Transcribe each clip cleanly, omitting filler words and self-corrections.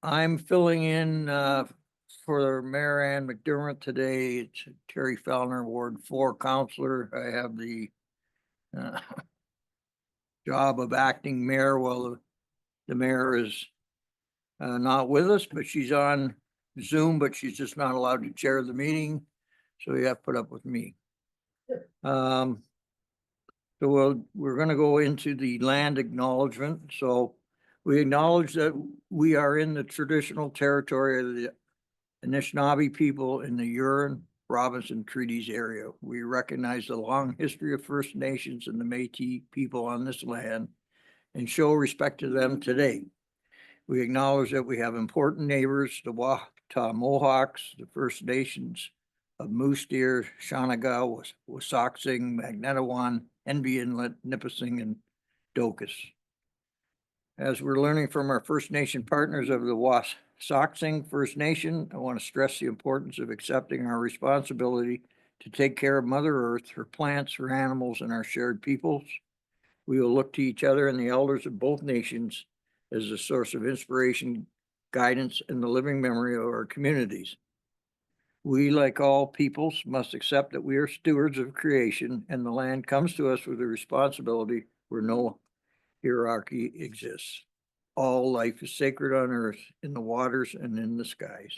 I'm filling in for Mayor Ann McDermott today. It's Terry Fellner, Ward 4 Counselor. I have the uh, job of acting mayor while the mayor is not with us, but she's on Zoom, but she's just not allowed to chair the meeting. So you have to put up with me. So we're gonna go into the land acknowledgement. So we acknowledge that we are in the traditional territory of the Anishinaabe people in the Huron-Robinson Treaties area. We recognize the long history of First Nations and the Métis people on this land and show respect to them today. We acknowledge that we have important neighbors, the Wahta Mohawks, the First Nations of Moose Deer, Shanaga, Wasauksing, Magnetawan, Enby Inlet, Nipissing, and Docus. As we're learning from our First Nation partners of the Wasauksing First Nation, I want to stress the importance of accepting our responsibility to take care of Mother Earth, her plants, her animals, and our shared peoples. We will look to each other and the elders of both nations as a source of inspiration, guidance, and the living memory of our communities. We, like all peoples, must accept that we are stewards of creation and the land comes to us with a responsibility where no hierarchy exists. All life is sacred on earth, in the waters, and in the skies.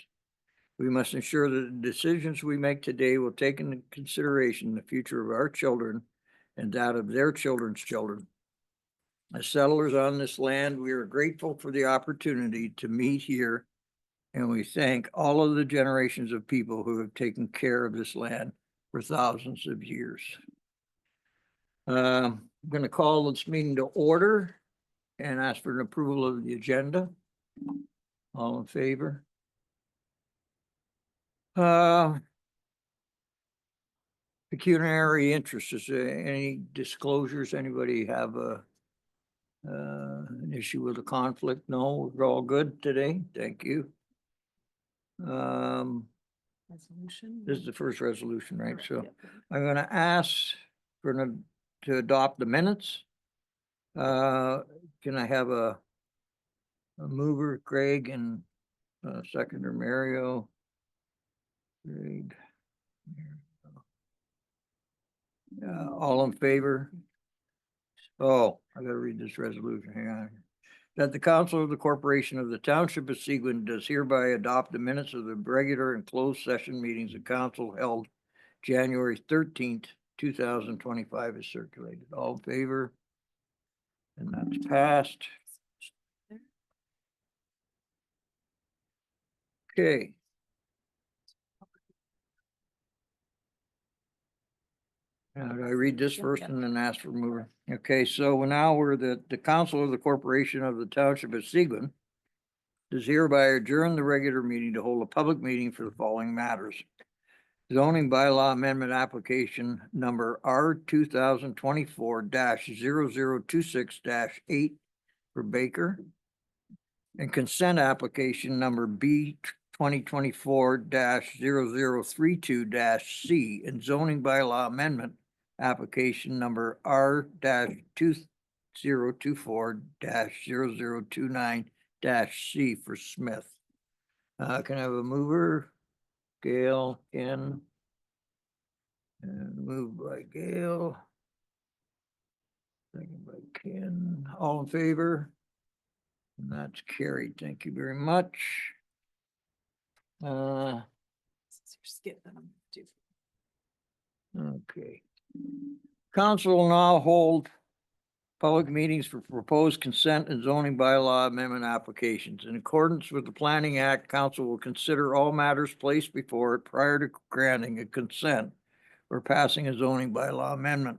We must ensure that the decisions we make today will take into consideration the future of our children and that of their children's children. As settlers on this land, we are grateful for the opportunity to meet here, and we thank all of the generations of people who have taken care of this land for thousands of years. I'm going to call this meeting to order and ask for an approval of the agenda. All in favor? Pecuniary interest, is there any disclosures? Anybody have an issue with a conflict? No, we're all good today. Thank you. Resolution. This is the first resolution, right? Correct, So yep. I'm gonna ask to adopt the minutes. Can I have a mover, Greg, and seconder, Mario? Greg. All in favor? Oh, I gotta read this resolution, hang on. That the council of the corporation of the Township of Seguin does hereby adopt the minutes of the regular and closed session meetings of council held January 13th, 2025 is circulated. All in favor? And that's passed. Okay. Now, do I read this first and then ask for mover? Okay, so now we're the council of the corporation of the Township of Seguin does hereby adjourn the regular meeting to hold a public meeting for the following matters. Zoning bylaw amendment application number R 2024-0026-8 for Baker. And consent application number B 2024-0032-C and zoning bylaw amendment application number R 2024-0029-C for Smith. Can I have a mover? Gail, Ken. And moved by Gail. Second by Ken. All in favor? And that's carried. Thank you very much. Skip them. Okay. Council will now hold public meetings for proposed consent and zoning bylaw amendment applications. In accordance with the Planning Act, council will consider all matters placed before it prior to granting a consent or passing a zoning bylaw amendment.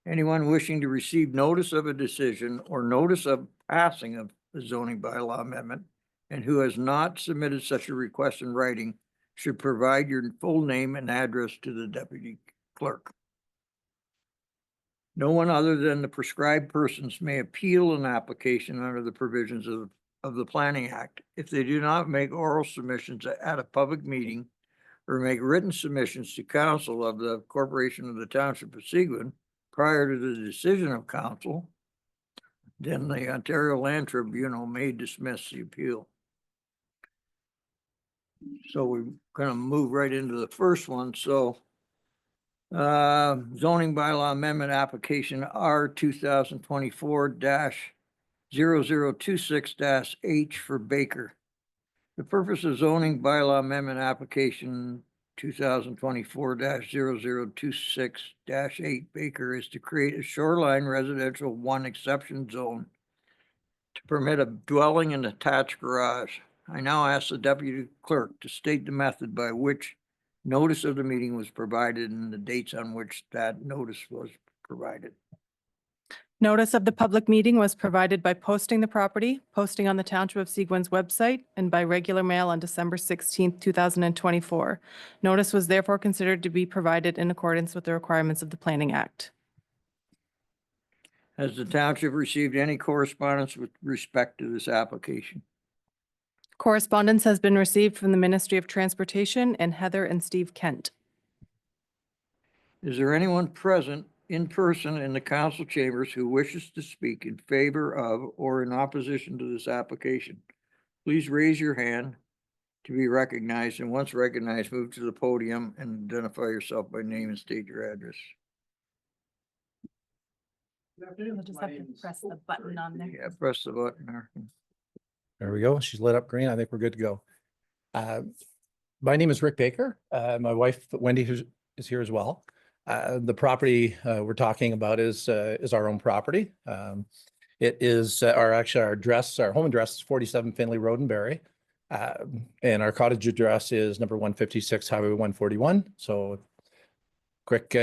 Anyone wishing to receive notice of a decision or notice of passing of a zoning bylaw amendment and who has not submitted such a request in writing should provide your full name and address to the deputy clerk. No one other than the prescribed persons may appeal an application under the provisions of the Planning Act if they do not make oral submissions at a public meeting or make written submissions to council of the corporation of the Township of Seguin prior to the decision of council, then the Ontario Land Tribunal may dismiss the appeal. So we're gonna move right into the first one, so. Zoning bylaw amendment application R 2024-0026-H for Baker. The purpose of zoning bylaw amendment application 2024-0026-8 Baker is to create a shoreline residential one exception zone to permit a dwelling and attached garage. I now ask the deputy clerk to state the method by which notice of the meeting was provided and the dates on which that notice was provided. Notice of the public meeting was provided by posting the property, posting on the Township of Seguin's website, and by regular mail on December 16th, 2024. Notice was therefore considered to be provided in accordance with the requirements of the Planning Act. Has the township received any correspondence with respect to this application? Correspondence has been received from the Ministry of Transportation and Heather and Steve Kent. Is there anyone present in person in the council chambers who wishes to speak in favor of or in opposition to this application? Please raise your hand to be recognized, and once recognized, move to the podium and identify yourself by name and state your address. You'll just have to press the button on there. Yeah, press the button there. There we go. She's lit up green. I think we're good to go. My name is Rick Baker. My wife, Wendy, is here as well. The property we're talking about is our own property. It is our address, our home address is 47 Finley Road in Barrie. And our cottage address is number 156 Highway 141. So quick,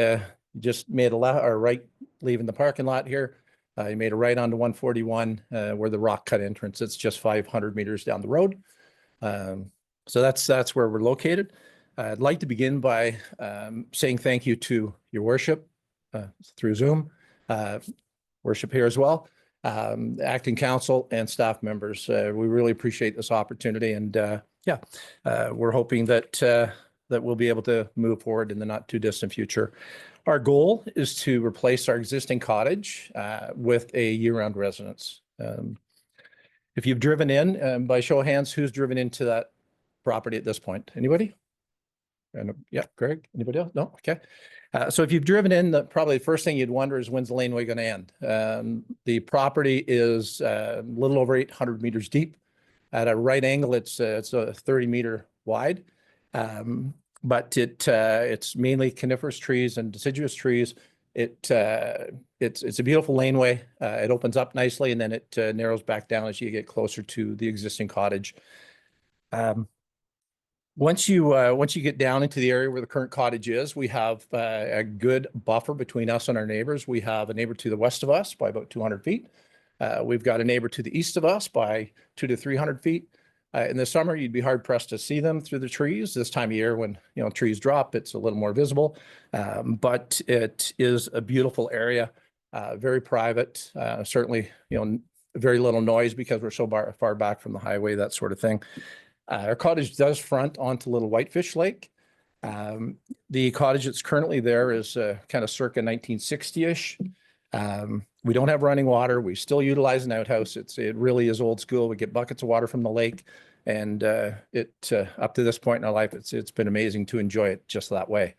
just made a left or right leaving the parking lot here. You made a right onto 141 where the rock cut entrance. It's just 500 meters down the road. So that's where we're located. I'd like to begin by saying thank you to your worship through Zoom, worship here as well, acting council and staff members. We really appreciate this opportunity, and we're hoping that we'll be able to move forward in the not too distant future. Our goal is to replace our existing cottage with a year-round residence. If you've driven in, by show of hands, who's driven into that property at this point? Anybody? Yeah, Greg, anybody else? No? Okay. So if you've driven in, probably the first thing you'd wonder is when's the laneway going to end? The property is a little over 800 meters deep. At a right angle, it's a 30-meter wide. But it's mainly coniferous trees and deciduous trees. It's a beautiful laneway. It opens up nicely, and then it narrows back down as you get closer to the existing cottage. Once you get down into the area where the current cottage is, we have a good buffer between us and our neighbors. We have a neighbor to the west of us by about 200 feet. We've got a neighbor to the east of us by 200 to 300 feet. In the summer, you'd be hard pressed to see them through the trees. This time of year, when trees drop, it's a little more visible. But it is a beautiful area, very private. Certainly, very little noise because we're so far back from the highway, that sort of thing. Our cottage does front onto Little Whitefish Lake. The cottage that's currently there is kind of circa 1960-ish. We don't have running water. We still utilize an outhouse. It really is old school. We get buckets of water from the lake, and up to this point in our life, it's been amazing to enjoy it just that way.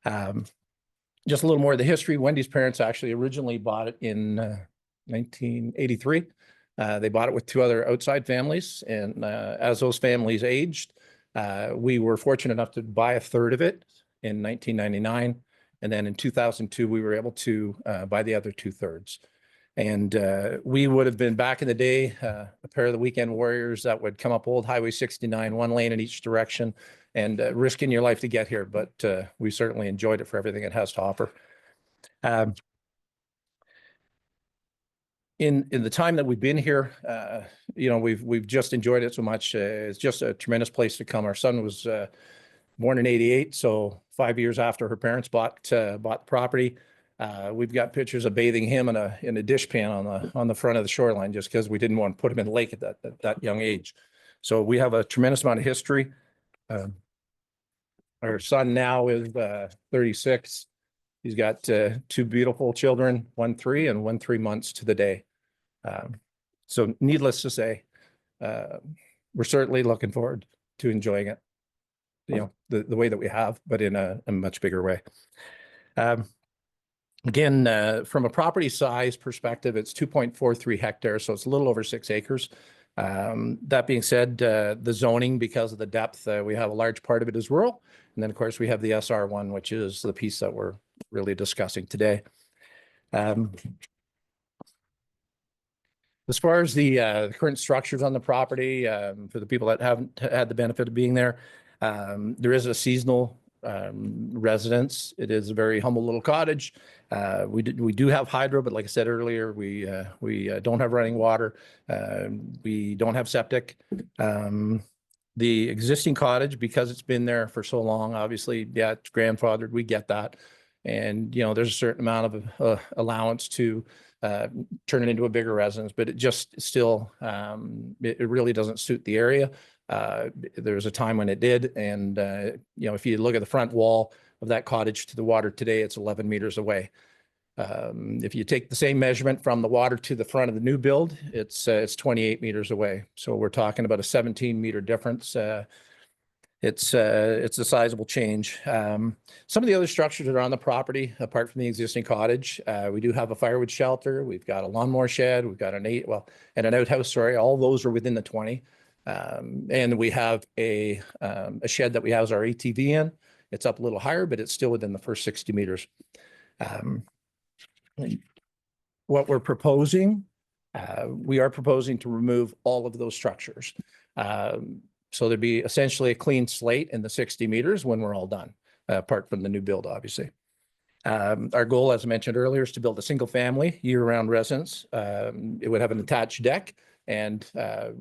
Just a little more of the history. Wendy's parents actually originally bought it in 1983. They bought it with two other outside families, and as those families aged, we were fortunate enough to buy a third of it in 1999. And then in 2002, we were able to buy the other 2/3. And we would have been, back in the day, a pair of the weekend warriors that would come up Old Highway 69, one lane in each direction, and risking your life to get here. But we certainly enjoyed it for everything it has to offer. In the time that we've been here, we've just enjoyed it so much. It's just a tremendous place to come. Our son was born in '88, so 5 years after her parents bought the property. We've got pictures of bathing him in a dishpan on the front of the shoreline, just because we didn't want to put him in the lake at that young age. So we have a tremendous amount of history. Our son now is 36. He's got two beautiful children, 1 3 and 1 3 months to the day. So needless to say, we're certainly looking forward to enjoying it, the way that we have, but in a much bigger way. Again, from a property size perspective, it's 2.43 hectares, so it's a little over 6 acres. That being said, the zoning, because of the depth, we have a large part of it is rural. And then, of course, we have the SR1, which is the piece that we're really discussing today. As far as the current structures on the property, for the people that haven't had the benefit of being there, there is a seasonal residence. It is a very humble little cottage. We do have hydro, but like I said earlier, we don't have running water. We don't have septic. The existing cottage, because it's been there for so long, obviously, yeah, it's grandfathered. We get that, and there's a certain amount of allowance to turn it into a bigger residence, but it just still it really doesn't suit the area. There was a time when it did, and if you look at the front wall of that cottage to the water today, it's 11 meters away. If you take the same measurement from the water to the front of the new build, it's 28 meters away. So we're talking about a 17-meter difference. It's a sizable change. Some of the other structures that are on the property, apart from the existing cottage, we do have a firewood shelter. We've got a lawnmower shed. We've got and an outhouse. Sorry, all those are within the 20. And we have a shed that we house our ATV in. It's up a little higher, but it's still within the first 60 meters. What we're proposing, we are proposing to remove all of those structures. So there'd be essentially a clean slate in the 60 meters when we're all done, apart from the new build, obviously. Our goal, as I mentioned earlier, is to build a single family year-round residence. It would have an attached deck, and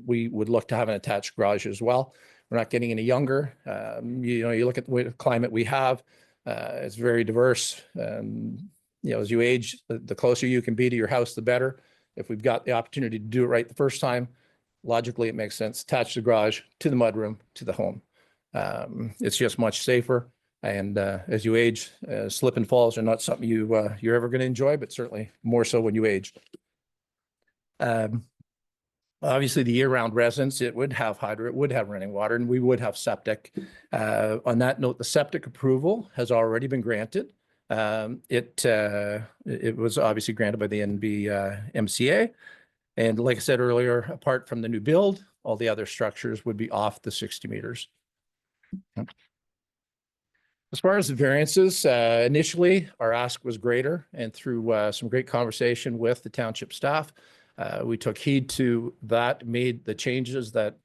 we would look to have an attached garage as well. We're not getting any younger. You look at the climate we have, it's very diverse. As you age, the closer you can be to your house, the better. If we've got the opportunity to do it right the first time, logically, it makes sense. Attach the garage to the mudroom to the home. It's just much safer. And as you age, slip and falls are not something you're ever going to enjoy, but certainly more so when you age. Obviously, the year-round residence, it would have hydro, it would have running water, and we would have septic. On that note, the septic approval has already been granted. It was obviously granted by the MCA. And like I said earlier, apart from the new build, all the other structures would be off the 60 meters. As far as the variances, initially our ask was greater, and through some great conversation with the township staff, we took heed to that, made the changes that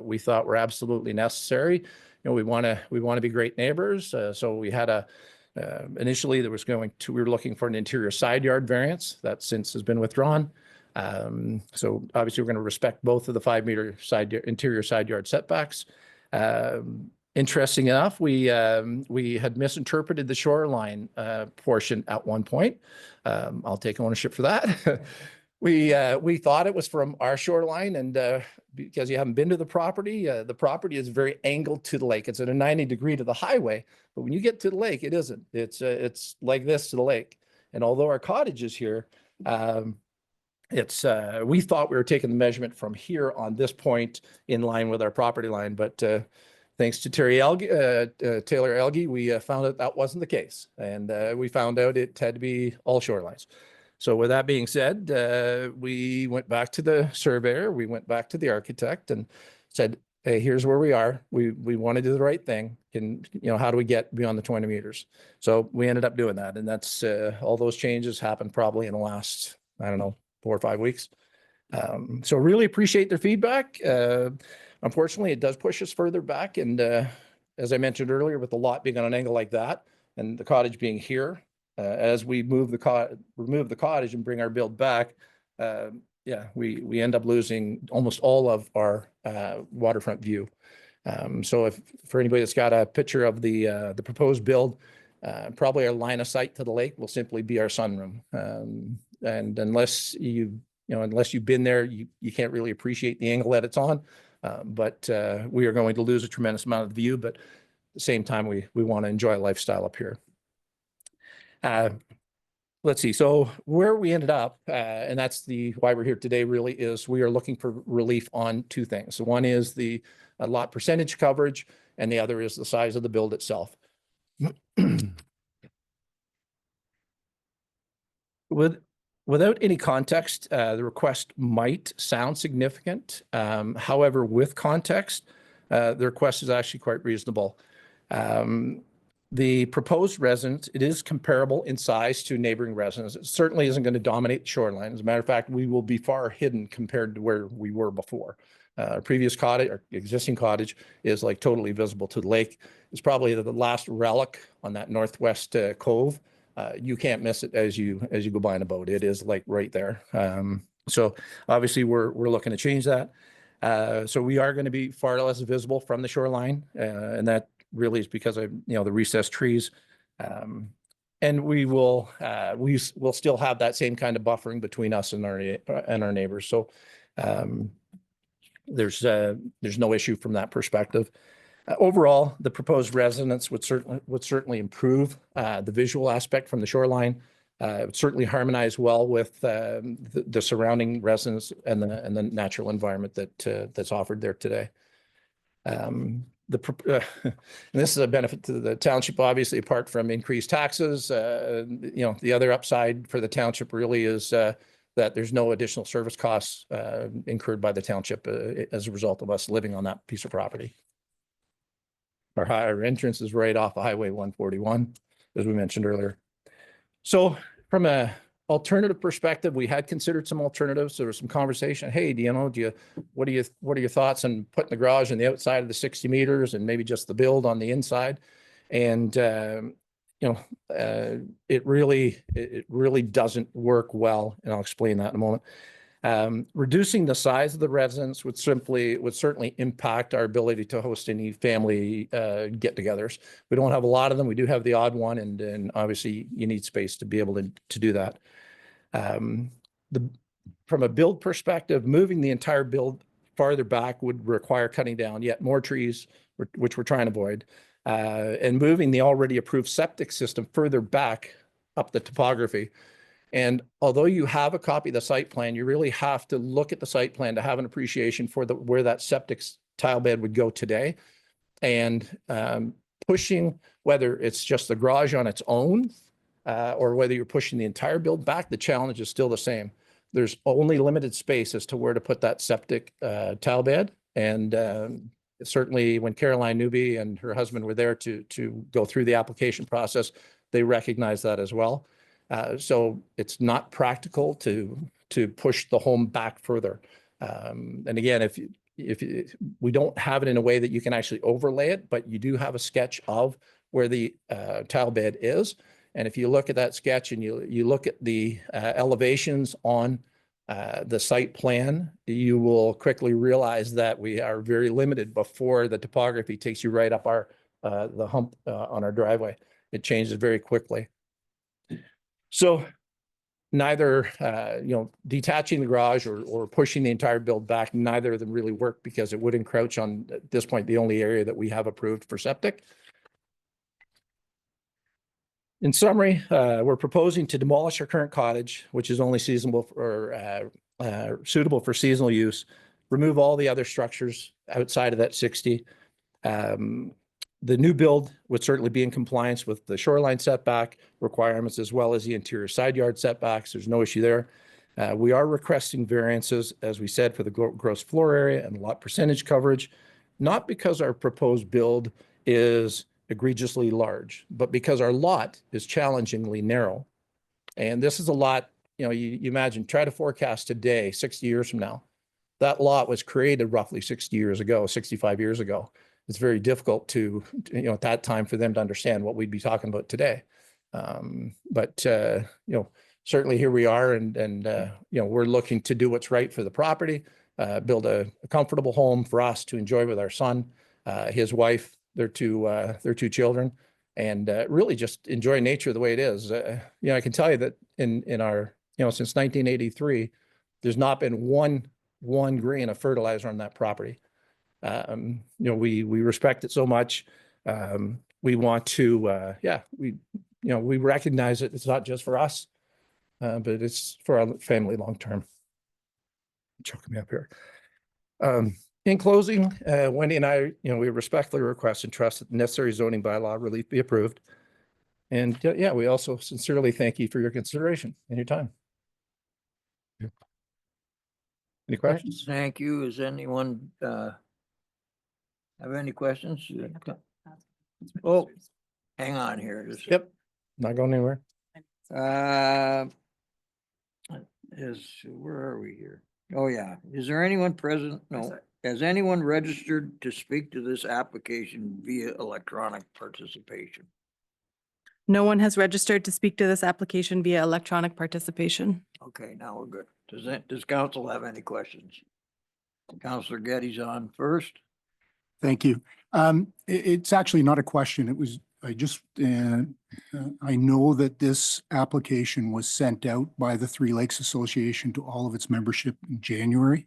we thought were absolutely necessary. We want to be great neighbors, so we had initially we were looking for an interior side yard variance that since has been withdrawn. So obviously we're going to respect both of the 5-meter interior side yard setbacks. Interesting enough, we had misinterpreted the shoreline portion at one point. I'll take ownership for that. We thought it was from our shoreline, and because you haven't been to the property is very angled to the lake. It's at a 90 degree to the highway, but when you get to the lake, it isn't. It's like this to the lake. And although our cottage is here, we thought we were taking the measurement from here on this point in line with our property line, but thanks to Taylor Elgie, we found out that wasn't the case, and we found out it had to be all shorelines. So with that being said, we went back to the surveyor, we went back to the architect and said, hey, here's where we are. We want to do the right thing. And, how do we get beyond the 20 meters? So we ended up doing that. And that's all those changes happened probably in the last, 4 or 5 weeks. So really appreciate their feedback. Unfortunately, it does push us further back. And as I mentioned earlier, with the lot being on an angle like that and the cottage being here, as we remove the cottage and bring our build back, we end up losing almost all of our waterfront view. So for anybody that's got a picture of the proposed build, probably our line of sight to the lake will simply be our sunroom. And unless you've been there, you can't really appreciate the angle that it's on. But we are going to lose a tremendous amount of the view, but at the same time, we want to enjoy a lifestyle up here. Let's see. So where we ended up, and that's why we're here today, really is we are looking for relief on two things. So one is the lot percentage coverage, and the other is the size of the build itself. Without any context, the request might sound significant. However, with context, the request is actually quite reasonable. The proposed residence, it is comparable in size to neighboring residences. It certainly isn't going to dominate the shoreline. As a matter of fact, we will be far hidden compared to where we were before. Our previous cottage, our existing cottage, is like totally visible to the lake. It's probably the last relic on that northwest cove. You can't miss it as you go by in a boat. It is like right there. So obviously we're looking to change that. So we are going to be far less visible from the shoreline, and that really is because of the recessed trees. And we will still have that same kind of buffering between us and our neighbors. So there's no issue from that perspective. Overall, the proposed residence would certainly improve the visual aspect from the shoreline. It would certainly harmonize well with the surrounding residents and the natural environment that's offered there today. And this is a benefit to the township, obviously, apart from increased taxes. The other upside for the township really is that there's no additional service costs incurred by the township as a result of us living on that piece of property. Our higher entrance is right off of Highway 141, as we mentioned earlier. So from a alternative perspective, we had considered some alternatives. There was some conversation. Hey, what are your thoughts on putting the garage on the outside of the 60 meters and maybe just the build on the inside? And it really doesn't work well, and I'll explain that in a moment. Reducing the size of the residence would certainly impact our ability to host any family get-togethers. We don't have a lot of them. We do have the odd one, and obviously you need space to be able to do that. From a build perspective, moving the entire build farther back would require cutting down yet more trees, which we're trying to avoid, and moving the already approved septic system further back up the topography. And although you have a copy of the site plan, you really have to look at the site plan to have an appreciation for where that septic tile bed would go today. And pushing, whether it's just the garage on its own or whether you're pushing the entire build back, the challenge is still the same. There's only limited space as to where to put that septic tile bed. And certainly when Caroline Newby and her husband were there to go through the application process, they recognized that as well. So it's not practical to push the home back further. And again, if we don't have it in a way that you can actually overlay it, but you do have a sketch of where the tile bed is. And if you look at that sketch and you look at the elevations on the site plan, you will quickly realize that we are very limited before the topography takes you right up the hump on our driveway. It changes very quickly. So neither, detaching the garage or pushing the entire build back, neither of them really work because it would encroach on, at this point, the only area that we have approved for septic. In summary, we're proposing to demolish our current cottage, which is only suitable for seasonal use, remove all the other structures outside of that 60. The new build would certainly be in compliance with the shoreline setback requirements as well as the interior side yard setbacks. There's no issue there. We are requesting variances, as we said, for the gross floor area and lot percentage coverage, not because our proposed build is egregiously large, but because our lot is challengingly narrow. And this is a lot, you imagine, try to forecast today, 60 years from now. That lot was created roughly 60 years ago, 65 years ago. It's very difficult to, at that time for them to understand what we'd be talking about today. But certainly here we are and we're looking to do what's right for the property, build a comfortable home for us to enjoy with our son, his wife, their two children, and really just enjoy nature the way it is. I can tell you that in our, since 1983, there's not been one grain of fertilizer on that property. We respect it so much. We want to, we recognize that it's not just for us, but it's for our family long-term. Choking me up here. In closing, Wendy and I, we respectfully request and trust that the necessary zoning bylaw relief be approved. And yeah, we also sincerely thank you for your consideration and your time. Any questions? Thank you. Is anyone, have any questions? Oh, hang on here. Just- Yep, not going anywhere. Where are we here? Oh, yeah. Is there anyone present? No. Has anyone registered to speak to this application via electronic participation? No one has registered to speak to this application via electronic participation. Okay, now we're good. Does council have any questions? Counselor Getty's on first. Thank you. It's actually not a question. I know that this application was sent out by the Three Lakes Association to all of its membership in January,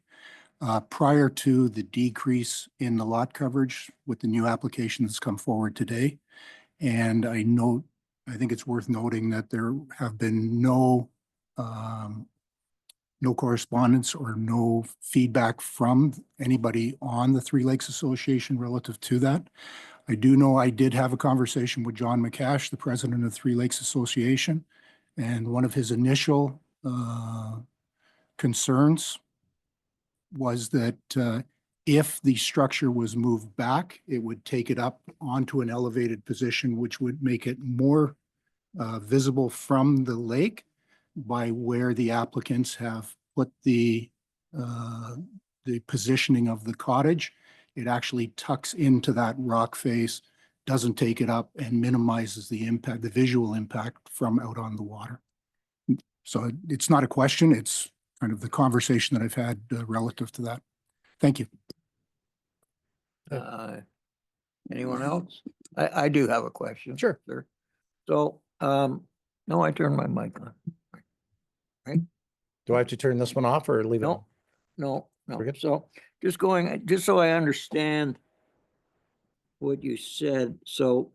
prior to the decrease in the lot coverage with the new application that's come forward today. And I think it's worth noting that there have been no correspondence or no feedback from anybody on the Three Lakes Association relative to that. I do know I did have a conversation with John McCash, the president of Three Lakes Association, and one of his initial concerns was that if the structure was moved back, it would take it up onto an elevated position, which would make it more visible from the lake by where the applicants have put the positioning of the cottage. It actually tucks into that rock face, doesn't take it up, and minimizes the impact, the visual impact from out on the water. So it's not a question, it's kind of the conversation that I've had relative to that. Thank you. Anyone else? I do have a question. Sure. Sir. So, no, I turned my mic on. Do I have to turn this one off or leave it on? No, no. We're good? So just so I understand what you said. So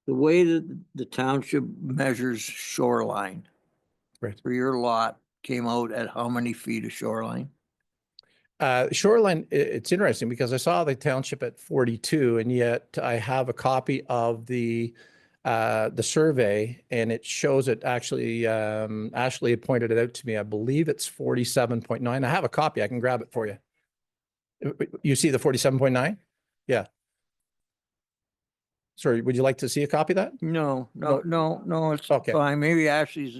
the way that the township measures shoreline Right. for your lot came out at how many feet of shoreline? Shoreline, it's interesting because I saw the township at 42, and yet I have a copy of the survey, and it shows it actually, Ashley had pointed it out to me. I believe it's 47.9. I have a copy. I can grab it for you. You see the 47.9? Yeah. Sorry, would you like to see a copy of that? No, it's Okay. fine. Maybe Ashley's,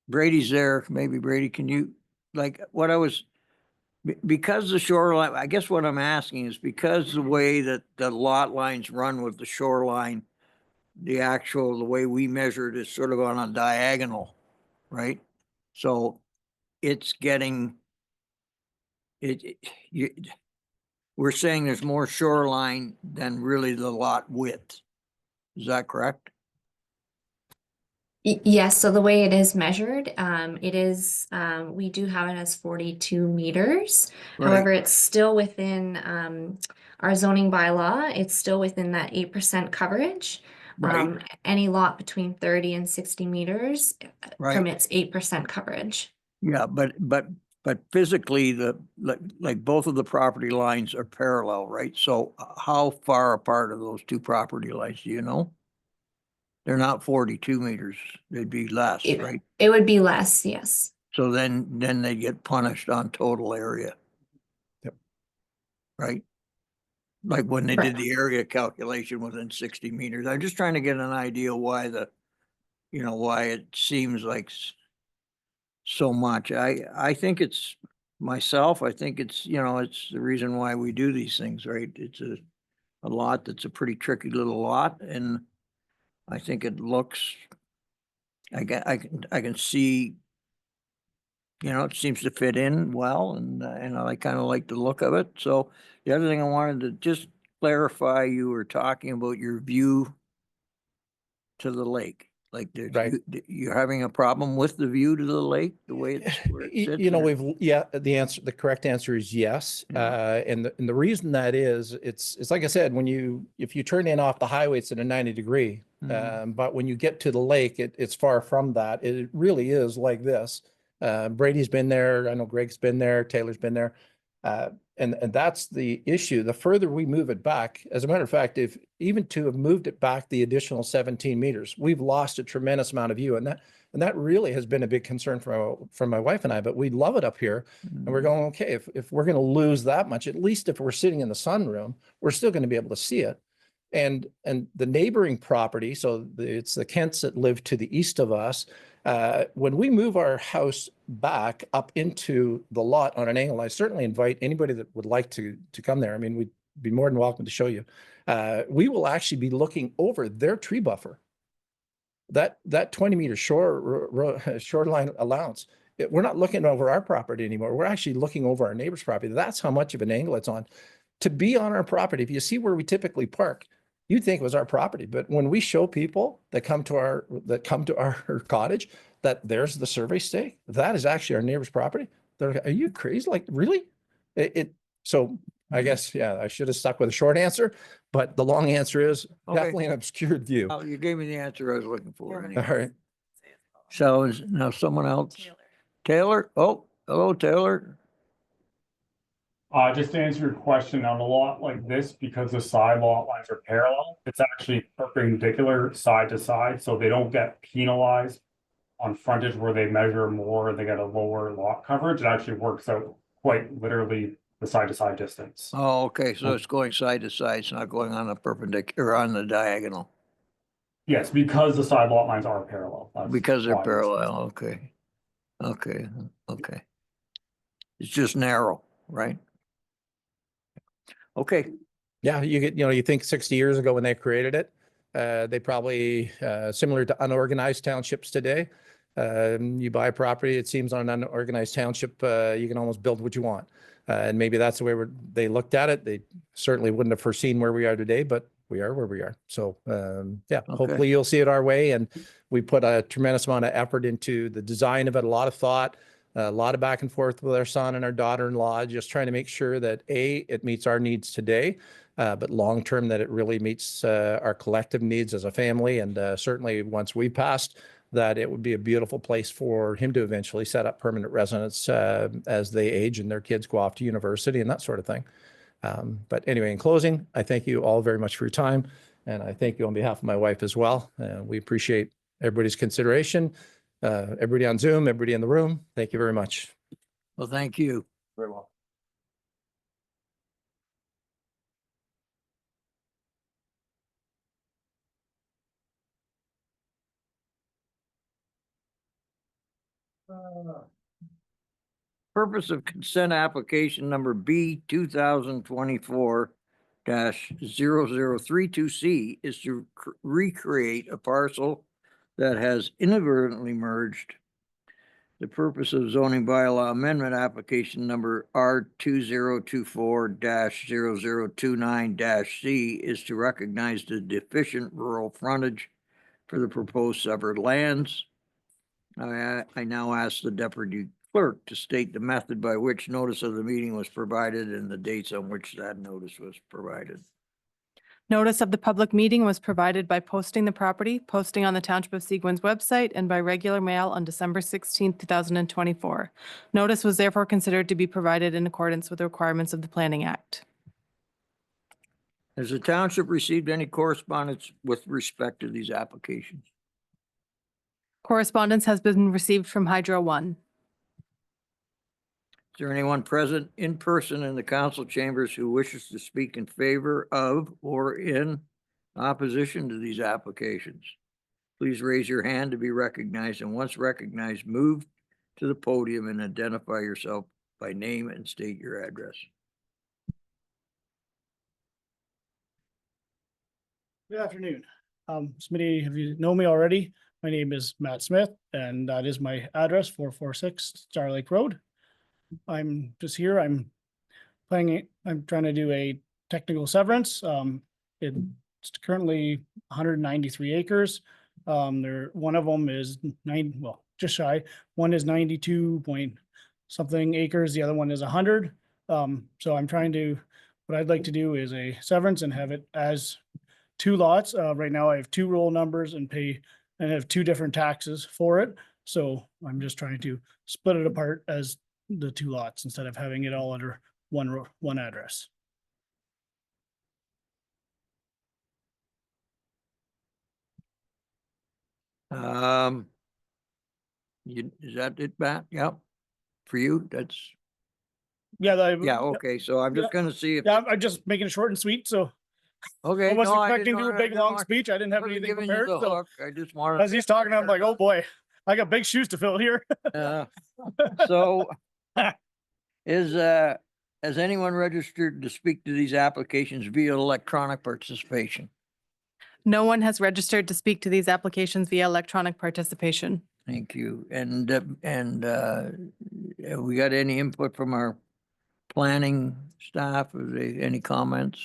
Brady's there. Maybe Brady, can you, like, what I was, because the shoreline, I guess what I'm asking is because the way that the lot lines run with the shoreline, the way we measure it is sort of on a diagonal, right? So it's getting, we're saying there's more shoreline than really the lot width. Is that correct? Yes, so the way it is measured, it is, we do have it as 42 meters. Right. However, it's still within our zoning bylaw. It's still within that 8% coverage. Right. Any lot between 30 and 60 meters Right. permits 8% coverage. Yeah, but physically, like both of the property lines are parallel, right? So how far apart are those two property lines? Do you know? They're not 42 meters. They'd be less, right? It would be less, yes. So then they get punished on total area. Yep. Right? Like when they did Correct. the area calculation within 60 meters. I'm just trying to get an idea why why it seems like so much. I think it's myself, I think it's, it's the reason why we do these things, right? It's a lot that's a pretty tricky little lot, and I think it looks, I can see, it seems to fit in well, and I kind of like the look of it. So the other thing I wanted to just clarify, you were talking about your view to the lake. Like, Right. you're having a problem with the view to the lake, the way it's where it sits? The correct answer is yes. Yeah. And the reason that is, it's like I said, if you turn in off the highway, it's at a 90-degree. Mhm. But when you get to the lake, it's far from that. It really is like this. Brady's been there. I know Greg's been there. Taylor's been there. And that's the issue. The further we move it back, as a matter of fact, if even to have moved it back the additional 17 meters, we've lost a tremendous amount of view. And that really has been a big concern from my wife and I, but we love it up here. And we're going, okay, if we're going to lose that much, at least if we're sitting in the sunroom, we're still going to be able to see it. And the neighboring property, so it's the Kents that live to the east of us. When we move our house back up into the lot on an angle, I certainly invite anybody that would like to come there. I mean, we'd be more than welcome to show you. We will actually be looking over their tree buffer. That 20-meter shoreline allowance. We're not looking over our property anymore. We're actually looking over our neighbor's property. That's how much of an angle it's on. To be on our property, if you see where we typically park, you'd think it was our property. But when we show people that come to our cottage that there's the survey stake, that is actually our neighbor's property. They're like, are you crazy? Like, really? So I guess, yeah, I should have stuck with a short answer, but the long answer is Okay. definitely an obscured view. Oh, you gave me the answer I was looking for All anyway. right. So is now someone else? Taylor? Oh, hello, Taylor. Just to answer your question, on a lot like this, because the side lot lines are parallel, it's actually perpendicular side to side, so they don't get penalized on frontage where they measure more, they get a lower lot coverage. It actually works out quite literally the side to side distance. Oh, okay, so it's going side to side, it's not going on the perpendicular, on the diagonal, Yes, because the side lot lines are parallel. That's because they're why it's- parallel, okay. Okay. It's just narrow, right? Okay, Yeah, you think 60 years ago when they created it, they probably, similar to unorganized townships today, you buy a property, it seems on an unorganized township, you can almost build what you want. And maybe that's the way they looked at it. They certainly wouldn't have foreseen where we are today, but we are where we are. So, yeah, Okay. hopefully you'll see it our way. And we put a tremendous amount of effort into the design of it, a lot of thought, a lot of back and forth with our son and our daughter-in-law, just trying to make sure that it meets our needs today, but long-term that it really meets our collective needs as a family. And certainly once we passed, that it would be a beautiful place for him to eventually set up permanent residence as they age and their kids go off to university and that sort of thing. But anyway, in closing, I thank you all very much for your time. And I thank you on behalf of my wife as well. We appreciate everybody's consideration. Everybody on Zoom, everybody in the room, thank you very much. well, thank you. Very well. Purpose of consent application number B 2024-0032C is to recreate a parcel that has inadvertently merged. The purpose of zoning bylaw amendment application number R 2024-0029-C is to recognize the deficient rural frontage for the proposed severed lands. I now ask the deputy clerk to state the method by which notice of the meeting was provided and the dates on which that notice was provided. Notice of the public meeting was provided by posting the property, posting on the Township of Seguin's website, and by regular mail on December 16th, 2024. Notice was therefore considered to be provided in accordance with the requirements of the Planning Act. Has the township received any correspondence with respect to these applications? Correspondence has been received from Hydro One. Is there anyone present in person in the council chambers who wishes to speak in favor of or in opposition to these applications? Please raise your hand to be recognized, and once recognized, move to the podium and identify yourself by name and state your address. Good afternoon. So many of you know me already. My name is Matt Smith, and that is my address, 446 Star Lake Road. I'm just here. I'm trying to do a technical severance. It's currently 193 acres. One of them is just shy. One is 92 point something acres. The other one is 100. So I'm trying to, what I'd like to do is a severance and have it as two lots. Right now I have two roll numbers and have two different taxes for it. So I'm just trying to split it apart as the two lots instead of having it all under one address. Is that it, Matt? Yep. For you, that's, Yeah, yeah, okay, so I'm just gonna see if, Yeah, I'm just making it short and sweet, so okay. I wasn't no, I expecting to didn't do a big, wanna- long no, speech. I didn't have wasn't anything giving you prepared, the so hook. I just wanted. as he's talking, I'm like, oh boy, I got big shoes to fill here. So has anyone registered to speak to these applications via electronic participation? No one has registered to speak to these applications via electronic participation. Thank you. And have we got any input from our planning staff? Are they, any comments?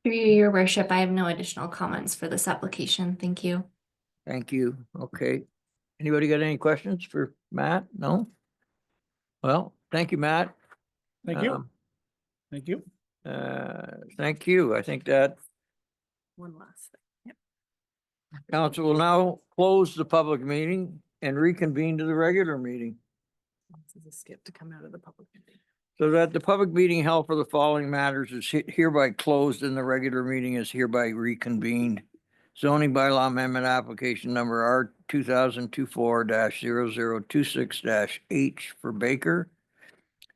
Through you, your worship, I have no additional comments for this application. Thank you. Thank you. Okay. Anybody got any questions for Matt? No? Well, thank you, Matt. Thank you, Um, thank you. Thank you. I think that One last thing. council will now close the public meeting and reconvene to the regular meeting. This is a skip to come out of the public meeting. So that the public meeting held for the following matters is hereby closed and the regular meeting is hereby reconvened. Zoning bylaw amendment application number R 2024-0026-H for Baker.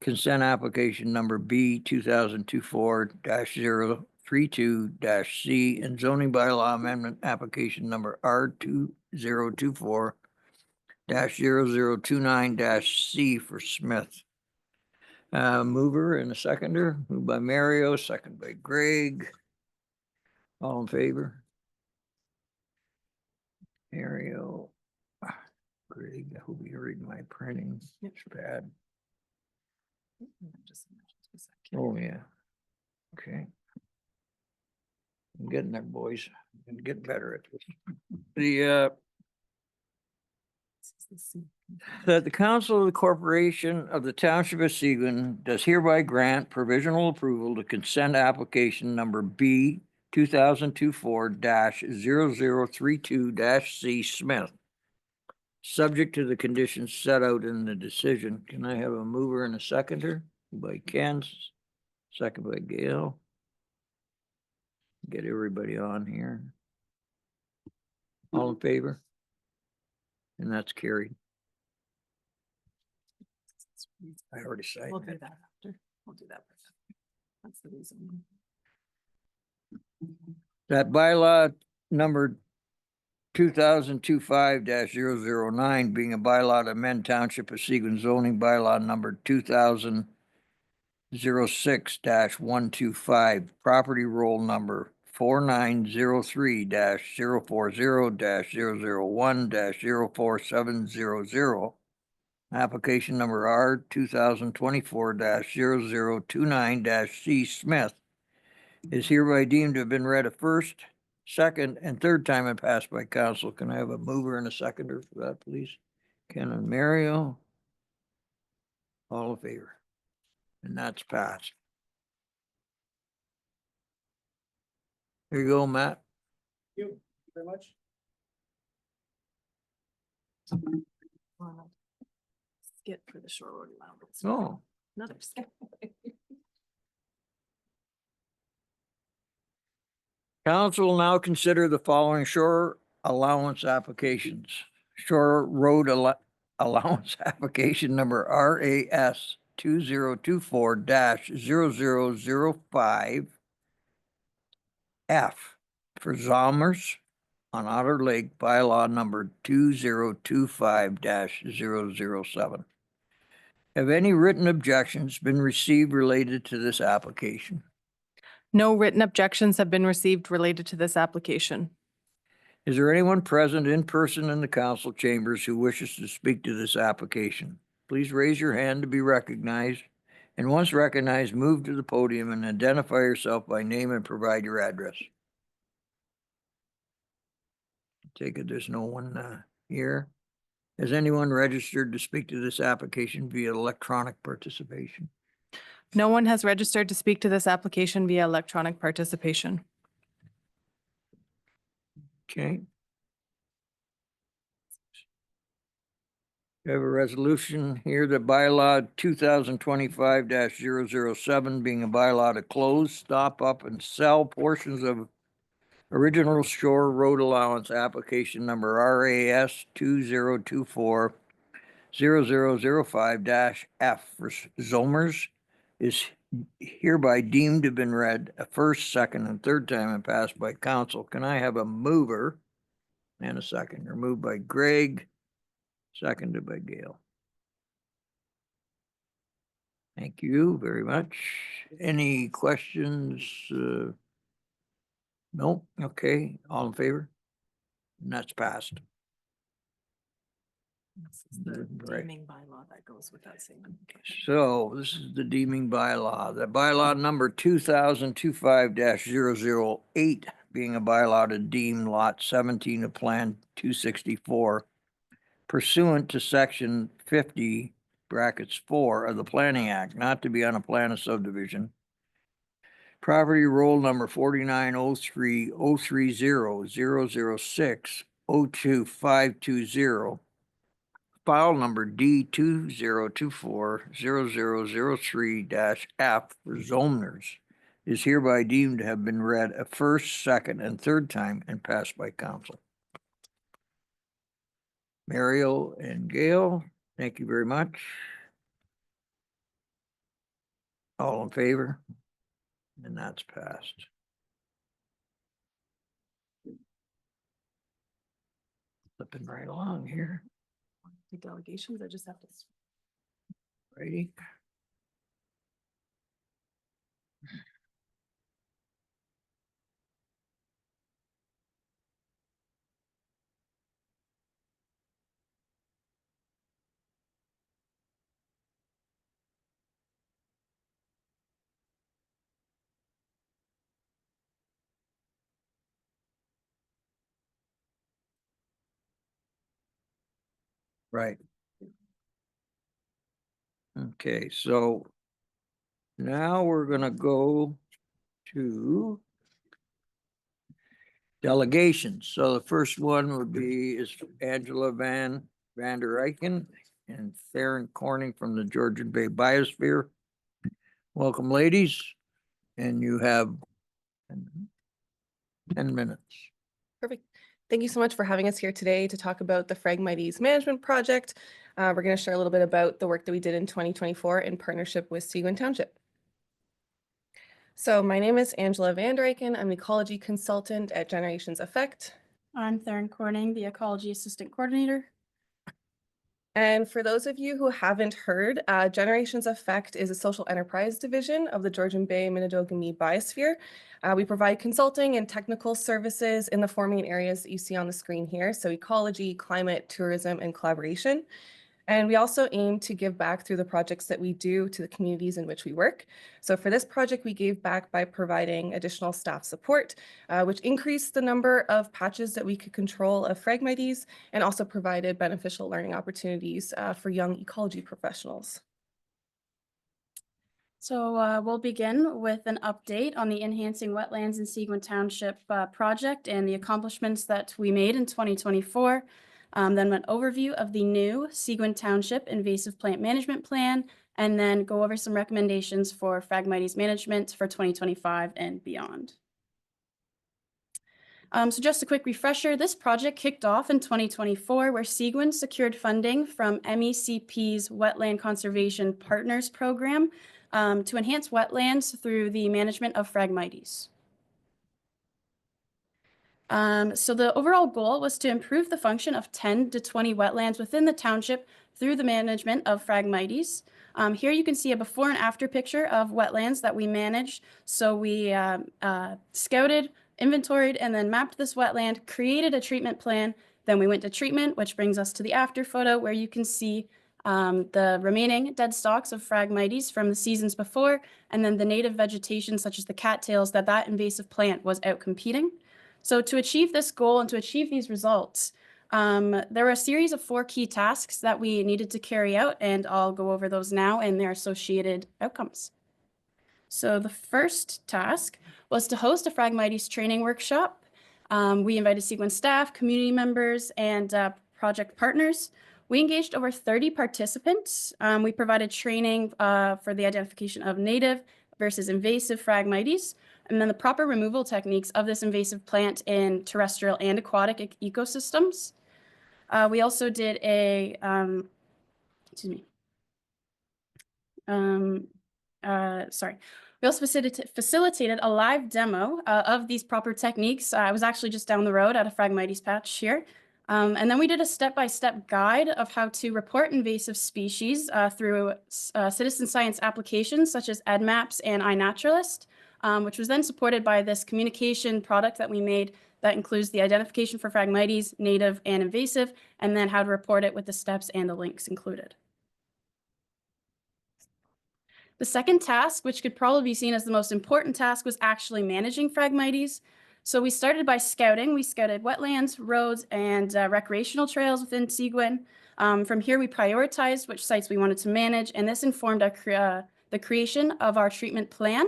Consent application number B 2024-032-C and zoning bylaw amendment application number R 2024-0029-C for Smith. Mover and a seconder, moved by Mario, second by Greg. All in favor? Mario. Greg, I hope you're reading my printing. It's bad. Oh, yeah. Okay. I'm getting there, boys. I'm getting better at this. That the council of the corporation of the Township of Seguin does hereby grant provisional approval to consent application number B 2024-0032-C Smith. Subject to the conditions set out in the decision. Can I have a mover and a seconder? By Ken, second by Gail. Get everybody on here. All in favor? And that's carried. I already said We'll do that. that after. We'll do that. That's the reason. That bylaw number 2025-009 being a bylaw to amend Township of Seguin zoning bylaw number 2006-125, property roll number 4903-040-001-04700. Application number R 2024-0029-C Smith is hereby deemed to have been read a first, second, and third time and passed by council. Can I have a mover and a seconder for that, please? Ken and Mario. All in favor? And that's passed. Here you go, Matt. Thank you very much. Skip for the short order allowance. Oh, Another skip. council will now consider the following shore allowance applications. Shore road allowance application number RAS 2024-0005 F for Zommers on Otter Lake bylaw number 2025-007. Have any written objections been received related to this application? No written objections have been received related to this application. Is there anyone present in person in the council chambers who wishes to speak to this application? Please raise your hand to be recognized. And once recognized, move to the podium and identify yourself by name and provide your address. Take it there's no one here. Has anyone registered to speak to this application via electronic participation? No one has registered to speak to this application via electronic participation. Okay. We have a resolution here that bylaw 2025-007 being a bylaw to close, stop up and sell portions of original shore road allowance application number RAS 2024-0005-F for Zomers is hereby deemed to have been read a first, second, and third time and passed by council. Can I have a mover and a second? Moved by Greg, seconded by Gail. Thank you very much. Any questions? No? Okay, all in favor? And that's passed. This is the Right. deeming bylaw that goes with that statement. So this is the deeming bylaw. The bylaw number 2025-008 being a bylaw to deem lot 17 of Plan 264 pursuant to section 50 brackets 4 of the Planning Act, not to be on a plan of subdivision. Property roll number 4903-030-006-02520. File number D 2024-0003-F for Zomers is hereby deemed to have been read a first, second, and third time and passed by council. Mario and Gail, thank you very much. All in favor? And that's passed. Flipping right along here, The delegations, I just have to. righty. Right. Okay, so now we're gonna go to delegations. So the first one would be is Angela Vander Eycken and Theron Corning from the Georgian Bay Biosphere. Welcome, ladies, and you have 10 minutes. Perfect. Thank you so much for having us here today to talk about the Phragmites Management Project. We're going to share a little bit about the work that we did in 2024 in partnership with Seguin Township. So my name is Angela Vander Eycken. I'm an ecology consultant at Generations Effect. I'm Theron Corning, the Ecology Assistant Coordinator. And for those of you who haven't heard, Generations Effect is a social enterprise division of the Georgian Bay Minnedogamie Biosphere. We provide consulting and technical services in the four main areas that you see on the screen here. So ecology, climate, tourism, and collaboration. And we also aim to give back through the projects that we do to the communities in which we work. So for this project, we gave back by providing additional staff support, which increased the number of patches that we could control of Phragmites and also provided beneficial learning opportunities for young ecology professionals. So we'll begin with an update on the Enhancing Wetlands in Seguin Township project and the accomplishments that we made in 2024. Then an overview of the new Seguin Township Invasive Plant Management Plan, and then go over some recommendations for Phragmites management for 2025 and beyond. So just a quick refresher, this project kicked off in 2024 where Seguin secured funding from MECP's Wetland Conservation Partners Program to enhance wetlands through the management of Phragmites. So the overall goal was to improve the function of 10 to 20 wetlands within the township through the management of Phragmites. Here you can see a before and after picture of wetlands that we managed. So we scouted, inventoried, and then mapped this wetland, created a treatment plan. Then we went to treatment, which brings us to the after photo where you can see the remaining dead stalks of Phragmites from the seasons before, and then the native vegetation such as the cattails that invasive plant was out competing. So to achieve this goal and to achieve these results, there were a series of 4 key tasks that we needed to carry out, and I'll go over those now and their associated outcomes. So the first task was to host a Phragmites training workshop. We invited Seguin staff, community members, and project partners. We engaged over 30 participants. We provided training for the identification of native versus invasive Phragmites, and then the proper removal techniques of this invasive plant in terrestrial and aquatic ecosystems. We also did a, We also facilitated a live demo of these proper techniques. I was actually just down the road at a Phragmites patch here. And then we did a step-by-step guide of how to report invasive species through citizen science applications such as EdMaps and iNaturalist, which was then supported by this communication product that we made that includes the identification for Phragmites, native and invasive, and then how to report it with the steps and the links included. The second task, which could probably be seen as the most important task, was actually managing Phragmites. So we started by scouting. We scouted wetlands, roads, and recreational trails within Seguin. From here, we prioritized which sites we wanted to manage, and this informed the creation of our treatment plan.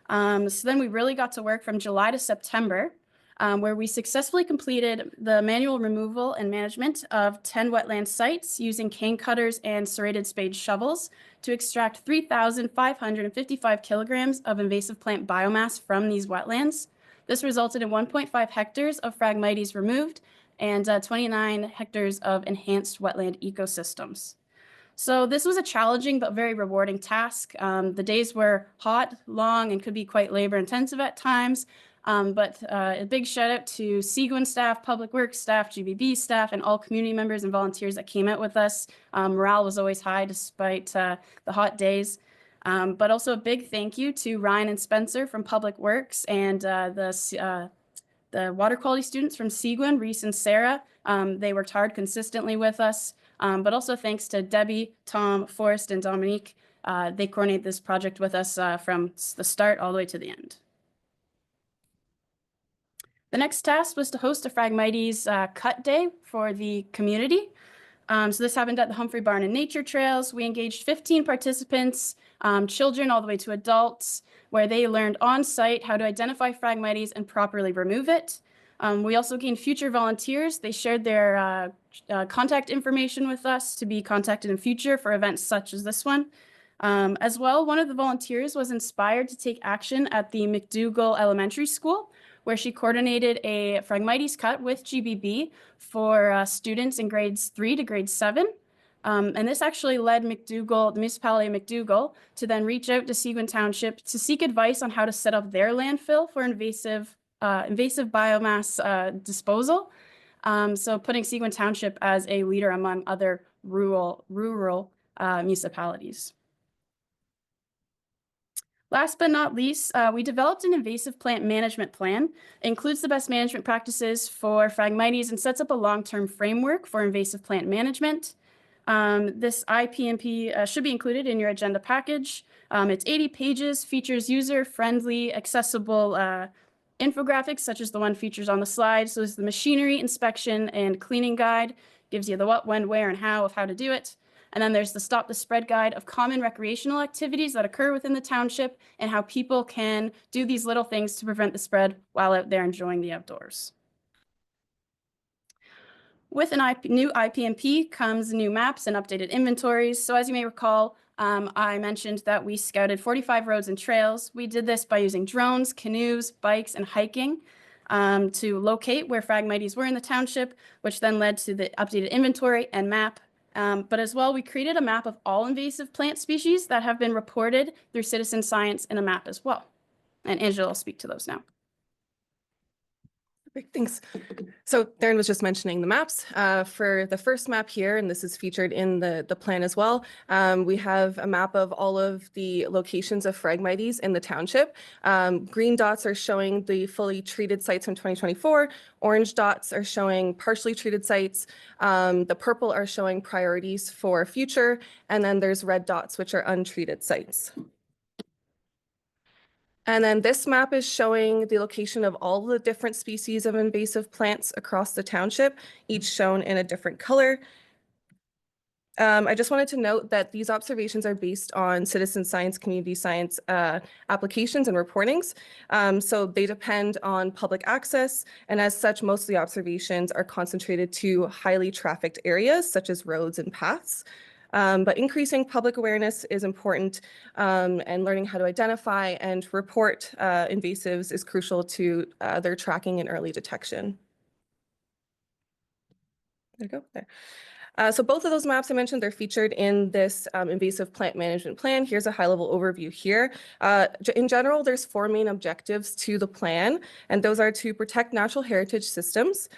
So then we really got to work from July to September, where we successfully completed the manual removal and management of 10 wetland sites using cane cutters and serrated spade shovels to extract 3,555 kilograms of invasive plant biomass from these wetlands. This resulted in 1.5 hectares of Phragmites removed and 29 hectares of enhanced wetland ecosystems. So this was a challenging but very rewarding task. The days were hot, long, and could be quite labor intensive at times. But a big shout out to Seguin staff, Public Works staff, GBB staff, and all community members and volunteers that came out with us. Morale was always high despite the hot days. But also a big thank you to Ryan and Spencer from Public Works and the water quality students from Seguin, Reese and Sarah. They worked hard consistently with us. But also thanks to Debbie, Tom, Forrest, and Dominique. They coordinate this project with us from the start all the way to the end. The next task was to host a Phragmites cut day for the community. So this happened at the Humphrey Barn and Nature Trails. We engaged 15 participants, children all the way to adults, where they learned on site how to identify Phragmites and properly remove it. We also gained future volunteers. They shared their contact information with us to be contacted in future for events such as this one. As well, one of the volunteers was inspired to take action at the McDougall Elementary School, where she coordinated a Phragmites cut with GBB for students in grades 3 to grade 7. And this actually led McDougall, the municipality of McDougall, to then reach out to Seguin Township to seek advice on how to set up their landfill for invasive biomass disposal. So putting Seguin Township as a leader among other rural municipalities. Last but not least, we developed an invasive plant management plan. It includes the best management practices for Phragmites and sets up a long-term framework for invasive plant management. This IPMP should be included in your agenda package. It's 80 pages, features user-friendly, accessible infographics, such as the one features on the slide. So this is the machinery, inspection, and cleaning guide. Gives you the what, when, where, and how of how to do it. And then there's the Stop the Spread guide of common recreational activities that occur within the township and how people can do these little things to prevent the spread while out there enjoying the outdoors. With an new IPMP comes new maps and updated inventories. So as you may recall, I mentioned that we scouted 45 roads and trails. We did this by using drones, canoes, bikes, and hiking to locate where Phragmites were in the township, which then led to the updated inventory and map. But as well, we created a map of all invasive plant species that have been reported through citizen science in a map as well. And Angela will speak to those now. Great, thanks. So Darren was just mentioning the maps. For the first map here, and this is featured in the plan as well, we have a map of all of the locations of Phragmites in the township. Green dots are showing the fully treated sites from 2024. Orange dots are showing partially treated sites. The purple are showing priorities for future. And then there's red dots, which are untreated sites. And then this map is showing the location of all the different species of invasive plants across the township, each shown in a different color. I just wanted to note that these observations are based on citizen science, community science applications and reportings. So they depend on public access, and as such, most of the observations are concentrated to highly trafficked areas such as roads and paths. But increasing public awareness is important, and learning how to identify and report invasives is crucial to their tracking and early detection. There you go. There. So both of those maps I mentioned, they're featured in this invasive plant management plan. Here's a high-level overview here. In general, there's 4 main objectives to the plan, and those are to protect natural heritage systems,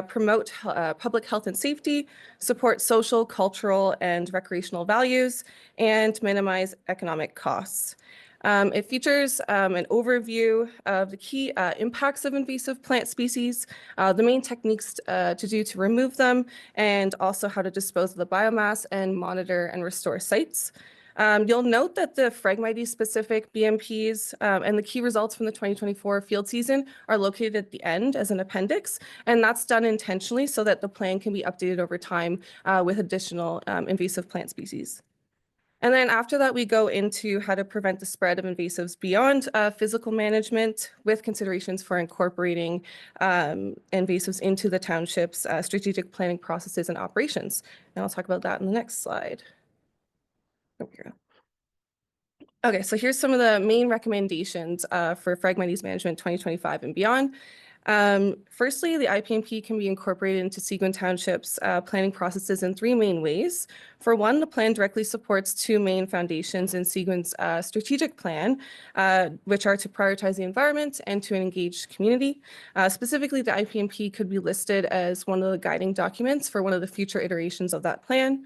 promote public health and safety, support social, cultural, and recreational values, and minimize economic costs. It features an overview of the key impacts of invasive plant species, the main techniques to remove them, and also how to dispose of the biomass and monitor and restore sites. You'll note that the Phragmites-specific BMPs and the key results from the 2024 field season are located at the end as an appendix, and that's done intentionally so that the plan can be updated over time with additional invasive plant species. And then after that, we go into how to prevent the spread of invasives beyond physical management with considerations for incorporating invasives into the township's strategic planning processes and operations. And I'll talk about that in the next slide. Oh, here we go. Okay, so here's some of the main recommendations for Phragmites management 2025 and beyond. Firstly, the IPMP can be incorporated into Seguin Township's planning processes in 3 main ways. For one, the plan directly supports 2 main foundations in Seguin's strategic plan, which are to prioritize the environment and to engage community. Specifically, the IPMP could be listed as one of the guiding documents for one of the future iterations of that plan.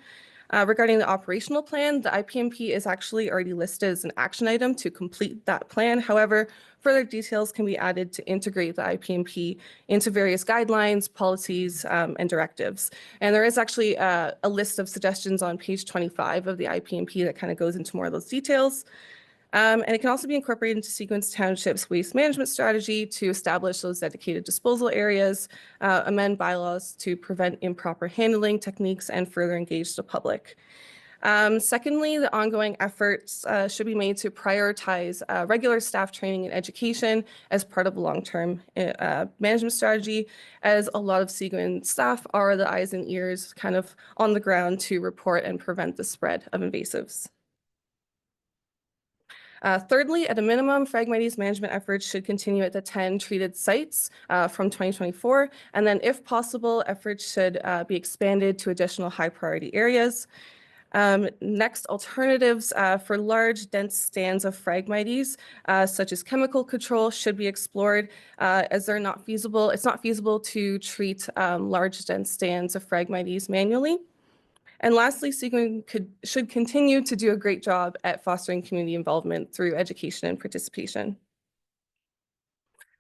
Regarding the operational plan, the IPMP is actually already listed as an action item to complete that plan. However, further details can be added to integrate the IPMP into various guidelines, policies, and directives. And there is actually a list of suggestions on page 25 of the IPMP that kind of goes into more of those details. And it can also be incorporated into Seguin Township's waste management strategy to establish those dedicated disposal areas, amend bylaws to prevent improper handling techniques, and further engage the public. Secondly, the ongoing efforts should be made to prioritize regular staff training and education as part of a long-term management strategy, as a lot of Seguin staff are the eyes and ears kind of on the ground to report and prevent the spread of invasives. Thirdly, at a minimum, Phragmites management efforts should continue at the 10 treated sites from 2024. And then if possible, efforts should be expanded to additional high priority areas. Next, alternatives for large, dense stands of Phragmites, such as chemical control, should be explored as they're not feasible. It's not feasible to treat large, dense stands of Phragmites manually. And lastly, Seguin should continue to do a great job at fostering community involvement through education and participation.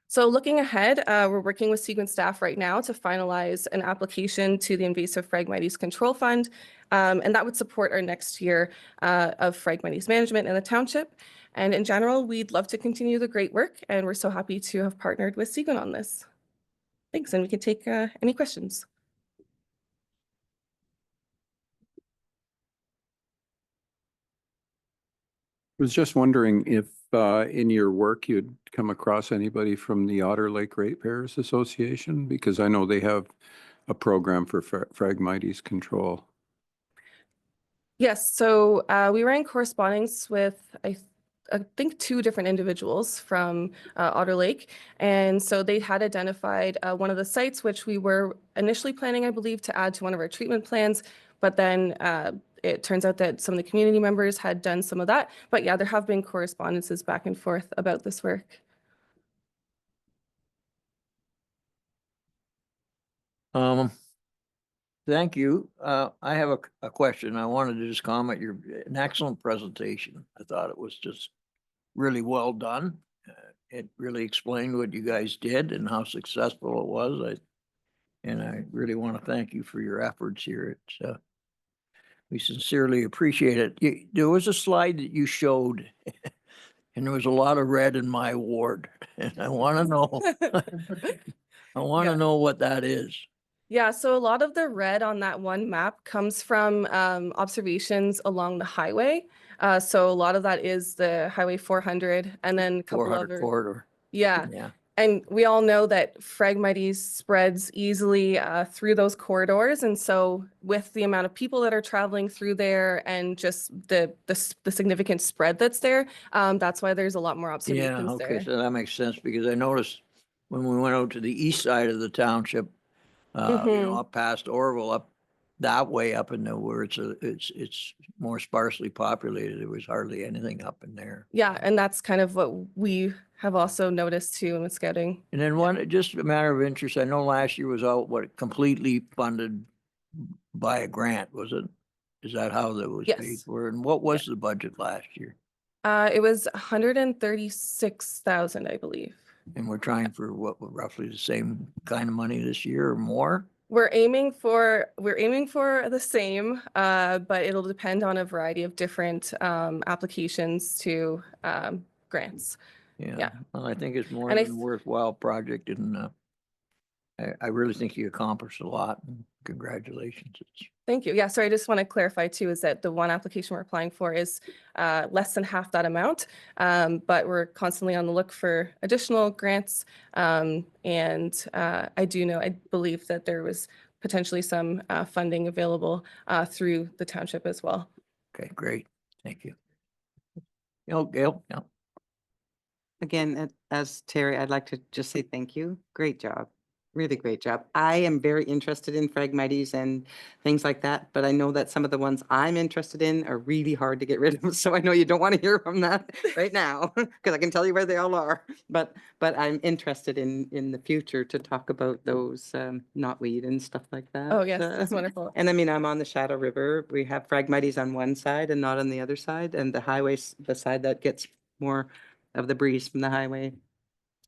So looking ahead, we're working with Seguin staff right now to finalize an application to the Invasive Phragmites Control Fund, and that would support our next year of Phragmites management in the township. And in general, we'd love to continue the great work, and we're so happy to have partnered with Seguin on this. Thanks, and we can take any questions. I was just wondering if in your work you'd come across anybody from the Otter Lake Ratepayers Association, because I know they have a program for Phragmites control. Yes, so we were in correspondence with, I think 2 different individuals from Otter Lake. And so they had identified one of the sites, which we were initially planning, I believe, to add to one of our treatment plans. But then it turns out that some of the community members had done some of that. But yeah, there have been correspondences back and forth about this work. Thank you. I have a question. I wanted to just comment. You're an excellent presentation. I thought it was just really well done. It really explained what you guys did and how successful it was. And I really want to thank you for your efforts here. It's we sincerely appreciate it. There was a slide that you showed, and there was a lot of red in my ward, and I want to know. I want to know what that is. Yeah, so a lot of the red on that one map comes from observations along the highway. So a lot of that is the Highway 400 and then a couple 400 other. corridor. Yeah, Yeah. and we all know that Phragmites spreads easily through those corridors. And so with the amount of people that are traveling through there and just the significant spread that's there, that's why there's a lot more Yeah, observations okay, there. so that makes sense because I noticed when we went out to the east side of the township, Mhm. up past Orville, up that way up in the where it's more sparsely populated. There was hardly anything up in there. Yeah, and that's kind of what we have also noticed too in scouting. And then one, just a matter of interest, I know last year was out, completely funded by a grant, was it? Is that how that was paid Yes. for? And what was the budget last year? It was 136,000, I believe. And we're trying for what, roughly the same kind of money this year or more? We're aiming for the same, but it'll depend on a variety of different applications to grants. Yeah, Yeah. well, I think it's more And than a worthwhile project and I really think you accomplished a lot and congratulations. Thank you. Yeah, so I just want to clarify too, is that the one application we're applying for is less than half that amount, but we're constantly on the look for additional grants. And I believe that there was potentially some funding available through the township as well. Okay, great. Thank you. Gail, yeah. Again, as Terry, I'd like to just say thank you. Great job. Really great job. I am very interested in Phragmites and things like that, but I know that some of the ones I'm interested in are really hard to get rid of. So I know you don't want to hear from that right now because I can tell you where they all are. But I'm interested in the future to talk about those knotweed and stuff like that. Oh, yes, that's wonderful. And I mean, I'm on the Shadow River. We have Phragmites on one side and not on the other side. And the highway, the side that gets more of the breeze from the highway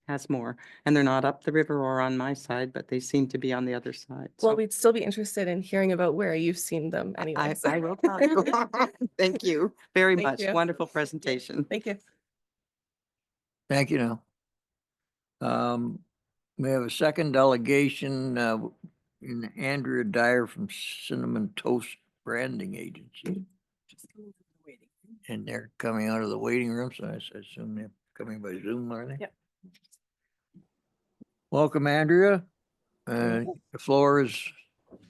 has more. And they're not up the river or on my side, but they seem to be on the other side. Well, So we'd still be interested in hearing about where you've seen them anyways. I will tell you. Thank you very Thank much. you. Wonderful presentation. Thank you. Thank you now. We have a second delegation in Andrea Dyer from Cinnamon Toast Branding Agency. And they're coming out of the waiting room, so I assume they're coming by Zoom, are they? Yep. Welcome, Andrea. The floor is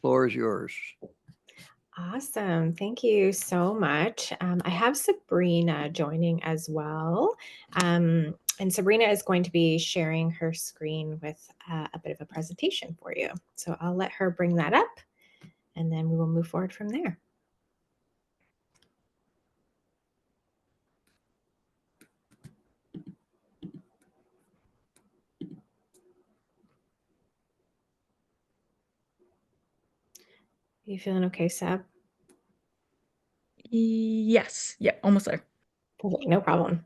yours. Awesome. Thank you so much. I have Sabrina joining as well. And Sabrina is going to be sharing her screen with a bit of a presentation for you. So I'll let her bring that up and then we will move forward from there. You feeling okay, Sab? Yes. Yeah, almost there. Okay, no problem.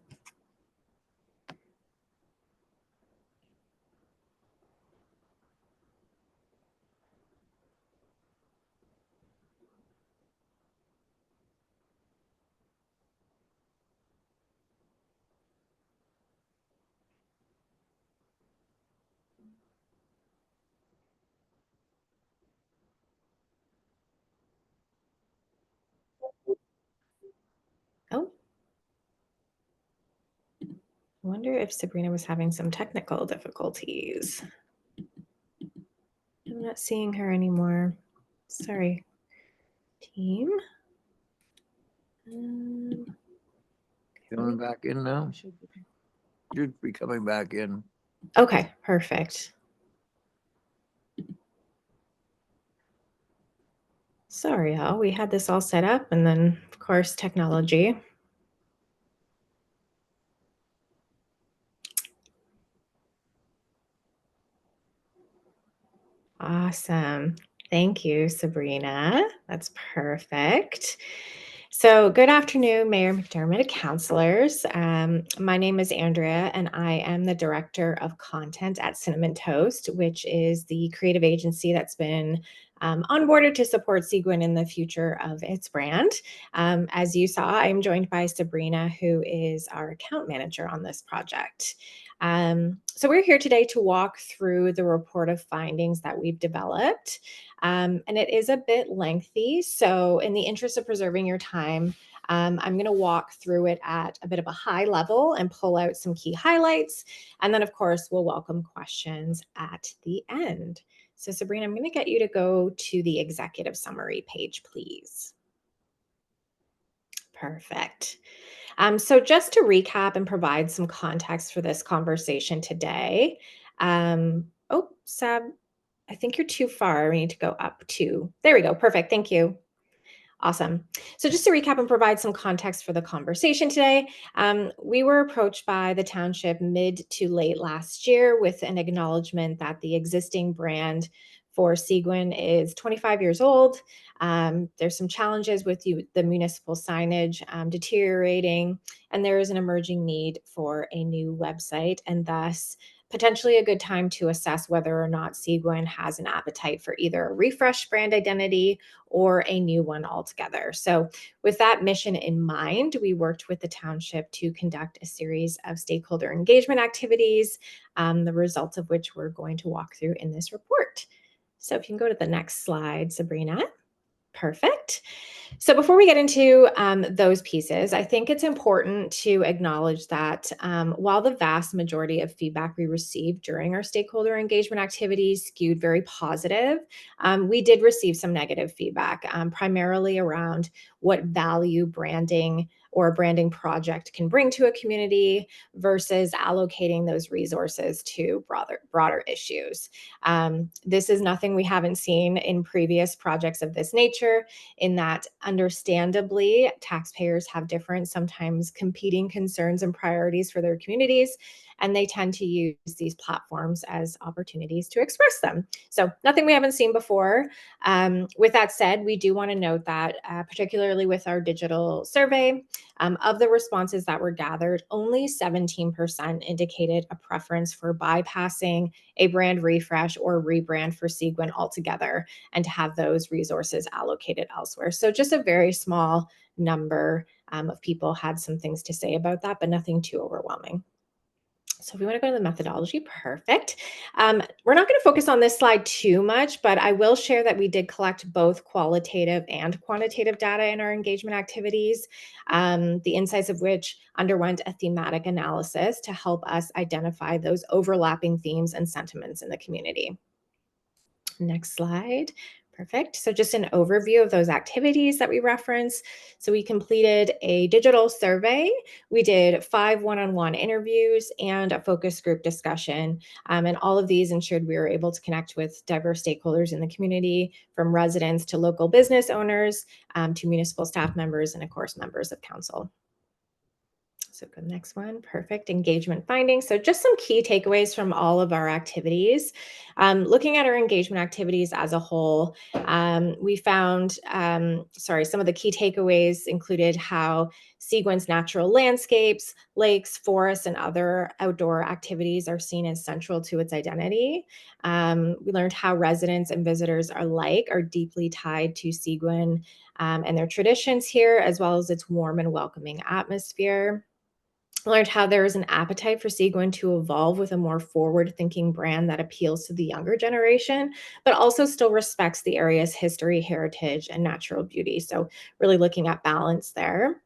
Oh. I wonder if Sabrina was having some technical difficulties. I'm not seeing her anymore. Sorry, team. Coming back in now? Should be coming back in. Okay, perfect. Sorry, y'all. We had this all set up and then, of course, technology. Awesome. Thank you, Sabrina. That's perfect. So good afternoon, Mayor McDermott, councilors. My name is Andrea, and I am the Director of Content at Cinnamon Toast, which is the creative agency that's been onboarded to support Seguin in the future of its brand. As you saw, I'm joined by Sabrina, who is our account manager on this project. So we're here today to walk through the report of findings that we've developed. And it is a bit lengthy. So in the interest of preserving your time, I'm going to walk through it at a bit of a high level and pull out some key highlights. And then, of course, we'll welcome questions at the end. So Sabrina, I'm going to get you to go to the executive summary page, please. Perfect. So just to recap and provide some context for this conversation today. Oh, Sab, I think you're too far. We need to go up to, there we go. Perfect. Thank you. Awesome. So just to recap and provide some context for the conversation today, we were approached by the township mid to late last year with an acknowledgement that the existing brand for Seguin is 25 years old. There's some challenges with the municipal signage deteriorating, and there is an emerging need for a new website, and thus potentially a good time to assess whether or not Seguin has an appetite for either a refreshed brand identity or a new one altogether. So with that mission in mind, we worked with the township to conduct a series of stakeholder engagement activities, the results of which we're going to walk through in this report. So if you can go to the next slide, Sabrina. Perfect. So before we get into those pieces, I think it's important to acknowledge that while the vast majority of feedback we received during our stakeholder engagement activities skewed very positive, we did receive some negative feedback, primarily around what value branding or a branding project can bring to a community versus allocating those resources to broader issues. This is nothing we haven't seen in previous projects of this nature, in that understandably, taxpayers have different, sometimes competing concerns and priorities for their communities, and they tend to use these platforms as opportunities to express them. So nothing we haven't seen before. With that said, we do want to note that particularly with our digital survey, of the responses that were gathered, only 17% indicated a preference for bypassing a brand refresh or rebrand for Seguin altogether and to have those resources allocated elsewhere. So just a very small number of people had some things to say about that, but nothing too overwhelming. So if we want to go to the methodology, perfect. We're not going to focus on this slide too much, but I will share that we did collect both qualitative and quantitative data in our engagement activities, the insights of which underwent a thematic analysis to help us identify those overlapping themes and sentiments in the community. Next slide. Perfect. So just an overview of those activities that we referenced. So we completed a digital survey. We did 5 one-on-one interviews and a focus group discussion. And all of these ensured we were able to connect with diverse stakeholders in the community, from residents to local business owners, to municipal staff members, and of course, members of council. So go to the next one. Perfect. Engagement findings. So just some key takeaways from all of our activities. Looking at our engagement activities as a whole, we found, some of the key takeaways included how Seguin's natural landscapes, lakes, forests, and other outdoor activities are seen as central to its identity. We learned how residents and visitors alike are deeply tied to Seguin and their traditions here, as well as its warm and welcoming atmosphere. Learned how there is an appetite for Seguin to evolve with a more forward-thinking brand that appeals to the younger generation, but also still respects the area's history, heritage, and natural beauty. So really looking at balance there.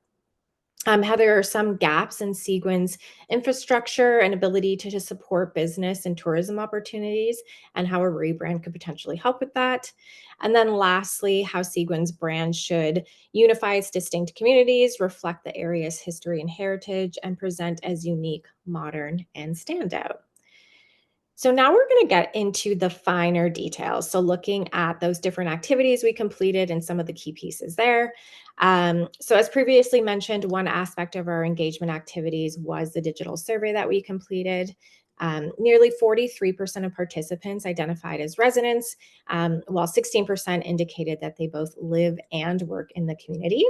How there are some gaps in Seguin's infrastructure and ability to support business and tourism opportunities, and how a rebrand could potentially help with that. And then lastly, how Seguin's brand should unify its distinct communities, reflect the area's history and heritage, and present as unique, modern, and standout. So now we're going to get into the finer details. So looking at those different activities we completed and some of the key pieces there. So as previously mentioned, one aspect of our engagement activities was the digital survey that we completed. Nearly 43% of participants identified as residents, while 16% indicated that they both live and work in the community.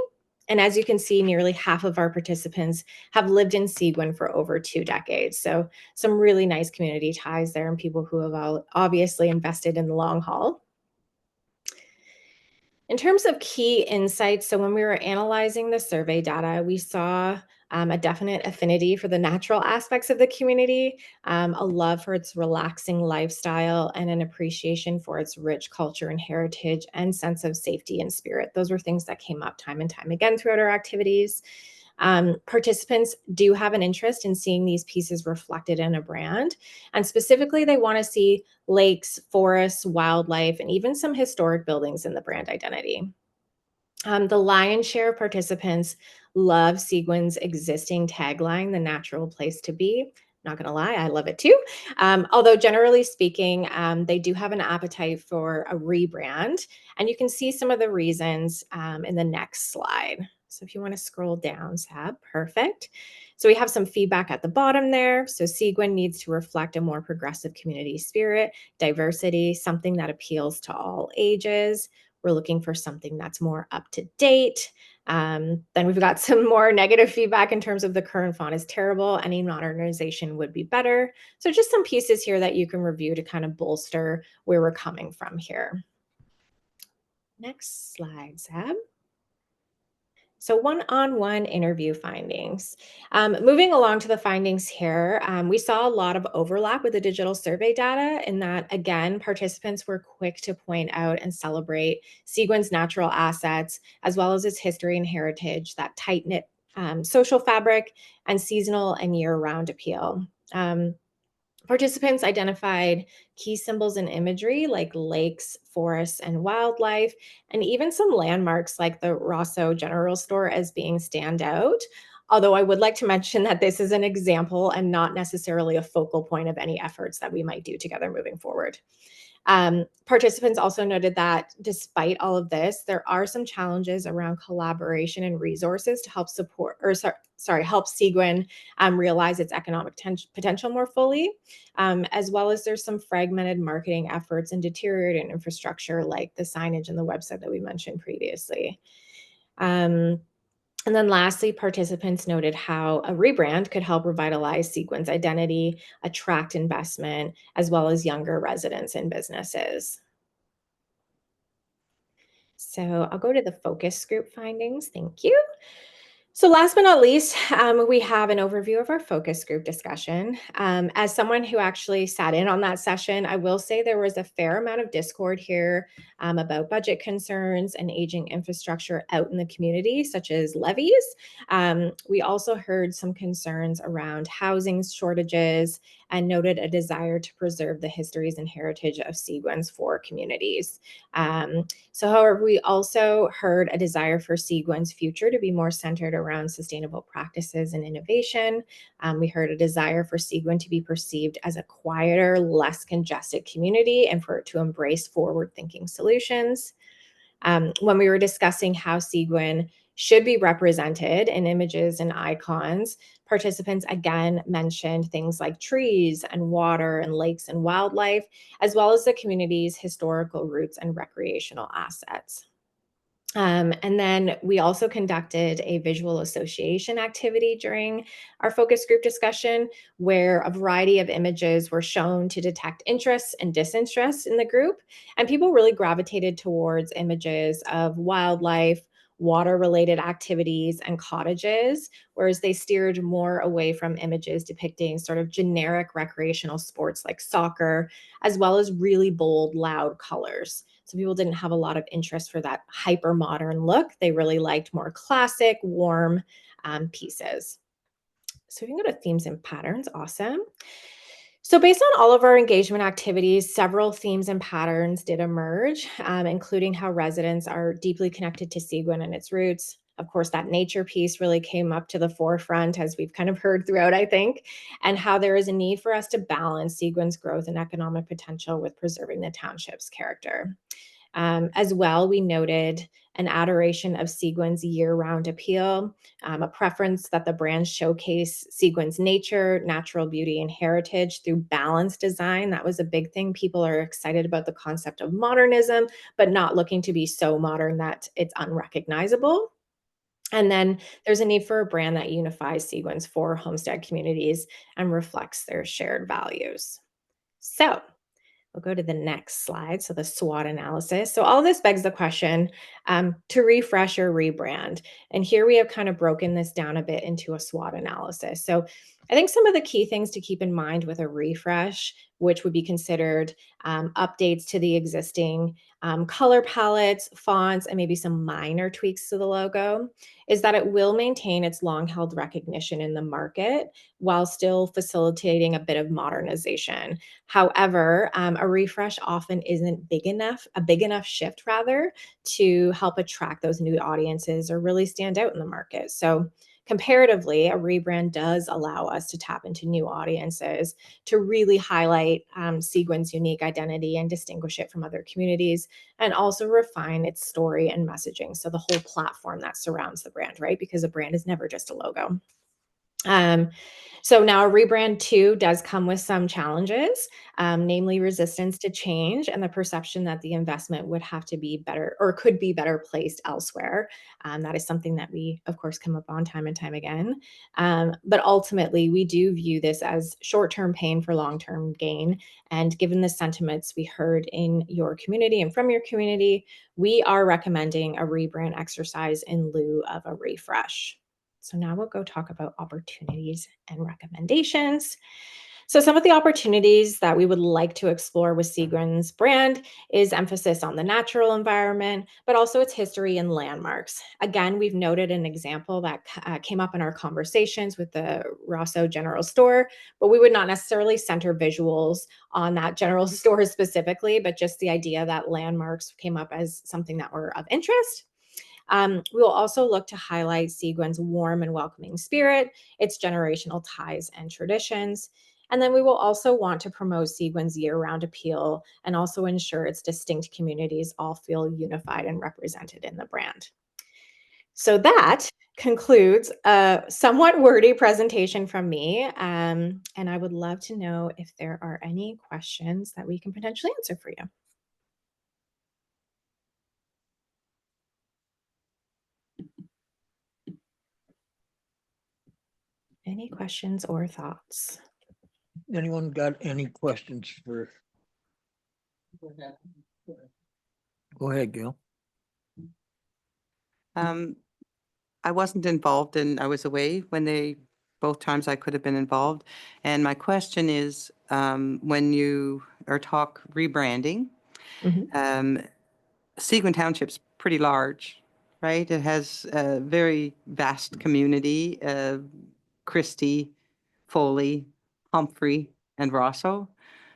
And as you can see, nearly half of our participants have lived in Seguin for over 2 decades. So some really nice community ties there, and people who have obviously invested in the long haul. In terms of key insights, so when we were analyzing the survey data, we saw a definite affinity for the natural aspects of the community, a love for its relaxing lifestyle, and an appreciation for its rich culture and heritage and sense of safety and spirit. Those were things that came up time and time again throughout our activities. Participants do have an interest in seeing these pieces reflected in a brand. And specifically, they want to see lakes, forests, wildlife, and even some historic buildings in the brand identity. The lion's share of participants love Seguin's existing tagline, "The natural place to be." Not going to lie, I love it too. Although generally speaking, they do have an appetite for a rebrand. And you can see some of the reasons in the next slide. So if you want to scroll down, Sab, perfect. So we have some feedback at the bottom there. So Seguin needs to reflect a more progressive community spirit, diversity, something that appeals to all ages. We're looking for something that's more up to date. Then we've got some more negative feedback in terms of the current font is terrible. Any modernization would be better. So just some pieces here that you can review to kind of bolster where we're coming from here. Next slide, Sab. So one-on-one interview findings. Moving along to the findings here, we saw a lot of overlap with the digital survey data in that, again, participants were quick to point out and celebrate Seguin's natural assets, as well as its history and heritage, that tight-knit social fabric, and seasonal and year-round appeal. Participants identified key symbols and imagery like lakes, forests, and wildlife, and even some landmarks like the Rosso General Store as being standout. Although I would like to mention that this is an example and not necessarily a focal point of any efforts that we might do together moving forward. Participants also noted that despite all of this, there are some challenges around collaboration and resources to help support, or help Seguin realize its economic potential more fully, as well as there's some fragmented marketing efforts and deteriorating infrastructure like the signage and the website that we mentioned previously. And then lastly, participants noted how a rebrand could help revitalize Seguin's identity, attract investment, as well as younger residents and businesses. So I'll go to the focus group findings. Thank you. So last but not least, we have an overview of our focus group discussion. As someone who actually sat in on that session, I will say there was a fair amount of discord here about budget concerns and aging infrastructure out in the community, such as levies. We also heard some concerns around housing shortages and noted a desire to preserve the histories and heritage of Seguin's four communities. However, we also heard a desire for Seguin's future to be more centered around sustainable practices and innovation. We heard a desire for Seguin to be perceived as a quieter, less congested community and for it to embrace forward-thinking solutions. When we were discussing how Seguin should be represented in images and icons, participants again mentioned things like trees and water and lakes and wildlife, as well as the community's historical roots and recreational assets. And then we also conducted a visual association activity during our focus group discussion, where a variety of images were shown to detect interest and disinterest in the group. And people really gravitated towards images of wildlife, water-related activities, and cottages, whereas they steered more away from images depicting sort of generic recreational sports like soccer, as well as really bold, loud colors. So people didn't have a lot of interest for that hyper modern look. They really liked more classic, warm pieces. So we can go to themes and patterns. Awesome. So based on all of our engagement activities, several themes and patterns did emerge, including how residents are deeply connected to Seguin and its roots. Of course, that nature piece really came up to the forefront, as we've kind of heard throughout, I think, and how there is a need for us to balance Seguin's growth and economic potential with preserving the township's character. As well, we noted an adoration of Seguin's year-round appeal, a preference that the brand showcase Seguin's nature, natural beauty, and heritage through balanced design. That was a big thing. People are excited about the concept of modernism, but not looking to be so modern that it's unrecognizable. And then there's a need for a brand that unifies Seguin's four homestead communities and reflects their shared values. So We'll go to the next slide. So the SWOT analysis. So all this begs the question to refresh or rebrand. And here we have kind of broken this down a bit into a SWOT analysis. So I think some of the key things to keep in mind with a refresh, which would be considered updates to the existing color palettes, fonts, and maybe some minor tweaks to the logo, is that it will maintain its long-held recognition in the market while still facilitating a bit of modernization. However, a refresh often isn't a big enough shift rather, to help attract those new audiences or really stand out in the market. So comparatively, a rebrand does allow us to tap into new audiences, to really highlight Seguin's unique identity and distinguish it from other communities, and also refine its story and messaging. So the whole platform that surrounds the brand, right? Because a brand is never just a logo. So now a rebrand too does come with some challenges, namely resistance to change and the perception that the investment would have to be better or could be better placed elsewhere. That is something that we, of course, come upon time and time again. But ultimately, we do view this as short-term pain for long-term gain. And given the sentiments we heard in your community and from your community, we are recommending a rebrand exercise in lieu of a refresh. So now we'll go talk about opportunities and recommendations. So some of the opportunities that we would like to explore with Seguin's brand is emphasis on the natural environment, but also its history and landmarks. Again, we've noted an example that came up in our conversations with the Rosso General Store, but we would not necessarily center visuals on that general store specifically, but just the idea that landmarks came up as something that were of interest. We will also look to highlight Seguin's warm and welcoming spirit, its generational ties and traditions. And then we will also want to promote Seguin's year-round appeal and also ensure its distinct communities all feel unified and represented in the brand. So that concludes a somewhat wordy presentation from me. And I would love to know if there are any questions that we can potentially answer for you. Any questions or thoughts? Anyone got any questions for? Go ahead, Gail. I wasn't involved and I was away when both times I could have been involved. And my question is, when you are rebranding, Seguin Township's pretty large, right? It has a very vast community, Christie, Foley, Humphrey, and Rosso.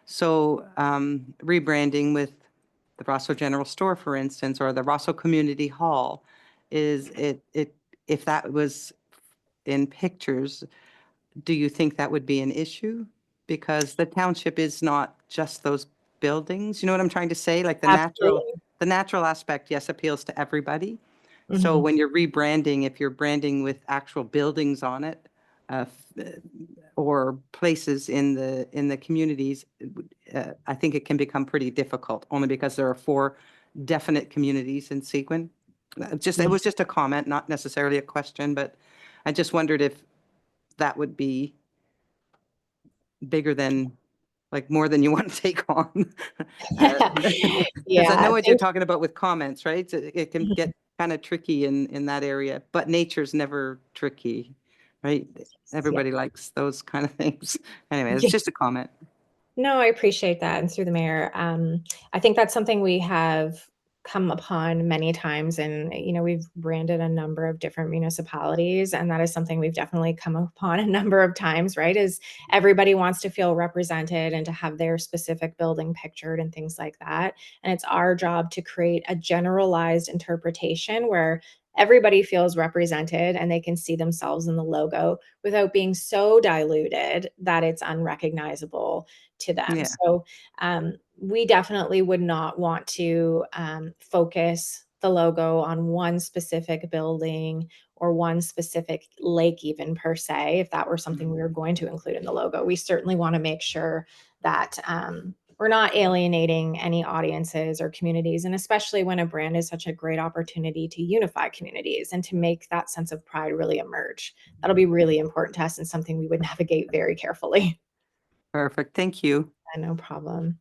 So rebranding with the Rosso General Store, for instance, or the Rosso Community Hall, if that was in pictures, do you think that would be an issue? Because the township is not just those buildings. You know what I'm trying to say? Like the natural aspect, yes, appeals to everybody. So when you're rebranding, if you're branding with actual buildings on it, or places in the communities, I think it can become pretty difficult, only because there are 4 definite communities in Seguin. It was just a comment, not necessarily a question, but I just wondered if that would be bigger than, like, more than you want to take on. Because I know what you're talking about with comments, right? It can get kind of tricky in that area, but nature's never tricky, right? Everybody likes those kind of things. Anyway, it's just a comment. No, I appreciate that. And through the mayor, I think that's something we have come upon many times. And, we've branded a number of different municipalities. And that is something we've definitely come upon a number of times, right? Is everybody wants to feel represented and to have their specific building pictured and things like that. And it's our job to create a generalized interpretation where everybody feels represented and they can see themselves in the logo without being so diluted that it's unrecognizable to them. Yeah. So we definitely would not want to focus the logo on one specific building or one specific lake even per se, if that were something we were going to include in the logo. We certainly want to make sure that we're not alienating any audiences or communities, and especially when a brand is such a great opportunity to unify communities and to make that sense of pride really emerge. That'll be really important to us and something we would navigate very carefully. Perfect. Thank you. No problem.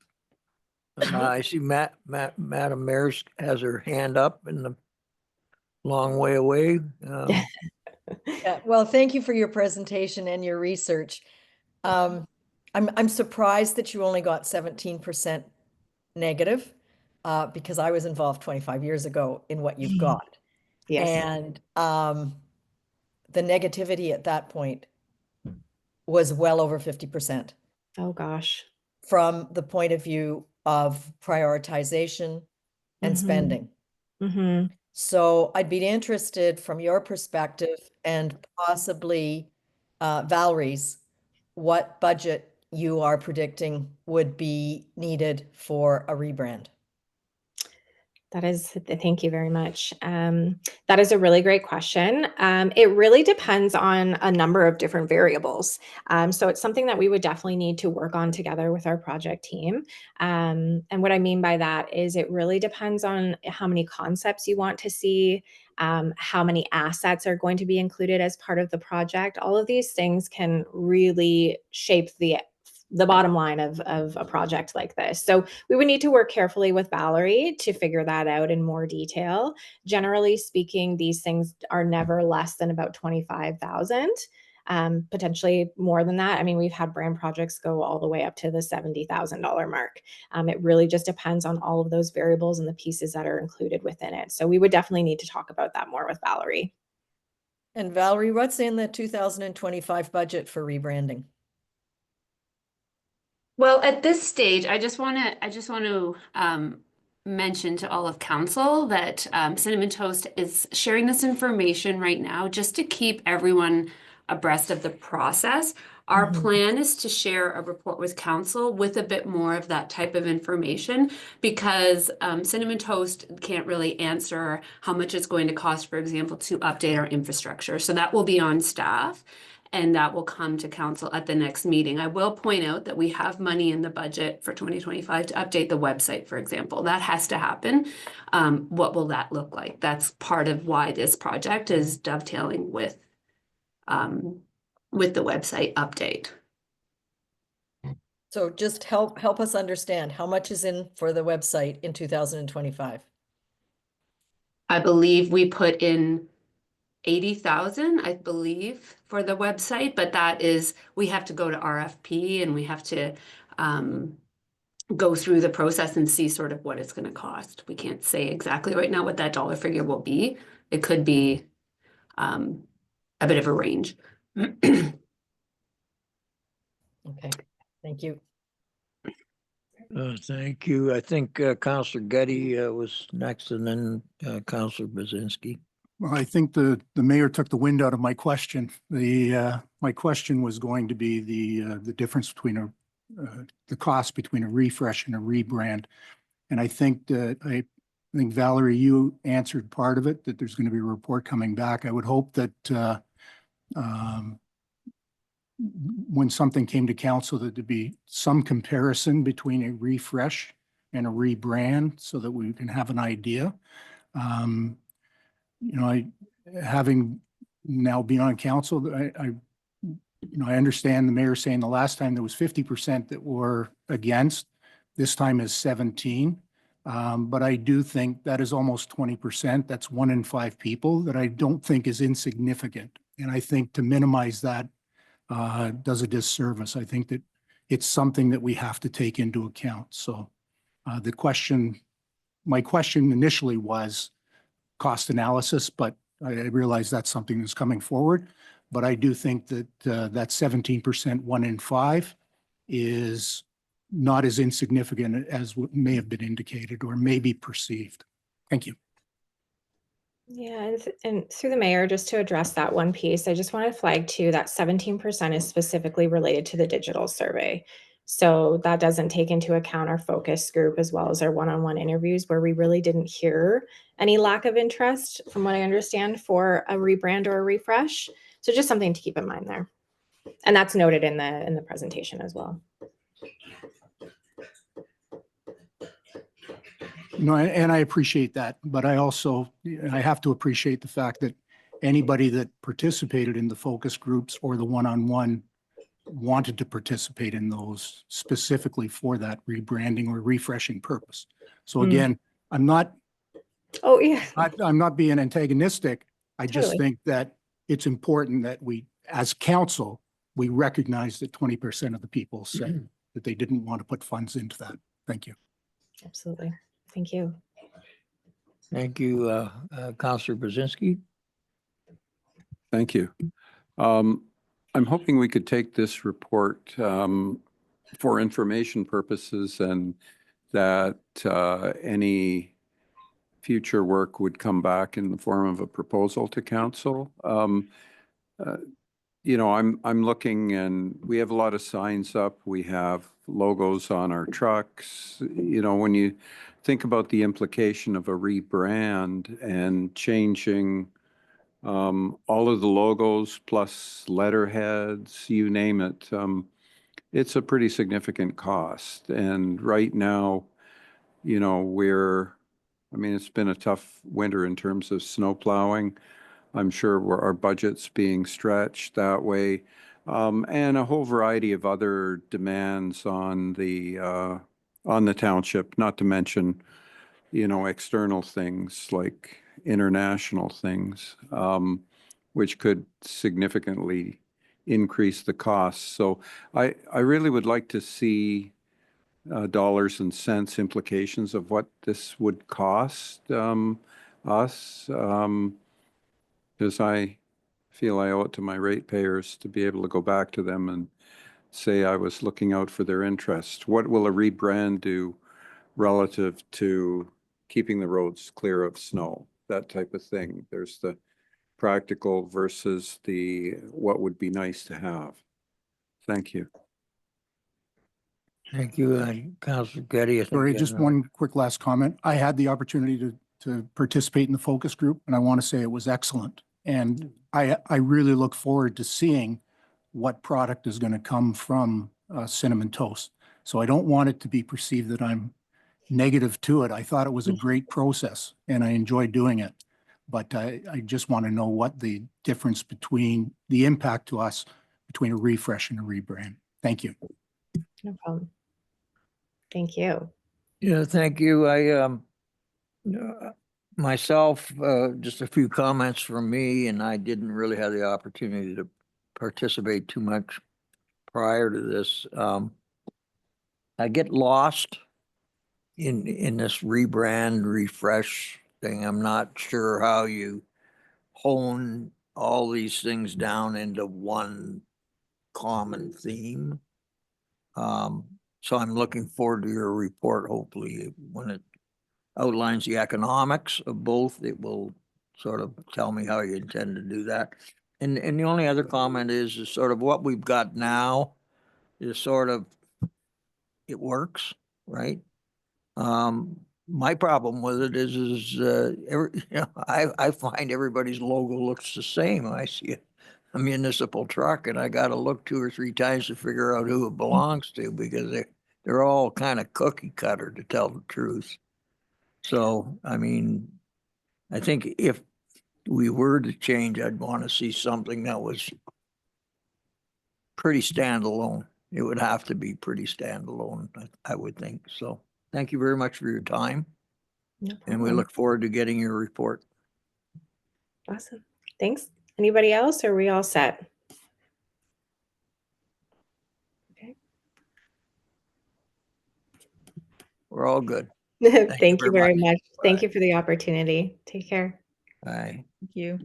I see Madam Mayor has her hand up in the long way away. Yeah, well, thank you for your presentation and your research. I'm surprised that you only got 17% negative, because I was involved 25 years ago in what you've got. Yes. And the negativity at that point was well over 50% Oh, gosh. from the point of view of prioritization and spending. Mm-hmm. So I'd be interested from your perspective and possibly Valerie's, what budget you are predicting would be needed for a rebrand. Thank you very much. That is a really great question. It really depends on a number of different variables. So it's something that we would definitely need to work on together with our project team. And what I mean by that is it really depends on how many concepts you want to see, how many assets are going to be included as part of the project. All of these things can really shape the bottom line of a project like this. So we would need to work carefully with Valerie to figure that out in more detail. Generally speaking, these things are never less than about 25,000, potentially more than that. I mean, we've had brand projects go all the way up to the $70,000 mark. It really just depends on all of those variables and the pieces that are included within it. So we would definitely need to talk about that more with Valerie. And Valerie, what's in the 2025 budget for rebranding? Well, at this stage, I just want to mention to all of council that Cinnamon Toast is sharing this information right now just to keep everyone abreast of the process. Our plan is to share a report with council with a bit more of that type of information, because Cinnamon Toast can't really answer how much it's going to cost, for example, to update our infrastructure. So that will be on staff, and that will come to council at the next meeting. I will point out that we have money in the budget for 2025 to update the website, for example. That has to happen. What will that look like? That's part of why this project is dovetailing with the website update. So just help us understand how much is in for the website in 2025. I believe we put in 80,000, I believe, for the website, but that is, we have to go to RFP and we have to go through the process and see sort of what it's going to cost. We can't say exactly right now what that dollar figure will be. It could be a bit of a range. Okay, thank you. Thank you. I think Councillor Getty was next, and then Councillor Bazinski. Well, I think the mayor took the wind out of my question. My question was going to be the difference between the cost between a refresh and a rebrand. And I think Valerie, you answered part of it, that there's going to be a report coming back. I would hope that when something came to council, that there'd be some comparison between a refresh and a rebrand so that we can have an idea. Having now been on council, I understand the mayor saying the last time there was 50% that were against. This time is 17. But I do think that is almost 20%. That's 1 in 5 people that I don't think is insignificant. And I think to minimize that does a disservice. I think that it's something that we have to take into account. So my question initially was cost analysis, but I realize that's something that's coming forward. But I do think that that 17%, 1 in 5, is not as insignificant as what may have been indicated or may be perceived. Thank you. Yeah, and through the mayor, just to address that one piece, I just want to flag too that 17% is specifically related to the digital survey. So that doesn't take into account our focus group as well as our one-on-one interviews, where we really didn't hear any lack of interest, from what I understand, for a rebrand or a refresh. So just something to keep in mind there. And that's noted in the presentation as well. And I appreciate that, but I have to appreciate the fact that anybody that participated in the focus groups or the one-on-one wanted to participate in those specifically for that rebranding or refreshing purpose. So again, I'm not, Oh, yeah. I'm not being antagonistic. I just Totally. think that it's important that we, as council, we recognize that 20% of the people said that they didn't want to put funds into that. Thank you. Absolutely. Thank you. Thank you, Counselor Brzezinski. Thank you. I'm hoping we could take this report for information purposes, and that any future work would come back in the form of a proposal to council. You know, I'm looking, and we have a lot of signs up. We have logos on our trucks. You know, when you think about the implication of a rebrand and changing all of the logos plus letterheads, you name it, it's a pretty significant cost. And right now, you know, I mean, it's been a tough winter in terms of snow plowing. I'm sure our budget's being stretched that way. And a whole variety of other demands on the township, not to mention, you know, external things like international things, which could significantly increase the costs. So I really would like to see dollars and cents implications of what this would cost us, because I feel I owe it to my ratepayers to be able to go back to them and say I was looking out for their interest. What will a rebrand do relative to keeping the roads clear of snow, that type of thing? There's the practical versus the what would be nice to have. Thank you. Thank you, Counselor Getty. Sorry, just one quick last comment. I had the opportunity to participate in the focus group, and I want to say it was excellent. And I really look forward to seeing what product is going to come from Cinnamon Toast. So I don't want it to be perceived that I'm negative to it. I thought it was a great process and I enjoyed doing it. But I just want to know what the difference between the impact to us between a refresh and a rebrand. Thank you. No problem. Thank you. Yeah, thank you. Myself, just a few comments from me, and I didn't really have the opportunity to participate too much prior to this. I get lost in this rebrand, refresh thing. I'm not sure how you hone all these things down into one common theme. So I'm looking forward to your report. Hopefully, when it outlines the economics of both, it will sort of tell me how you intend to do that. And the only other comment is sort of what we've got now is sort of, it works, right? My problem with it is I find everybody's logo looks the same. I see a municipal truck and I got to look 2 or 3 times to figure out who it belongs to, because they're all kind of cookie cutter, to tell the truth. So, I mean, I think if we were to change, I'd want to see something that was pretty standalone. It would have to be pretty standalone, I would think. So thank you very much for your time. No And we problem. look forward to getting your report. Awesome. Thanks. Anybody else? Or are we all set? Okay. We're all good. Thank you very much. Thank Bye. you for the opportunity. Take care. Bye. Thank you.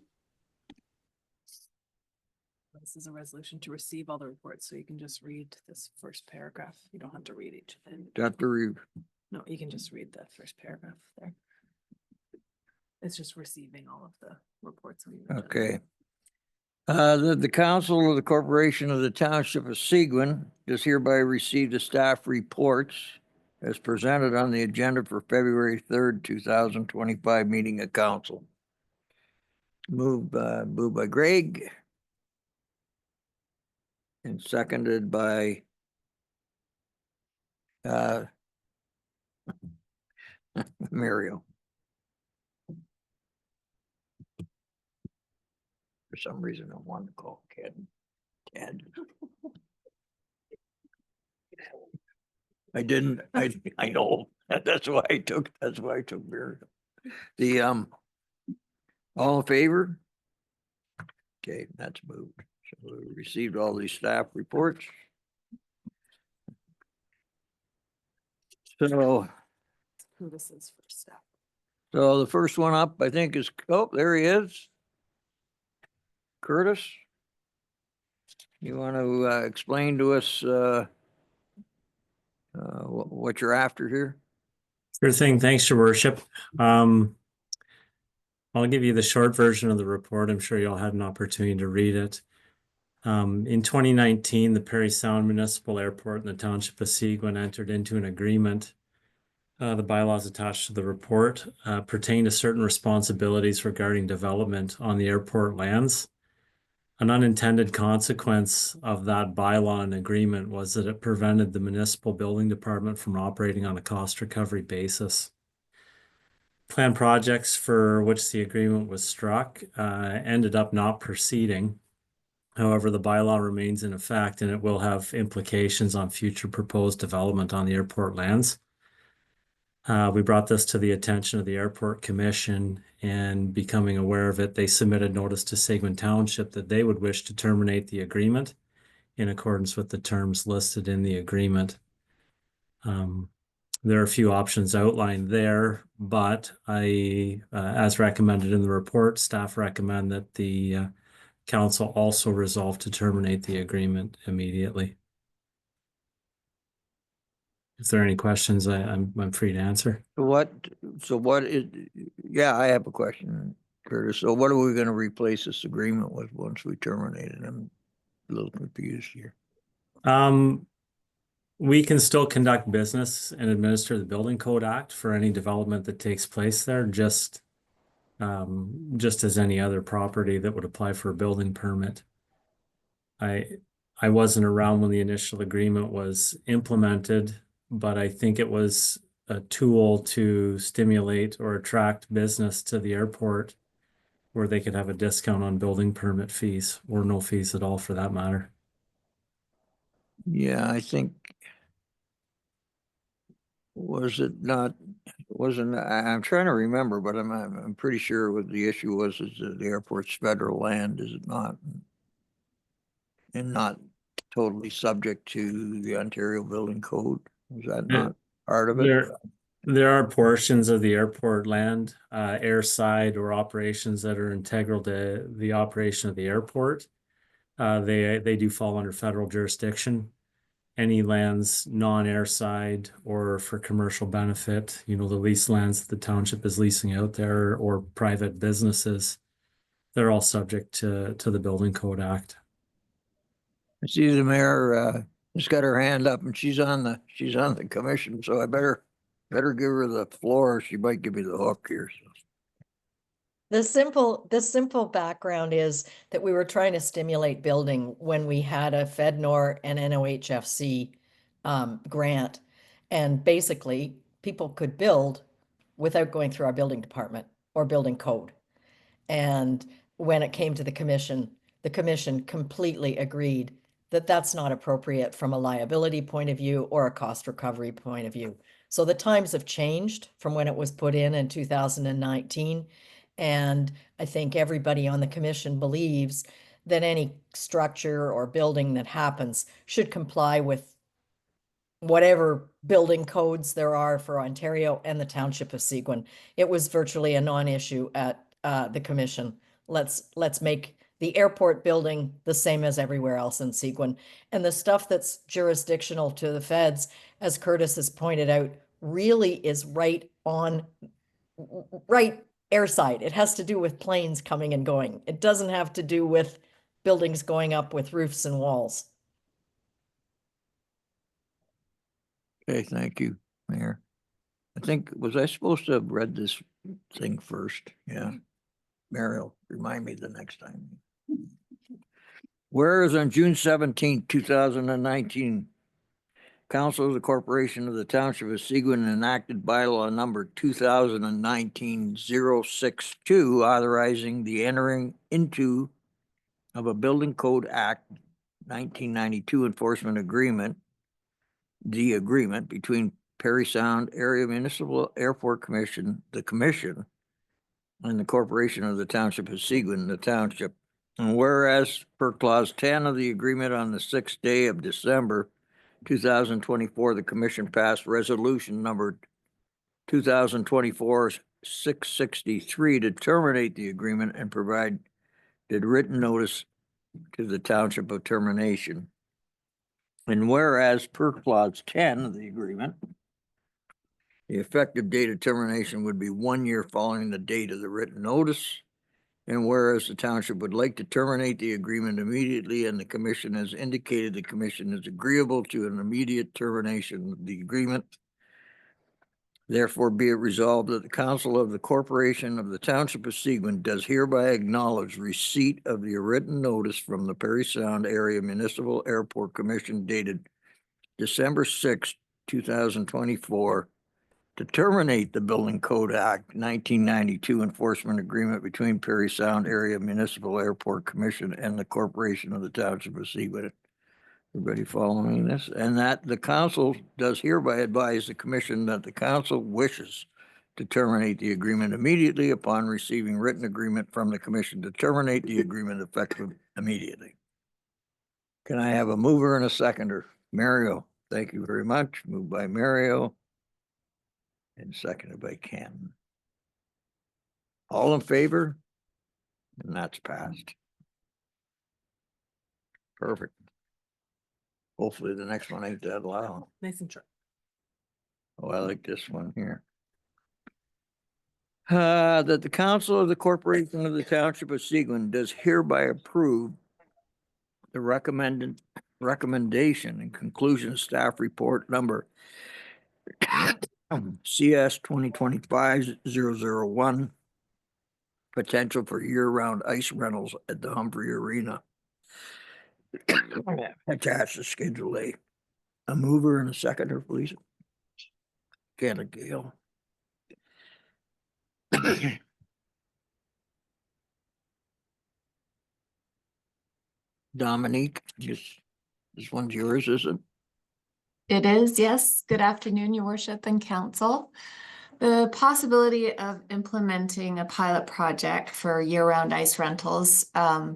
This is a resolution to receive all the reports, so you can just read this first paragraph. You don't have to read each thing. No, you can just read the first paragraph there. It's just receiving all of the reports. Okay. The council of the corporation of the township of Seguin does hereby receive the staff reports as presented on the agenda for February 3rd, 2025 meeting of council. Moved by Greg and seconded by Mario. For some reason, I wanted to call Ted. I didn't, I know, that's why I took Muriel. The, all in favor? Okay, that's moved. So we received all these staff reports. So, This is for staff. so the first one up, I think is, oh, there he is. Curtis? You want to explain to us what you're after here? Sure thing. Thanks, Your Worship. I'll give you the short version of the report. I'm sure you all had an opportunity to read it. In 2019, the Parry Sound Municipal Airport and the Township of Seguin entered into an agreement. The bylaws attached to the report pertain to certain responsibilities regarding development on the airport lands. An unintended consequence of that bylaw and agreement was that it prevented the municipal building department from operating on a cost recovery basis. Planned projects for which the agreement was struck ended up not proceeding. However, the bylaw remains in effect and it will have implications on future proposed development on the airport lands. We brought this to the attention of the Airport Commission, and becoming aware of it, they submitted notice to Seguin Township that they would wish to terminate the agreement in accordance with the terms listed in the agreement. There are a few options outlined there, but as recommended in the report, staff recommend that the council also resolve to terminate the agreement immediately. If there are any questions, I'm free to answer. Yeah, I have a question, Curtis. So what are we going to replace this agreement with once we terminate it? I'm a little confused here. We can still conduct business and administer the Building Code Act for any development that takes place there, just as any other property that would apply for a building permit. I wasn't around when the initial agreement was implemented, but I think it was a tool to stimulate or attract business to the airport where they could have a discount on building permit fees or no fees at all for that matter. Yeah, I think, I'm trying to remember, but I'm pretty sure what the issue was is that the airport's federal land, is it not? And not totally subject to the Ontario Building Code. Is that not part of it? There are portions of the airport land, airside or operations that are integral to the operation of the airport. They do fall under federal jurisdiction. Any lands non-airside or for commercial benefit, the lease lands that the township is leasing out there or private businesses, they're all subject to the Building Code Act. I see the mayor has got her hand up and she's on the commission, so I better give her the floor. She might give me the hook here. So. The simple background is that we were trying to stimulate building when we had a FedNor and NOHFC grant. And basically, people could build without going through our building department or building code. And when it came to the commission completely agreed that that's not appropriate from a liability point of view or a cost recovery point of view. So the times have changed from when it was put in 2019. And I think everybody on the commission believes that any structure or building that happens should comply with whatever building codes there are for Ontario and the Township of Seguin. It was virtually a non-issue at the commission. Let's make the airport building the same as everywhere else in Seguin. And the stuff that's jurisdictional to the feds, as Curtis has pointed out, really is right airside. It has to do with planes coming and going. It doesn't have to do with buildings going up with roofs and walls. Okay, thank you, Mayor. Was I supposed to have read this thing first? Yeah. Mariel, remind me the next time. Whereas on June 17, 2019, Council of the Corporation of the Township of Seguin enacted bylaw number 2019-062, authorizing the entering into of a Building Code Act 1992 enforcement agreement the agreement between Perry Sound Area Municipal Airport Commission, the commission, and the corporation of the Township of Seguin, the township. And whereas per clause 10 of the agreement on the 6th day of December 2024, the commission passed resolution number 2024-663 to terminate the agreement and provide written notice to the township of termination. And whereas per clause 10 of the agreement, the effective date of termination would be 1 year following the date of the written notice. And whereas the township would like to terminate the agreement immediately, and the commission has indicated the commission is agreeable to an immediate termination of the agreement. Therefore, be it resolved that the council of the corporation of the Township of Seguin does hereby acknowledge receipt of the written notice from the Perry Sound Area Municipal Airport Commission dated December 6, 2024, to terminate the Building Code Act 1992 enforcement agreement between Perry Sound Area Municipal Airport Commission and the corporation of the Township of Seguin. Everybody following this? And that the council does hereby advise the commission that the council wishes to terminate the agreement immediately upon receiving written agreement from the commission to terminate the agreement effective immediately. Can I have a mover and a seconder? Mario, thank you very much. Moved by Mario and seconded by Ken. All in favor? And that's passed. Perfect. Hopefully the next one ain't that loud. Nice and short. Oh, I like this one here. That the council of the corporation of the Township of Seguin does hereby approve the recommendation and conclusion staff report number CS 2025-001, potential for year-round ice rentals at the Humphrey Arena. Attached to Schedule A. A mover and a seconder, please. Janet Gale. Dominique, this one's yours, is it? It is, yes. Good afternoon, Your Worship and Council. The possibility of implementing a pilot project for year-round ice rentals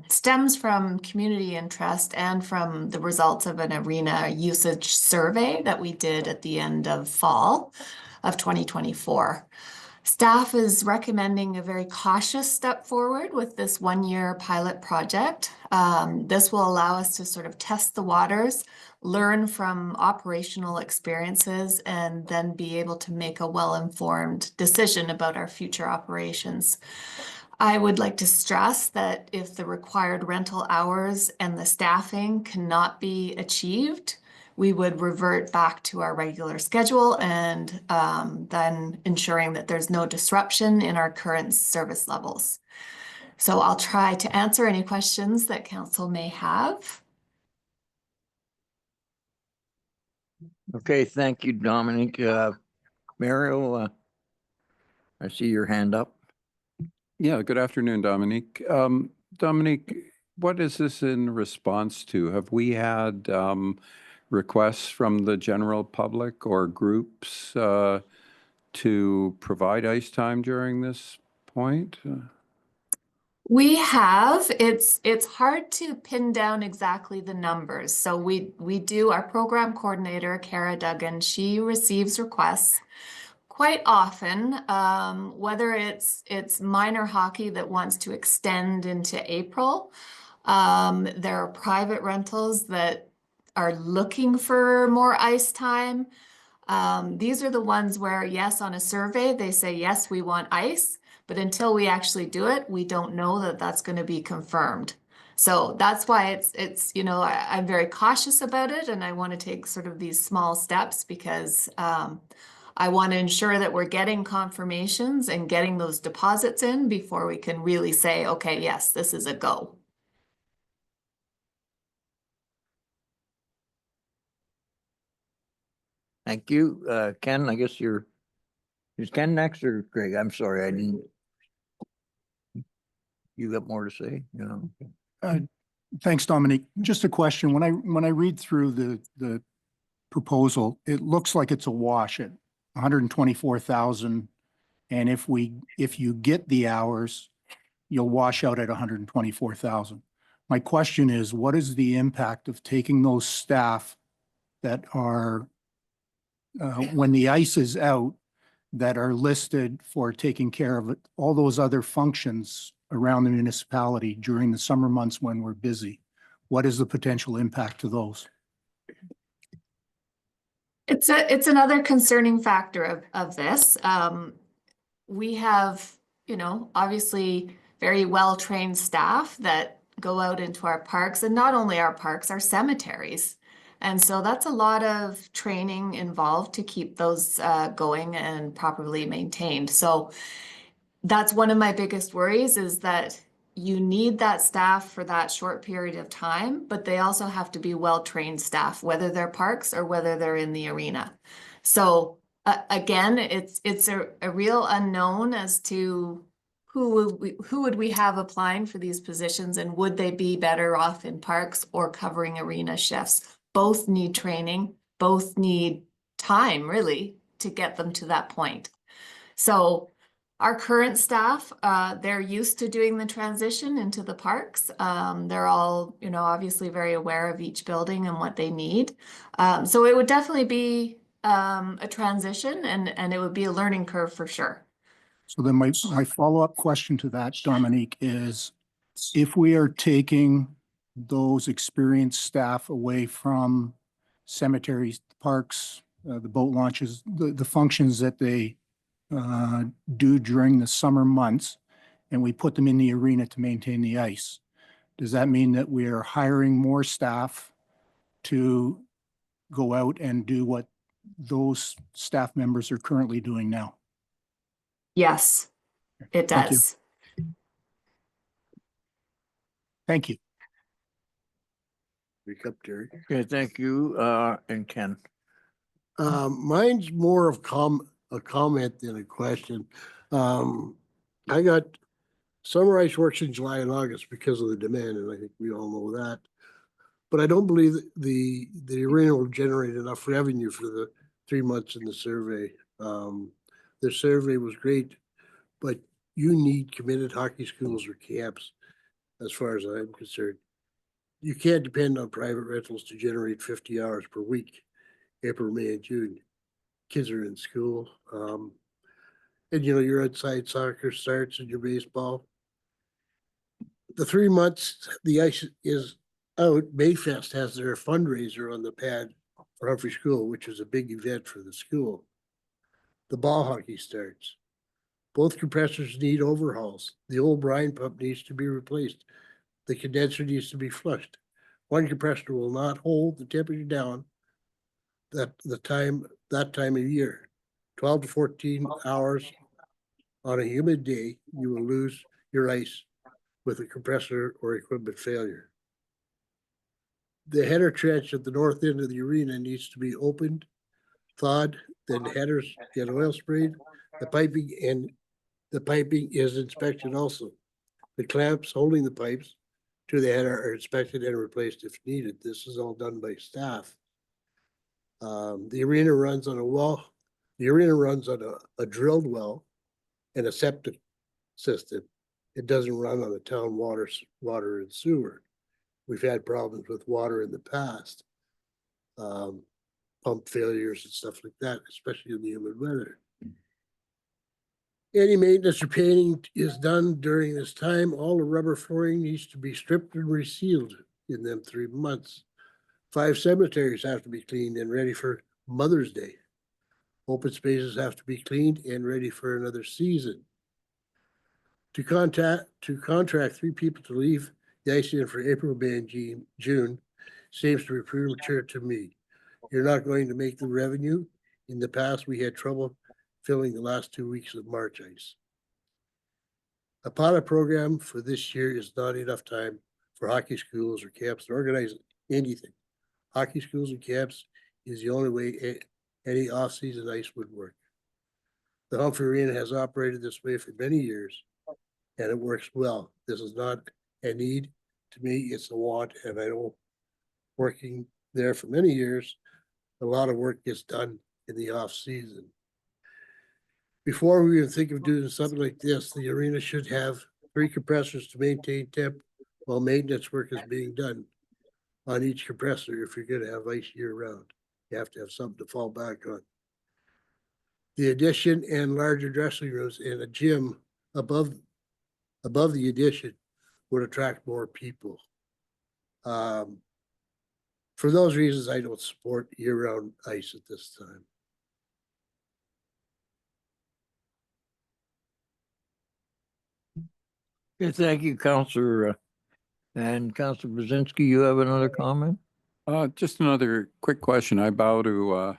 stems from community interest and from the results of an arena usage survey that we did at the end of fall of 2024. Staff is recommending a very cautious step forward with this one-year pilot project. This will allow us to sort of test the waters, learn from operational experiences, and then be able to make a well-informed decision about our future operations. I would like to stress that if the required rental hours and the staffing cannot be achieved, we would revert back to our regular schedule and then ensuring that there's no disruption in our current service levels. So I'll try to answer any questions that council may have. Okay, thank you, Dominic. Mario, I see your hand up. Yeah, good afternoon, Dominique. Dominique, what is this in response to? Have we had requests from the general public or groups to provide ice time during this point? We have. It's hard to pin down exactly the numbers. So we do, our program coordinator, Kara Duggan, she receives requests quite often, whether it's minor hockey that wants to extend into April. There are private rentals that are looking for more ice time. These are the ones where, yes, on a survey, they say, yes, we want ice, but until we actually do it, we don't know that that's going to be confirmed. So that's why it's I'm very cautious about it, and I want to take sort of these small steps because I want to ensure that we're getting confirmations and getting those deposits in before we can really say, okay, yes, this is a go. Thank you. Ken, I guess is Ken next or Greg? I'm sorry, I didn't. You got more to say? Thanks, Dominic. Just a question. When I read through the proposal, it looks like it's a wash at 124,000. And if you get the hours, you'll wash out at 124,000. My question is, what is the impact of taking those staff that are, when the ice is out, that are listed for taking care of it, all those other functions around the municipality during the summer months when we're busy? What is the potential impact to those? It's another concerning factor of this. We have, obviously very well-trained staff that go out into our parks, and not only our parks, our cemeteries. And so that's a lot of training involved to keep those going and properly maintained. So that's one of my biggest worries, is that you need that staff for that short period of time, but they also have to be well-trained staff, whether they're parks or whether they're in the arena. So again, it's a real unknown as to who would we have applying for these positions, and would they be better off in parks or covering arena shifts? Both need training, both need time really to get them to that point. So our current staff, they're used to doing the transition into the parks. They're all, obviously very aware of each building and what they need. So it would definitely be a transition, and it would be a learning curve for sure. So then my follow-up question to that, Dominique, is if we are taking those experienced staff away from cemeteries, parks, the boat launches, the functions that they do during the summer months, and we put them in the arena to maintain the ice, does that mean that we are hiring more staff to go out and do what those staff members are currently doing now? Yes, it does. Thank you. Speak up, Terry. Okay, thank you, and Ken. Mine's more of a comment than a question. I got summer ice works in July and August because of the demand, and I think we all know that. But I don't believe that the arena will generate enough revenue for the 3 months in the survey. The survey was great, but you need committed hockey schools or camps, as far as I'm concerned. You can't depend on private rentals to generate 50 hours per week, April, May, and June. Kids are in school. And your outside soccer starts and your baseball. The 3 months the ice is out, Mayfest has their fundraiser on the pad for Humphrey School, which is a big event for the school. The ball hockey starts. Both compressors need overhauls. The old brine pump needs to be replaced. The condenser needs to be flushed. One compressor will not hold the temperature down that time of year. 12 to 14 hours on a humid day, you will lose your ice with a compressor or equipment failure. The header trench at the north end of the arena needs to be opened, thawed, then the headers get oil sprayed. The piping is inspected also. The clamps holding the pipes to the header are inspected and replaced if needed. This is all done by staff. The arena runs on a well. The arena runs on a drilled well and a septic system. It doesn't run on the town water and sewer. We've had problems with water in the past, pump failures and stuff like that, especially in the humid weather. Any maintenance or painting is done during this time. All the rubber flooring needs to be stripped and resealed in them 3 months. 5 cemeteries have to be cleaned and ready for Mother's Day. Open spaces have to be cleaned and ready for another season. To contract 3 people to leave the ice in for April, May, and June seems to be premature to me. You're not going to make the revenue. In the past, we had trouble filling the last 2 weeks of March ice. A pilot program for this year is not enough time for hockey schools or camps to organize anything. Hockey schools and camps is the only way any off-season ice would work. The Humphrey Arena has operated this way for many years, and it works well. This is not a need. To me, it's a want, and I know working there for many years, a lot of work gets done in the off season. Before we even think of doing something like this, the arena should have 3 compressors to maintain temp while maintenance work is being done on each compressor. If you're gonna have ice year round, you have to have something to fall back on. The addition and larger dressing rooms and a gym above the addition would attract more people. For those reasons, I don't support year-round ice at this time. Okay, thank you, Counselor. And Counselor Brzezinski, you have another comment? Just another quick question. I bow to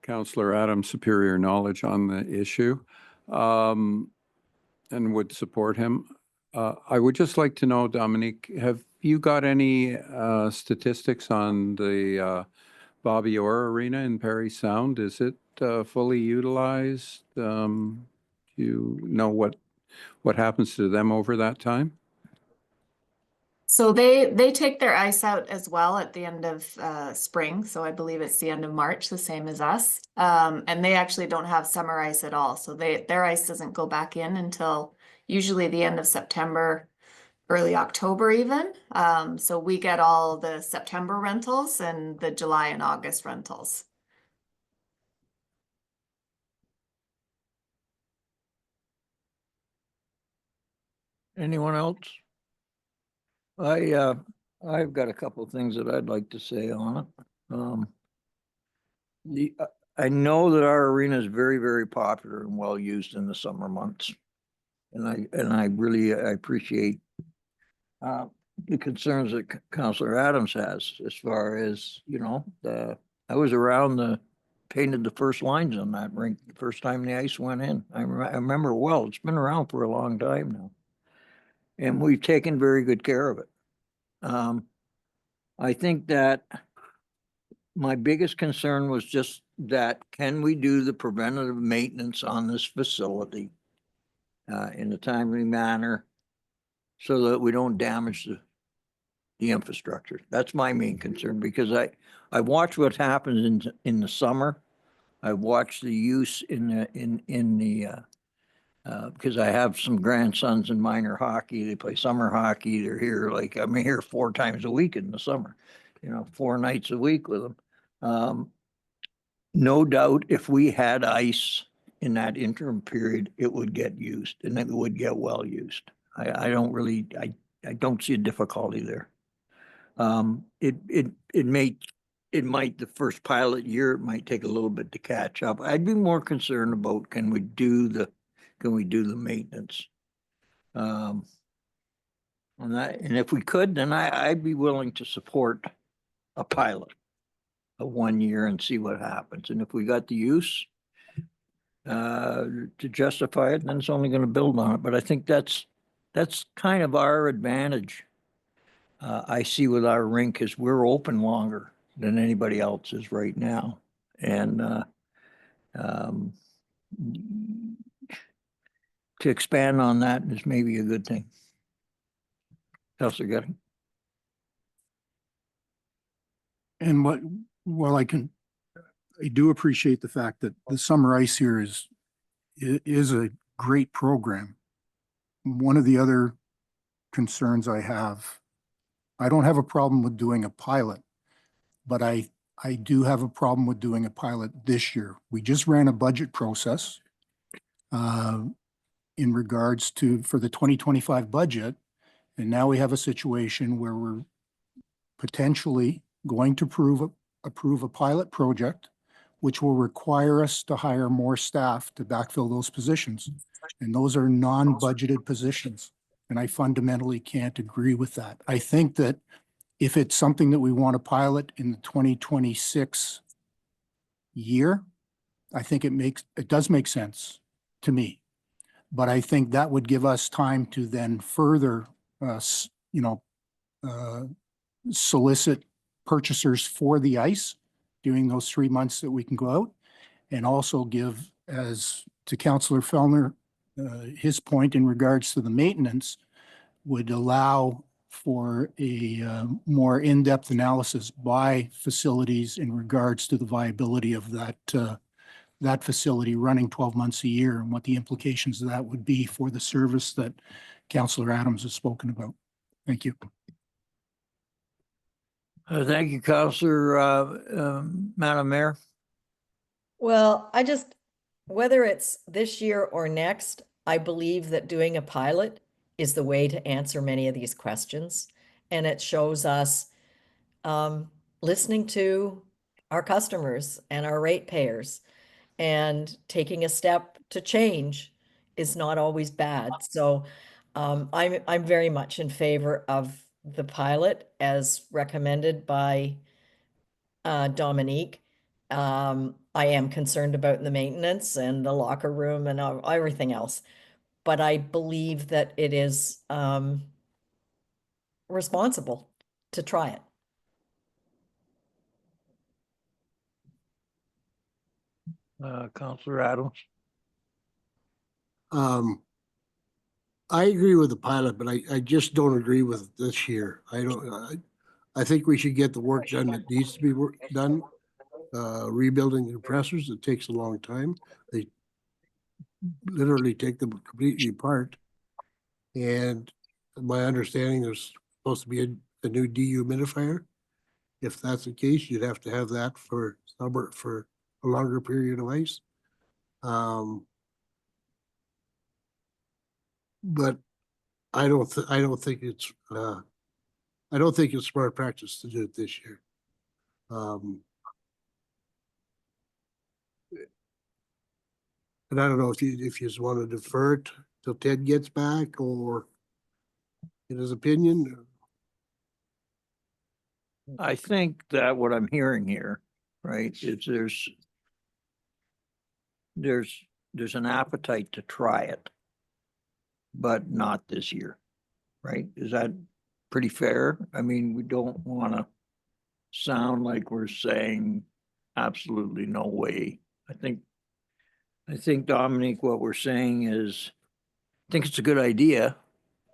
Councillor Adams' superior knowledge on the issue and would support him. I would just like to know, Dominique, have you got any statistics on the Bobby Orr Arena in Parry Sound? Is it fully utilized? Do you know what happens to them over that time? So they take their ice out as well at the end of spring. So I believe it's the end of March, the same as us. And they actually don't have summer ice at all. So their ice doesn't go back in until usually the end of September, early October even. So we get all the September rentals and the July and August rentals. Anyone else? I've got a couple of things that I'd like to say on it. I know that our arena is very, very popular and well used in the summer months. And I really appreciate the concerns that Councillor Adams has as far as, you know, I was around painted the first lines on that rink the first time the ice went in. I remember well. It's been around for a long time now. And we've taken very good care of it. I think that my biggest concern was just that, can we do the preventative maintenance on this facility in a timely manner so that we don't damage the infrastructure? That's my main concern, because I watch what happens in the summer. I watch the use because I have some grandsons in minor hockey. They play summer hockey. They're here, like, I'm here 4 times a week in the summer, 4 nights a week with them. No doubt if we had ice in that interim period, it would get used and it would get well used. I don't see a difficulty there. It might, the first pilot year, it might take a little bit to catch up. I'd be more concerned about, can we do the maintenance? On that, and if we could, then I'd be willing to support a pilot of 1 year and see what happens. And if we got the use to justify it, then it's only going to build on it. But I think that's kind of our advantage. I see with our rink is we're open longer than anybody else is right now. And to expand on that is maybe a good thing. Councilor Getty. And I do appreciate the fact that the summer ice here is a great program. One of the other concerns I don't have a problem with doing a pilot, but I do have a problem with doing a pilot this year. We just ran a budget process in regards for the 2025 budget. And now we have a situation where we're potentially going to approve a pilot project, which will require us to hire more staff to backfill those positions. And those are non-budgeted positions. And I fundamentally can't agree with that. I think that if it's something that we want to pilot in the 2026 year, I think it does make sense to me. But I think that would give us time to then further, solicit purchasers for the ice during those 3 months that we can go out, and also give, as to Councillor Fellner, his point in regards to the maintenance, would allow for a more in-depth analysis by facilities in regards to the viability of that facility running 12 months a year and what the implications of that would be for the service that Councillor Adams has spoken about. Thank you. Thank you, Councillor, Madam Mayor. Well, whether it's this year or next, I believe that doing a pilot is the way to answer many of these questions. And it shows us listening to our customers and our ratepayers, and taking a step to change is not always bad. So I'm very much in favor of the pilot as recommended by Dominique. I am concerned about the maintenance and the locker room and everything else, but I believe that it is responsible to try it. Councillor Adams. I agree with the pilot, but I just don't agree with this year. I think we should get the work done that needs to be done. Rebuilding the compressors, it takes a long time. They literally take them completely apart. And my understanding, there's supposed to be a new dehumidifier. If that's the case, you'd have to have that for summer, for a longer period of ice. But I don't think it's smart practice to do it this year. And I don't know if you just want to defer it till Ted gets back, or in his opinion. I think that what I'm hearing here, right, is there's an appetite to try it, but not this year, right? Is that pretty fair? I mean, we don't want to sound like we're saying absolutely no way. I think, Dominique, what we're saying is, I think it's a good idea.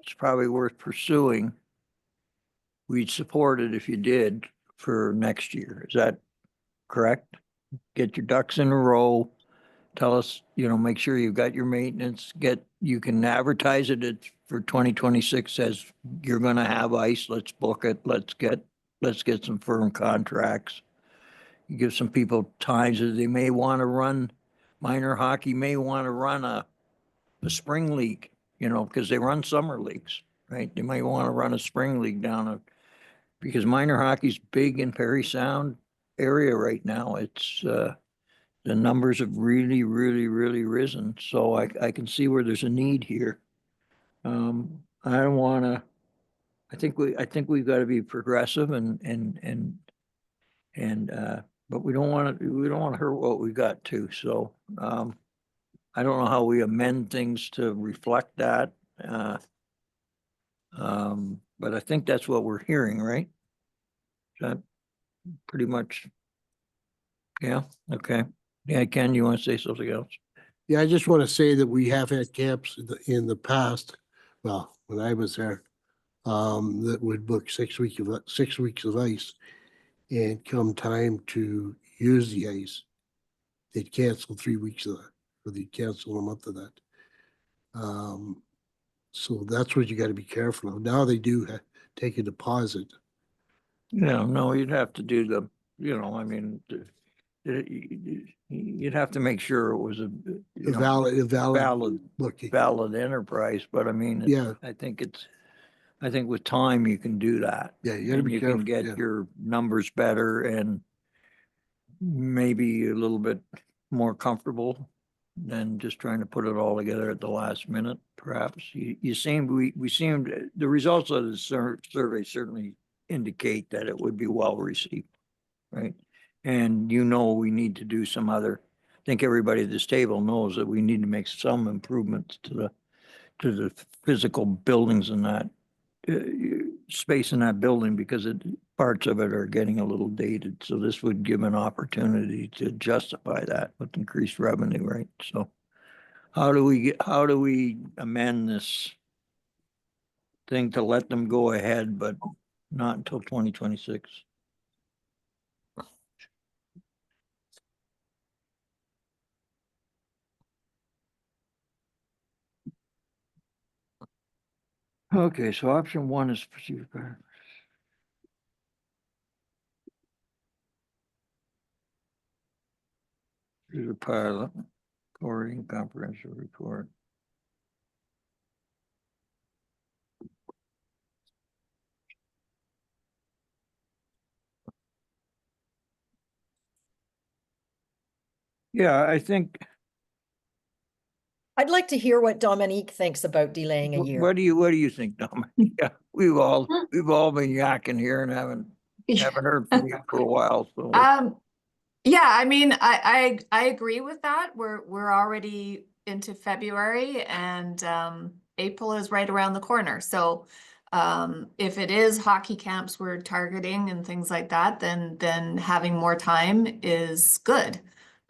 It's probably worth pursuing. We'd support it if you did for next year. Is that correct? Get your ducks in a row. Tell us, make sure you've got your maintenance. You can advertise it for 2026 as you're going to have ice. Let's book it. Let's get some firm contracts. You give some people times that they may want to run. Minor hockey may want to run a spring league, because they run summer leagues, right? They might want to run a spring league because minor hockey's big in Parry Sound area right now. It's the numbers have really, really, really risen. So I can see where there's a need here. I don't want to. I think we've got to be progressive but we don't want to hurt what we got too. So I don't know how we amend things to reflect that. But I think that's what we're hearing, right? Is that pretty much? Yeah. Okay. Yeah, Ken, you want to say something else? Yeah, I just want to say that we have had camps in the past, well, when I was there, that would book 6 weeks of ice, and come time to use the ice, they'd cancel 3 weeks of that, or they'd cancel a month of that. So that's what you got to be careful of. Now they do take a deposit. No, you'd have to do I mean, you'd have to make sure it was a valid enterprise. But I mean, yeah, I think with time you can do that. Yeah, you got to be careful. You can get your numbers better and maybe a little bit more comfortable than just trying to put it all together at the last minute. Perhaps we seemed the results of the survey certainly indicate that it would be well received, right? And we need to do some other. I think everybody at this table knows that we need to make some improvements to the physical buildings in that space in that building, because parts of it are getting a little dated. So this would give an opportunity to justify that with increased revenue, right? So how do we amend this thing to let them go ahead, but not until 2026. Okay, so option one is proceed. Through the pilot, forwarding comprehensive report. Yeah, I think, I'd like to hear what Dominique thinks about delaying a year. what do you think, Dominic? Yeah, we've all been yakking here and haven't heard from you for a while, so. Yeah, I mean, I agree with that. We're already into February and April is right around the corner. So if it is hockey camps we're targeting and things like that, then having more time is good.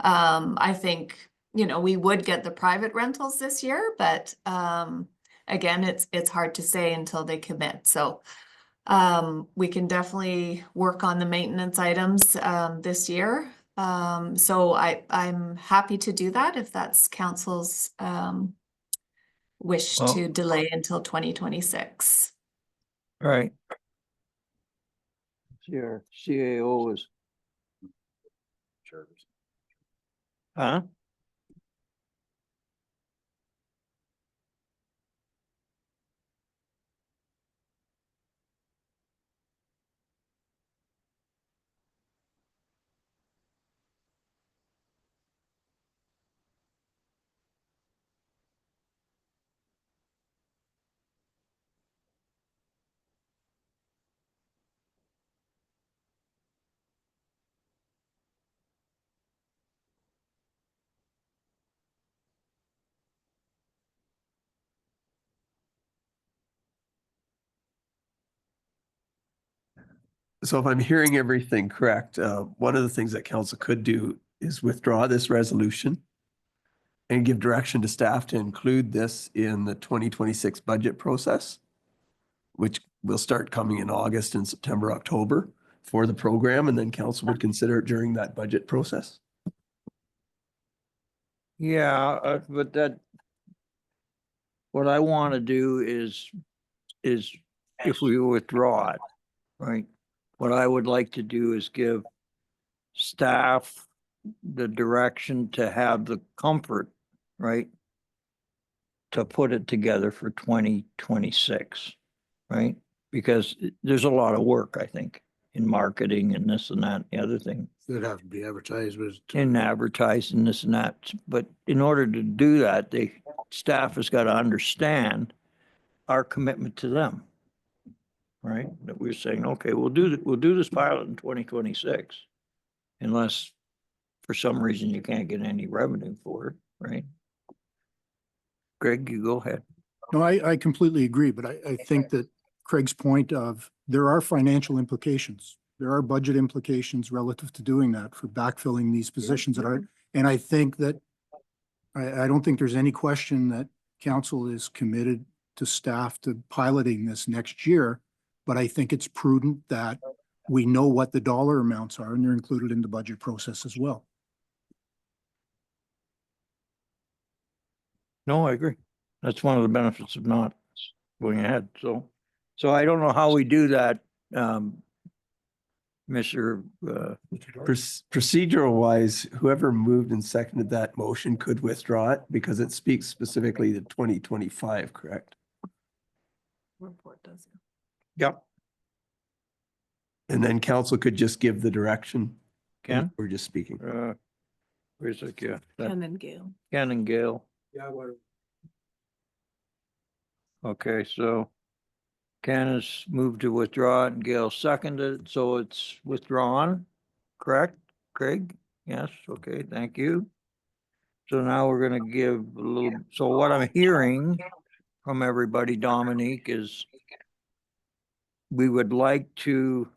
I think, you know, we would get the private rentals this year, but again, it's hard to say until they commit. So we can definitely work on the maintenance items this year. So I'm happy to do that if that's council's wish to delay until 2026. Right. Your CAO is. Huh? So if I'm hearing everything correct, one of the things that council could do is withdraw this resolution and give direction to staff to include this in the 2026 budget process, which will start coming in August and September, October for the program, and then council would consider it during that budget process. Yeah, but what I want to do is if we withdraw it, right? What I would like to do is give staff the direction to have the comfort, right? To put it together for 2026, right? Because there's a lot of work, I think, in marketing and this and that, and the other thing. It'd have to be advertisements. In advertising this and that. But in order to do that, staff has got to understand our commitment to them. Right? That we're saying, okay, we'll do this pilot in 2026. Unless for some reason you can't get any revenue for it, right? Greg, you go ahead. No, I completely agree, but I think that Craig's point of there are financial implications. There are budget implications relative to doing that for backfilling these positions that are, and I think that I don't think there's any question that council is committed to staff to piloting this next year, but I think it's prudent that we know what the dollar amounts are and they're included in the budget process as well. No, I agree. That's one of the benefits of not going ahead. So I don't know how we do that, Mr. Procedural wise, whoever moved and seconded that motion could withdraw it because it speaks specifically to 2025, correct? Report does. Yep. And then council could just give the direction. Ken? We're just speaking. Where's it? Yeah. Ken and Gail. Ken and Gail. Yeah, what? Okay, so Ken has moved to withdraw it and Gail seconded, so it's withdrawn, correct? Craig? Yes, okay, thank you. So now we're gonna give a little, so what I'm hearing from everybody, Dominique, is we would like you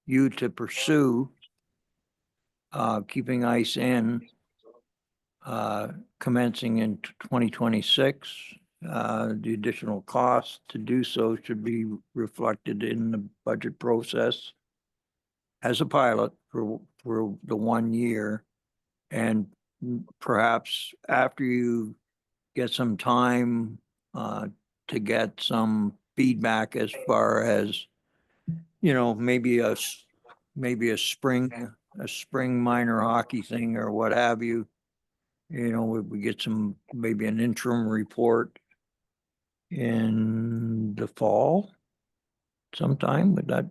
to pursue keeping ice in commencing in 2026. The additional cost to do so should be reflected in the budget process as a pilot for the 1 year. And perhaps after you get some time to get some feedback as far as, maybe a spring minor hockey thing or what have you. We get maybe an interim report in the fall sometime. Would that,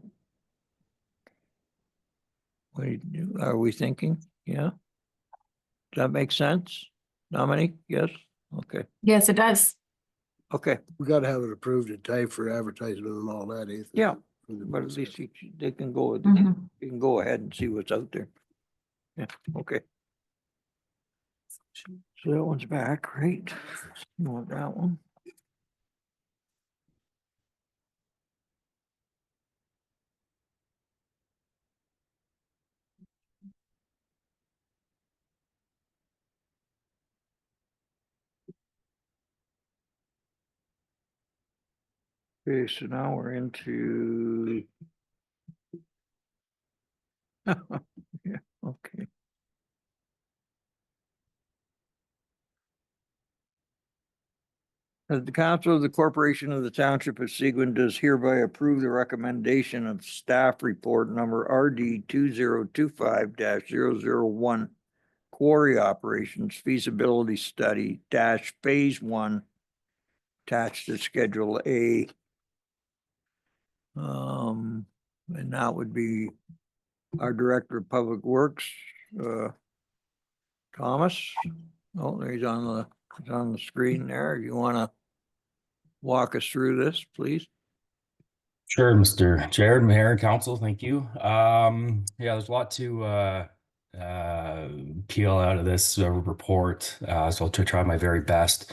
are we thinking? Yeah. Does that make sense? Dominique? Yes? Okay. Yes, it does. Okay. We gotta have it approved in time for advertisement and all that, eh? Yeah. For the But at least they can go, Mhm. you can go ahead and see what's out there. Yeah, okay. So that one's back, right? You want that one? Okay, so now we're into. Yeah, okay. As the council of the corporation of the township of Seguin does hereby approve the recommendation of staff report number RD 2025-001 quarry operations feasibility study dash phase 1 attached to Schedule A. And that would be our Director of Public Works, Thomas. Oh, he's on the screen there. You want to walk us through this, please? Sure, Mr. Chair, Mayor, and Council, thank you. Yeah, there's a lot to peel out of this report, so I'll try my very best.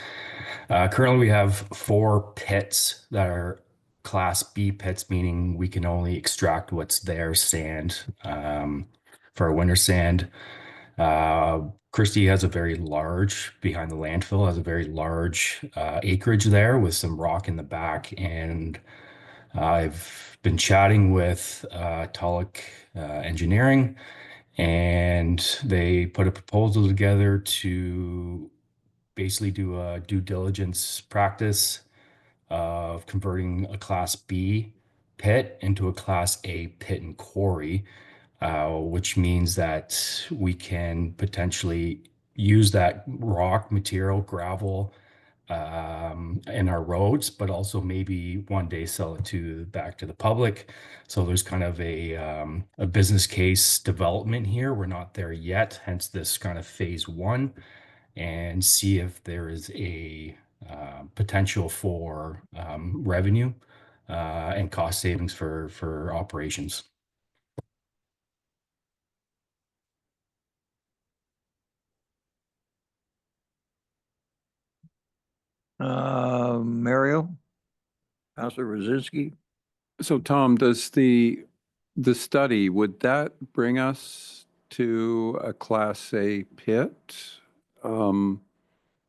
Currently, we have 4 pits that are Class B pits, meaning we can only extract what's there, sand. For our winter sand, Christie has a very large, behind the landfill, has a very large acreage there with some rock in the back, and I've been chatting with Tulloch Engineering, and they put a proposal together to basically do a due diligence practice of converting a Class B pit into a Class A pit and quarry, which means that we can potentially use that rock material, gravel, in our roads, but also maybe one day sell it back to the public. So there's kind of a business case development here. We're not there yet, hence this kind of phase 1, and see if there is a potential for revenue and cost savings for operations. Mario? Councilor Rosinski? So Tom, does the study, would that bring us to a Class A pit?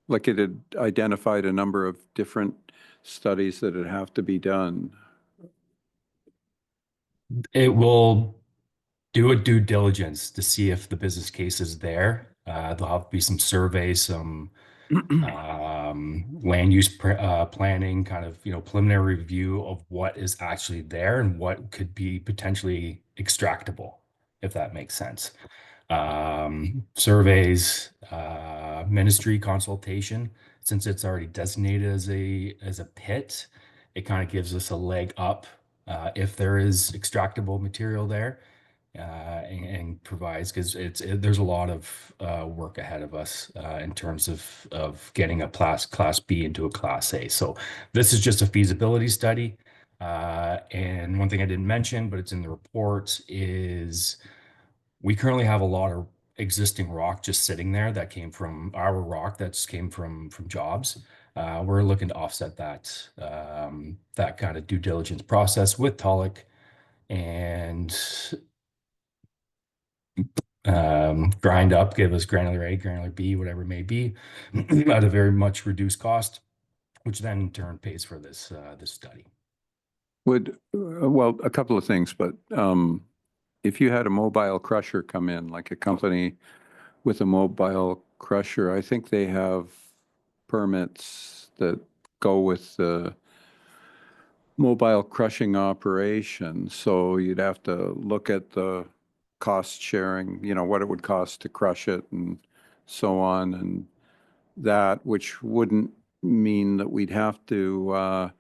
Like it had identified a number of different studies that would have to be done. It will do a due diligence to see if the business case is there. There'll have to be some surveys, some land use planning, kind of, preliminary review of what is actually there and what could be potentially extractable, if that makes sense. Surveys, ministry consultation, since it's already designated as a pit, it kind of gives us a leg up if there is extractable material there. And provides, because there's a lot of work ahead of us in terms of getting a class B into a Class A. So this is just a feasibility study. And one thing I didn't mention, but it's in the report, is we currently have a lot of existing rock just sitting there that came from our rock that's came from jobs. We're looking to offset that that kind of due diligence process with Tulloch and grind up, give us granular A, granular B, whatever it may be, at a very much reduced cost. which then in turn pays for this study. Well, a couple of things, but if you had a mobile crusher come in, like a company with a mobile crusher, I think they have permits that go with the mobile crushing operation. So you'd have to look at the cost sharing, what it would cost to crush it and so on. And that, which wouldn't mean that we'd have to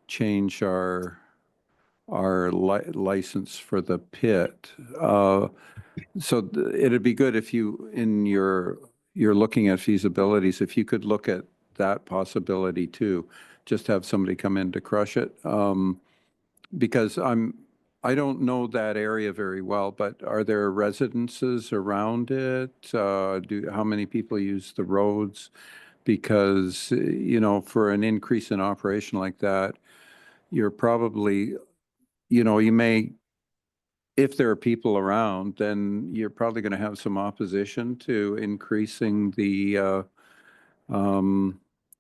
change our license for the pit. So it'd be good if you, in you're looking at feasibilities, if you could look at that possibility too, just have somebody come in to crush it. Because I don't know that area very well, but are there residences around it? How many people use the roads? Because, for an increase in operation like that, you're probably, you may, if there are people around, then you're probably going to have some opposition to increasing the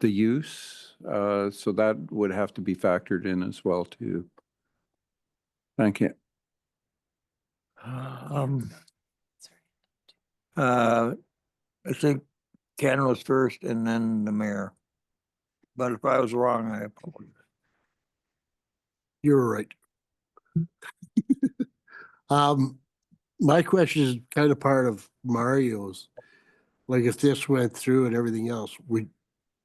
use. So that would have to be factored in as well too. Thank you. I think Ken was first and then the mayor. But if I was wrong, I apologize. You're right. My question is kind of part of Mario's. Like if this went through and everything else, would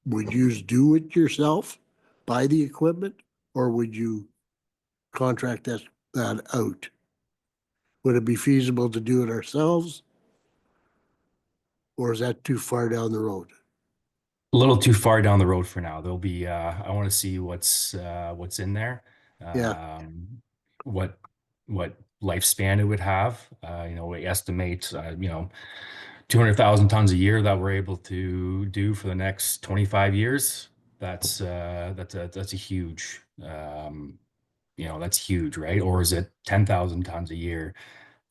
you do it yourself, buy the equipment, or would you contract that out? Would it be feasible to do it ourselves? Or is that too far down the road? A little too far down the road for now. There'll be I want to see what's in there. Yeah. What lifespan it would have. We estimate 200,000 tons a year that we're able to do for the next 25 years. That's a huge that's huge, right? Or is it 10,000 tons a year?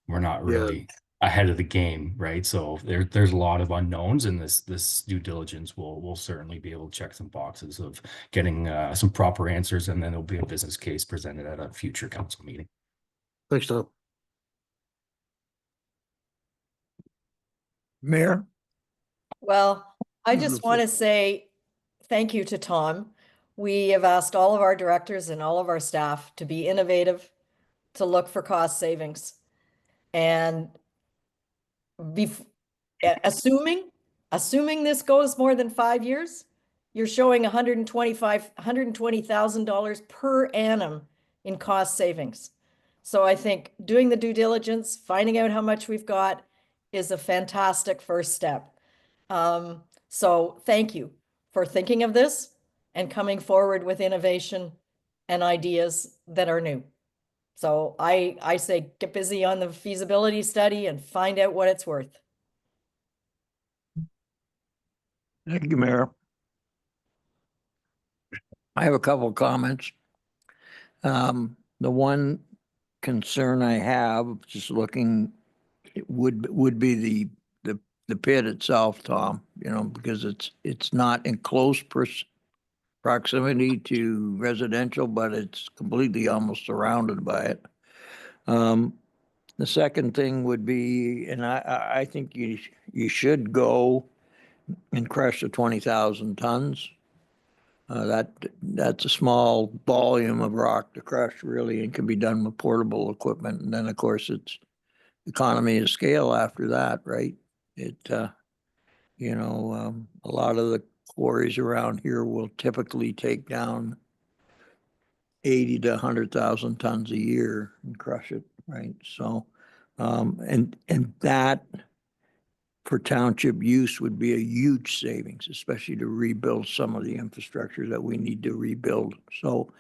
We're not really ahead of the game, right? So there's a lot of unknowns, and this due diligence will certainly be able to check some boxes of getting some proper answers, and then there'll be a business case presented at a future council meeting. Thanks, Tom. Mayor? Well, I just want to say thank you to Tom. We have asked all of our directors and all of our staff to be innovative, to look for cost savings. And assuming this goes more than 5 years, you're showing $120,000 per annum in cost savings. So I think doing the due diligence, finding out how much we've got is a fantastic first step. So thank you for thinking of this and coming forward with innovation and ideas that are new. So I say get busy on the feasibility study and find out what it's worth. Thank you, Mayor. I have a couple of comments. The one concern I have, just looking, would be the pit itself, Tom, because it's not in close proximity to residential, but it's completely almost surrounded by it. The second thing would be, and I think you should go and crush the 20,000 tons. That's a small volume of rock to crush, really, and can be done with portable equipment. And then, of course, it's economy of scale after that, right? A lot of the quarries around here will typically take down 80 to 100,000 tons a year and crush it, right? So, and that for township use would be a huge savings, especially to rebuild some of the infrastructure that we need to rebuild. So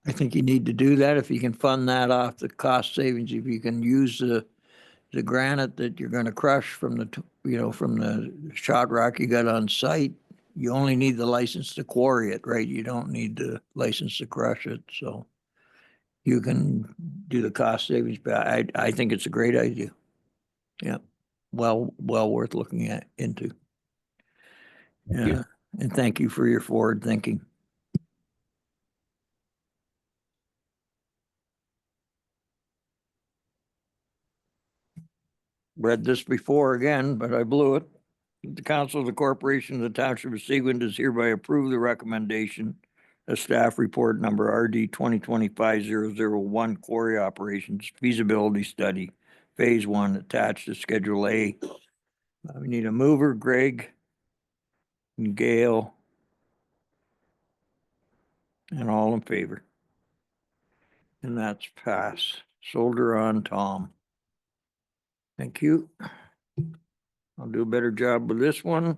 I think you need to do that. If you can fund that off the cost savings, if you can use the granite that you're going to crush from the shot rock you got on site, you only need the license to quarry it, right? You don't need the license to crush it. So you can do the cost savings, but I think it's a great idea. Yeah. Well worth looking into. Thank you. And thank you for your forward thinking. read this before again, but I blew it. The Council of the Corporation of the Township of Seguin does hereby approve the recommendation of staff report number RD 2025-001 quarry operations feasibility study, phase 1, attached to Schedule A. We need a mover, Greg and Gail, and all in favor. And that's pass. Shoulder on Tom. Thank you. I'll do a better job with this one.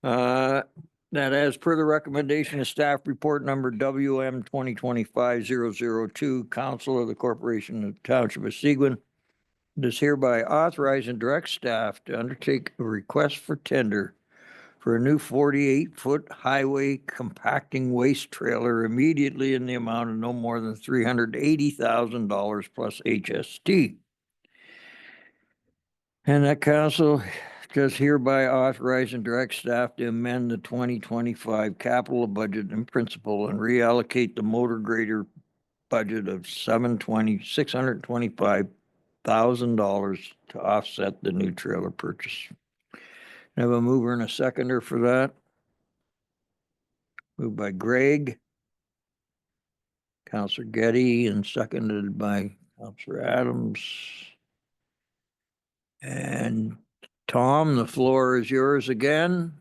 That as per the recommendation of staff report number WM 2025-002, Council of the Corporation of Township of Seguin does hereby authorize and direct staff to undertake a request for tender for a new 48-foot highway compacting waste trailer immediately in the amount of no more than $380,000 plus HST. And that council does hereby authorize and direct staff to amend the 2025 capital budget in principle and reallocate the motor grader budget of $625,000 to offset the new trailer purchase. I have a mover and a seconder for that. Moved by Greg, Councilor Getty, and seconded by Councilor Adams. And Tom, the floor is yours again. I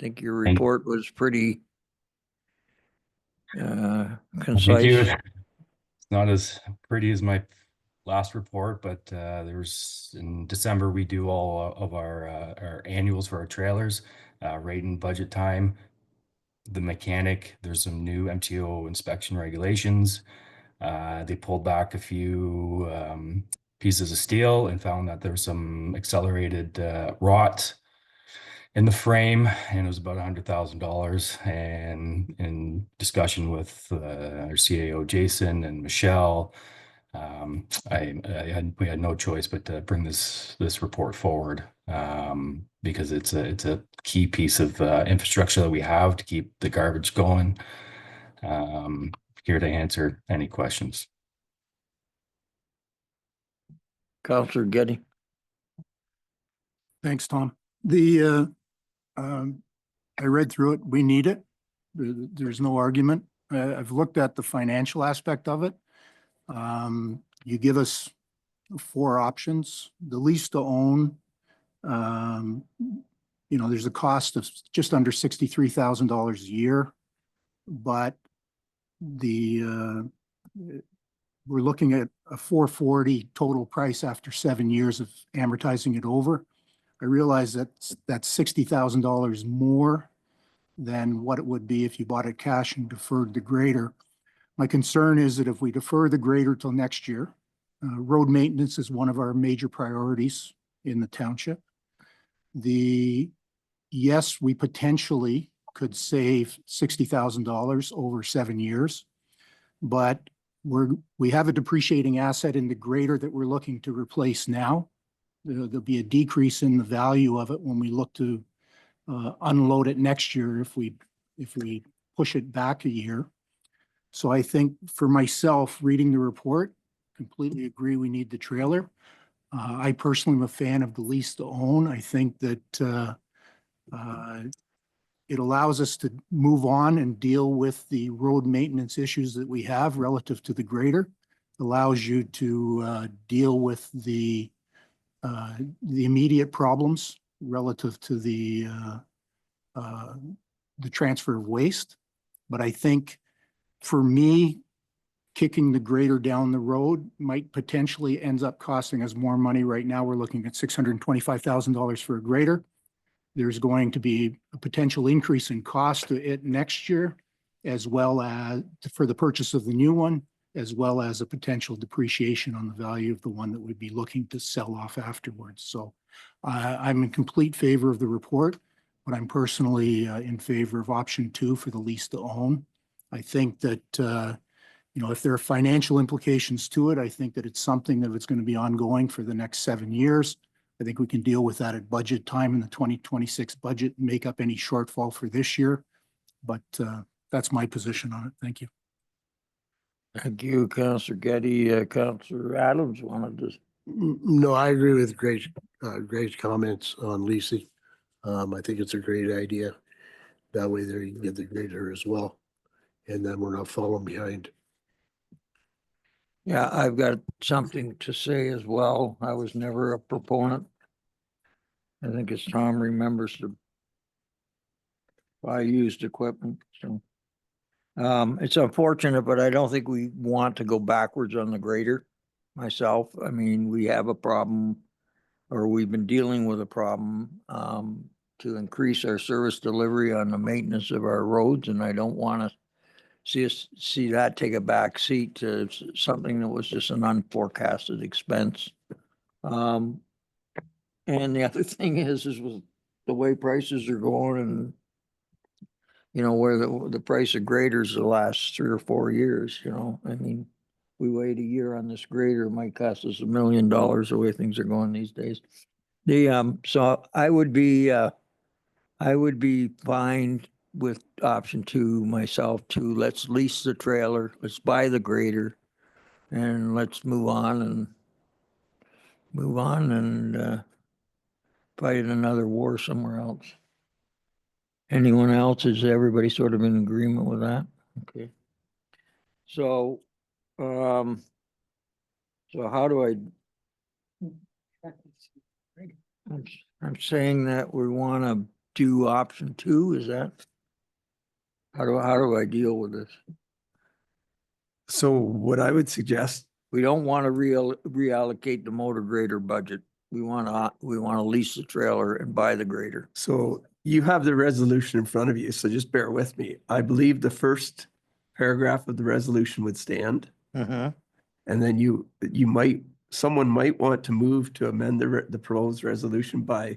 think your report was pretty concise. Thank you. It's not as pretty as my last report, but there's in December we do all of our annuals for our trailers, rate and budget time. The mechanic, there's some new MTO inspection regulations. They pulled back a few pieces of steel and found that there was some accelerated rot in the frame, and it was about $100,000. And in discussion with our CAO Jason and Michelle, we had no choice but to bring this report forward because it's a key piece of infrastructure that we have to keep the garbage going. Here to answer any questions. Councilor Getty. Thanks, Tom. I read through it. We need it. There's no argument. I've looked at the financial aspect of it. You give us 4 options. The lease to own, there's a cost of just under $63,000 a year, but we're looking at a $440 total price after 7 years of amortizing it over. I realize that's $60,000 more than what it would be if you bought it cash and deferred the grader. My concern is that if we defer the grader till next year, road maintenance is one of our major priorities in the township. Yes, we potentially could save $60,000 over 7 years, but we have a depreciating asset in the grader that we're looking to replace now. There'll be a decrease in the value of it when we look to unload it next year if we push it back a year. So I think for myself, reading the report, completely agree we need the trailer. I personally am a fan of the lease to own. I think that it allows us to move on and deal with the road maintenance issues that we have relative to the grader. It allows you to deal with the immediate problems relative to the transfer of waste. But I think for me, kicking the grader down the road might potentially ends up costing us more money. Right now, we're looking at $625,000 for a grader. There's going to be a potential increase in cost to it next year, as well as for the purchase of the new one, as well as a potential depreciation on the value of the one that we'd be looking to sell off afterwards. So I'm in complete favor of the report, but I'm personally in favor of option 2 for the lease to own. I think that, if there are financial implications to it, I think that it's something that it's going to be ongoing for the next 7 years. I think we can deal with that at budget time in the 2026 budget and make up any shortfall for this year. But that's my position on it. Thank you. Thank you, Councilor Getty. Councilor Adams wanted to No, I agree with Greg's comments on leasing. I think it's a great idea. That way there you can get the grader as well. And then we're not falling behind. Yeah, I've got something to say as well. I was never a proponent. I think as Tom remembers to buy used equipment, so. It's unfortunate, but I don't think we want to go backwards on the grader myself. I mean, we have a problem, or we've been dealing with a problem, to increase our service delivery on the maintenance of our roads, and I don't want to see that take a back seat to something that was just an unforecasted expense. And the other thing is with the way prices are going and, you know, where the price of graders the last 3 or 4 years, you know, I mean, we wait a year on this grader, it might cost us $1 million the way things are going these days. So I would be fine with option 2 myself too. Let's lease the trailer, let's buy the grader, and let's move on and fight another war somewhere else. Anyone else? Is everybody sort of in agreement with that? Okay. So, so how do I'm saying that we want to do option 2, is that? How do I deal with this? So what I would suggest, We don't want to reallocate the motor grader budget. We want to lease the trailer and buy the grader. so you have the resolution in front of you, so just bear with me. I believe the first paragraph of the resolution would stand. Mm-hmm. And then someone might want to move to amend the proposed resolution by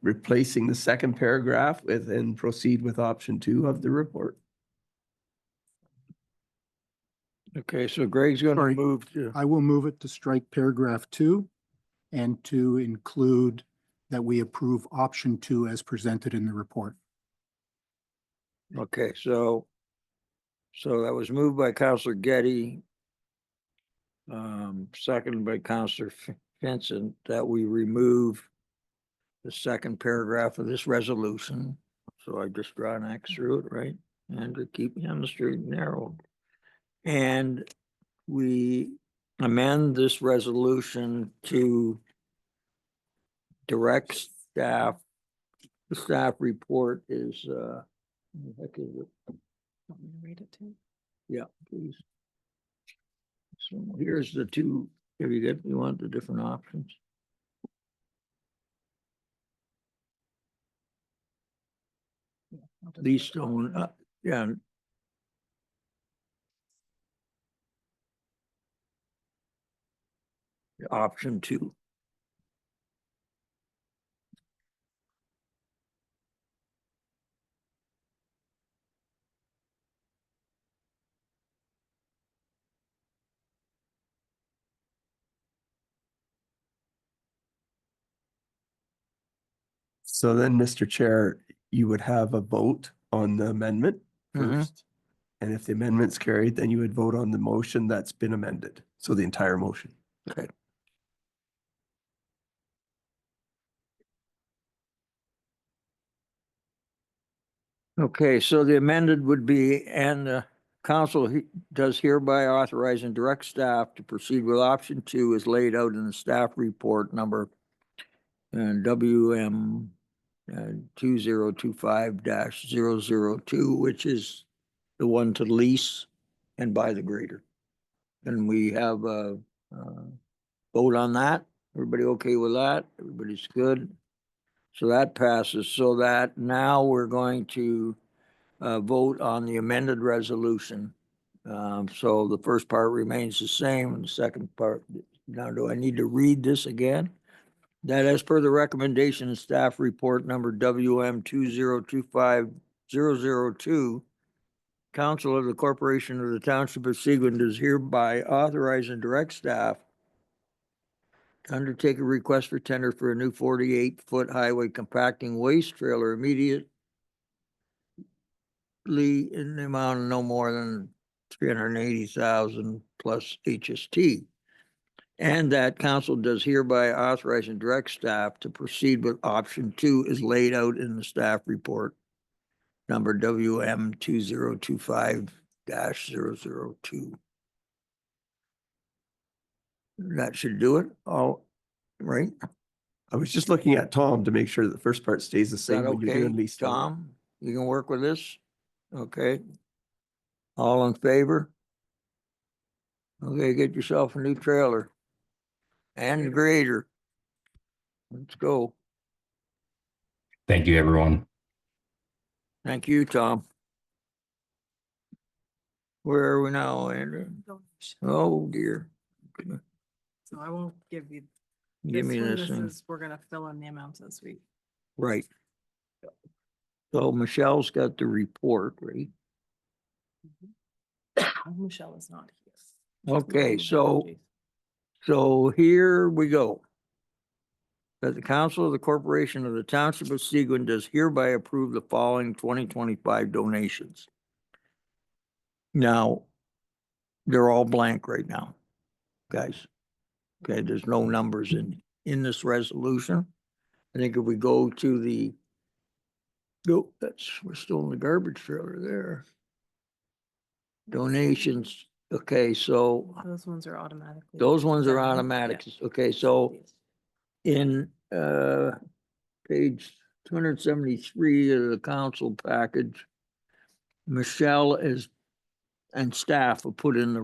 replacing the second paragraph with and proceed with option 2 of the report. Okay, so Greg's going to Sorry. move to, I will move it to strike paragraph 2 and to include that we approve option 2 as presented in the report. okay, so that was moved by Counselor Getty, seconded by Counselor Vincent, that we remove the second paragraph of this resolution. So I just draw an X through it, right? And to keep me on the straight and narrow. And we amend this resolution to direct staff. The staff report is, what the heck is it? Want me to read it too? Yeah, please. So here's the 2, you want the different options? Lease to own, yeah. Option 2. So then, Mr. Chair, you would have a vote on the amendment first. And if the amendment's carried, then you would vote on the motion that's been amended. So the entire motion. Okay. Okay, so the amended would be, and the council does hereby authorize and direct staff to proceed with option 2 as laid out in the staff report number WM 2025-002, which is the one to lease and buy the grader. And we have a vote on that. Everybody okay with that? Everybody's good? So that passes. So that now we're going to vote on the amended resolution. So the first part remains the same and the second part, now do I need to read this again? That as per the recommendation of staff report number WM 2025-002, Council of the Corporation of the Township of Seguin does hereby authorize and direct staff to undertake a request for tender for a new 48-foot highway compacting waste trailer immediately in the amount of no more than $380,000 plus HST. And that council does hereby authorize and direct staff to proceed with option 2 is laid out in the staff report. Number WM 2025-002. That should do it. All right. I was just looking at Tom to make sure that the first part stays the Is that same when you're okay, doing lease. Tom? You can work with this? Okay. All in favor? Okay, get yourself a new trailer. And grader. Let's go. Thank you, everyone. Thank you, Tom. Where are we now, Andrew? Oh, dear. So I won't give you. Give me one. this thing. We're gonna fill in the amounts this week. Right. So Michelle's got the report, right? Michelle is not here. Okay, so here we go. That the council of the corporation of the Township of Seguin does hereby approve the following 2025 donations. Now, they're all blank right now, guys. Okay, there's no numbers in this resolution. I think if we go to we're still in the garbage trailer there. Donations, okay, so Those ones are automatically. those ones are done. automatic. Okay, so in page 273 of the council package, Michelle and staff have put in the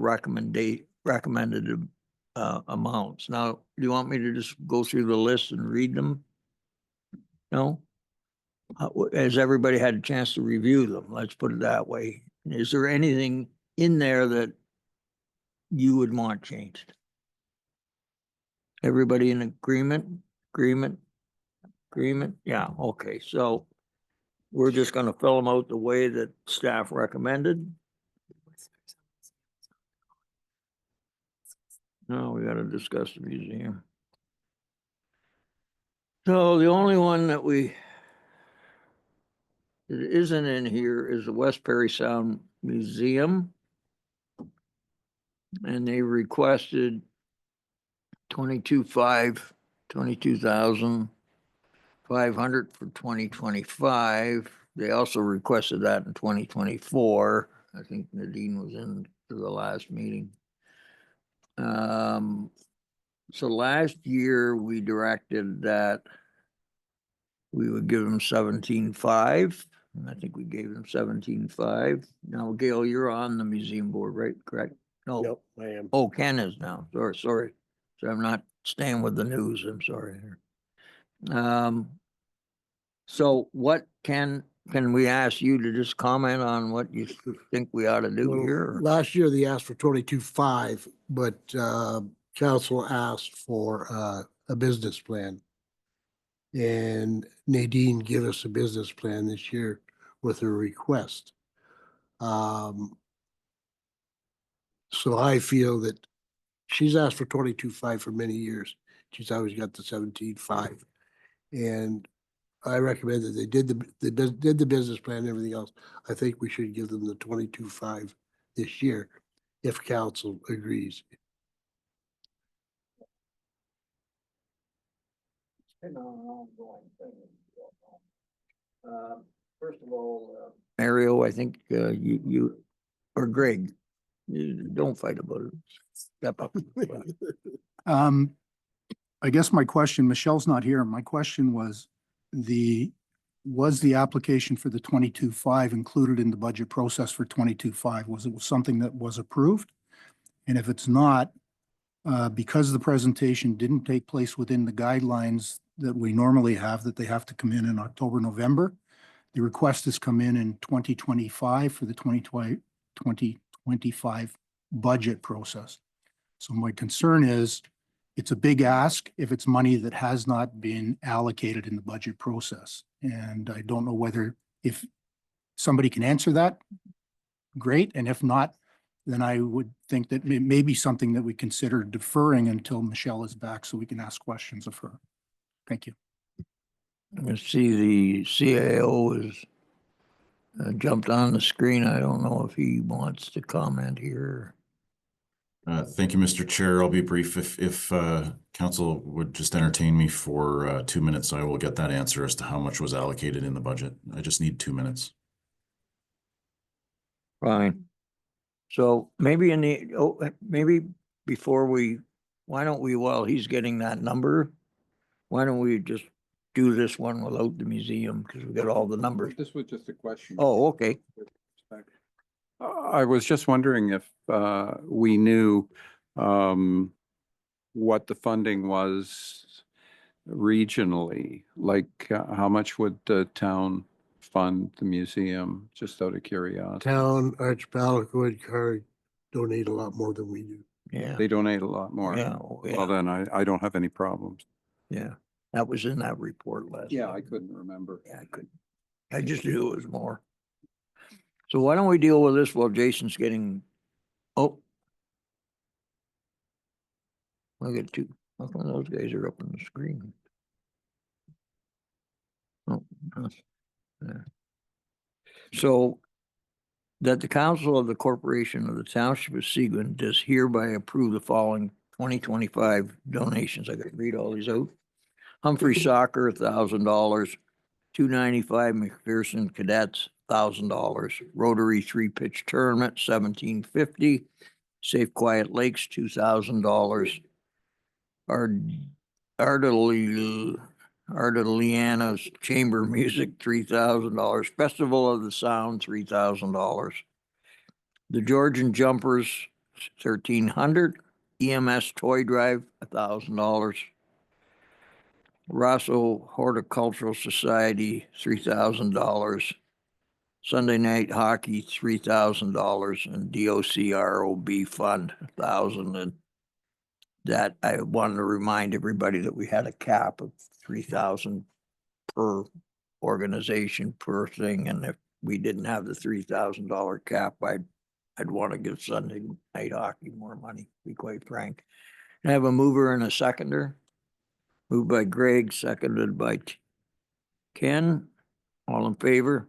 recommended amounts. Now, do you want me to just go through the list and read them? No? Has everybody had a chance to review them? Let's put it that way. Is there anything in there that you would want changed? Everybody in agreement? Yeah, okay, so we're just gonna fill them out the way that staff recommended. No, we gotta discuss the museum. So the only one that isn't in here is the West Perry Sound Museum. And they requested 22,500 for 2025. They also requested that in 2024. I think Nadine was in to the last meeting. So last year we directed that we would give them 17,500. And I think we gave them 17,500. Now, Gail, you're on the museum board, right? Correct? No. Yep, I am. Oh, Ken is now. Sorry. So I'm not staying with the news. I'm sorry. So what can we ask you to just comment on what you think we ought to do Well, here? last year they asked for 22,500, but council asked for a business plan. And Nadine gave us a business plan this year with a request. So I feel that she's asked for 22,500 for many years. She's always got the 17,500. And I recommend that they did the business plan and everything else. I think we should give them the 22,500 this year if council agrees. First of all, Mario, I think you or Greg, you don't fight about it. Step up. I guess my question, Michelle's not here. My question was the application for the 22,500 included in the budget process for 22,500? Was it something that was approved? And if it's not, because the presentation didn't take place within the guidelines that we normally have, that they have to come in October, November, the request has come in 2025 for the 2025 budget process. So my concern is it's a big ask if it's money that has not been allocated in the budget process. And I don't know whether if somebody can answer that, great. And if not, then I would think that it may be something that we consider deferring until Michelle is back so we can ask questions of her. Thank you. I see the CAO has jumped on the screen. I don't know if he wants to comment here. Thank you, Mr. Chair. I'll be brief. If council would just entertain me for 2 minutes, I will get that answer as to how much was allocated in the budget. I just need 2 minutes. Fine. So maybe maybe before why don't we, while he's getting that number, why don't we just do this one without the museum, because we got all the numbers. This was just a question. Oh, okay. I was just wondering if we knew what the funding was regionally, like how much would the town fund the museum, just out of curiosity? Town, Archipelago, Card donate a lot more than we do. Yeah. They donate a lot more. Yeah, oh, yeah. Well, then I don't have any problems. Yeah, that was in that report last. Yeah, time. I couldn't remember. Yeah, I couldn't. I just knew it was more. So why don't we deal with this while Jason's getting, oh. Look at two, how come those guys are up on the screen? Oh, there. So that the council of the corporation of the Township of Seguin does hereby approve the following 2025 donations. I gotta read all these out. Humphrey Soccer, $1,000. 295 McPherson Cadets, $1,000. Rotary 3-pitch tournament, $1,750. Safe Quiet Lakes, $2,000. Ardeliana's Chamber Music, $3,000. Festival of the Sound, $3,000. The Georgian Jumpers, $1,300. EMS Toy Drive, $1,000. Rosso Horticultural Society, $3,000. Sunday Night Hockey, $3,000, and DOCROB Fund, $1,000. And that I wanted to remind everybody that we had a cap of 3,000 per organization per thing, and if we didn't have the $3,000 cap, I'd want to give Sunday Night Hockey more money, to be quite frank. I have a mover and a seconder. Moved by Greg, seconded by Ken. All in favor?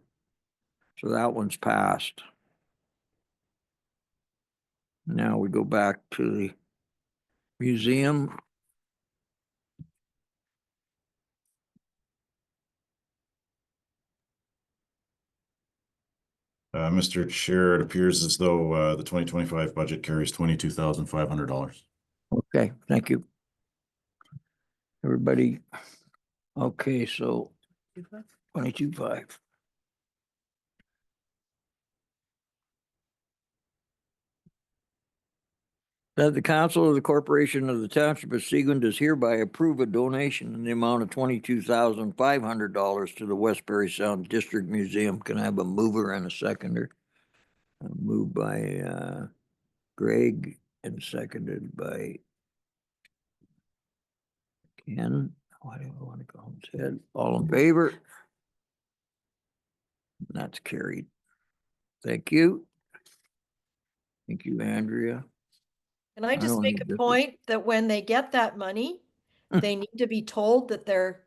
So that one's passed. Now we go back to the museum. Mr. Chair, it appears as though the 2025 budget carries $22,500. Okay, thank you. Everybody, okay, so 22.5. That the council of the corporation of the Township of Seguin does hereby approve a donation in the amount of $22,500 to the Westbury Sound District Museum. Can I have a mover and a seconder? Moved by Greg and seconded by Ken. Why do I want to go his head? All in favor? That's carried. Thank you. Thank you, Andrea. Can I just don't make need a this. point that when they get that money, they need to be told that they're,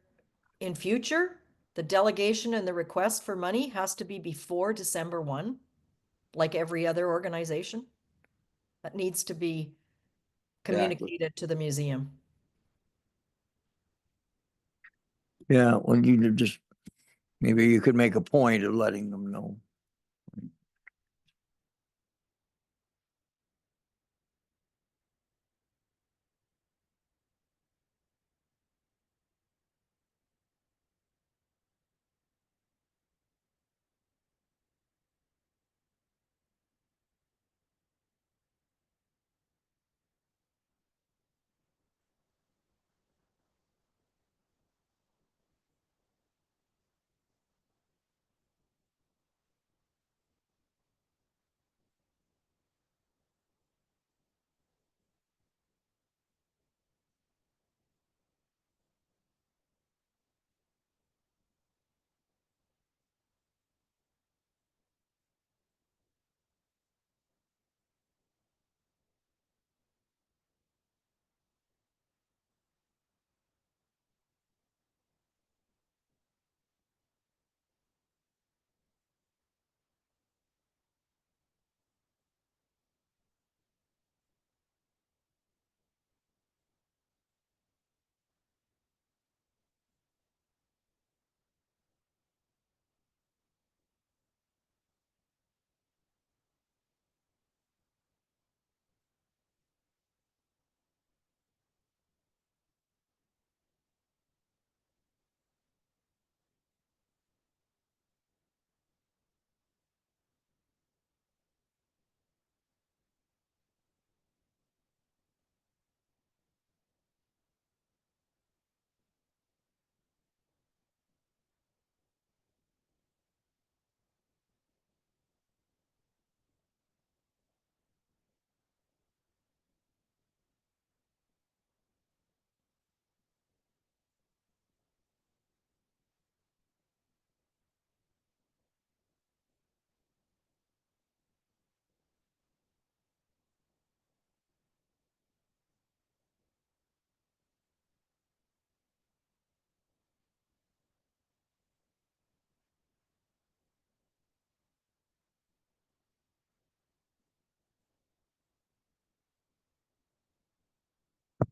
in future, the delegation and the request for money has to be before December 1, like every other organization? That needs to be communicated to the museum. Yeah, well, you could just, maybe you could make a point of letting them know.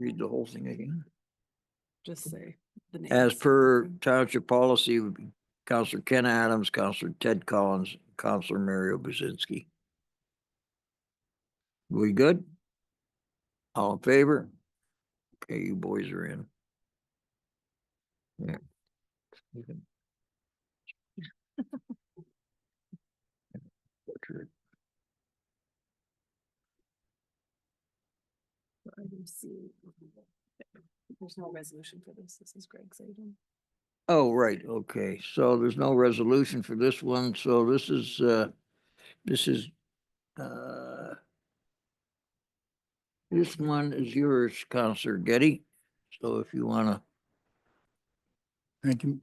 Read the whole thing again. Just say the name. As per township policy, would be Counselor Ken Adams, Counselor Ted Collins, Counselor Mario Buzinski. We good? All in favor? Okay, you boys are in. Yeah. You can- There's no resolution for this. This is Greg's item. Oh, right, okay, so there's no resolution for this one, so this is, uh, this one is yours, Counselor Getty, so if you wanna. Thank you.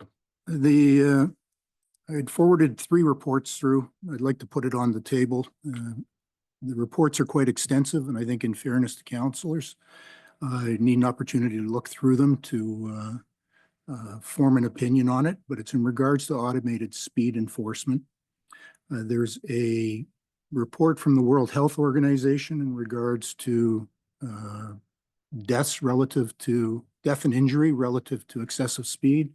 I had forwarded 3 reports through. I'd like to put it on the table. The reports are quite extensive, and I think in fairness to counselors, I need an opportunity to look through them to form an opinion on it, but it's in regards to automated speed enforcement. There's a report from the World Health Organization in regards to death and injury relative to excessive speed,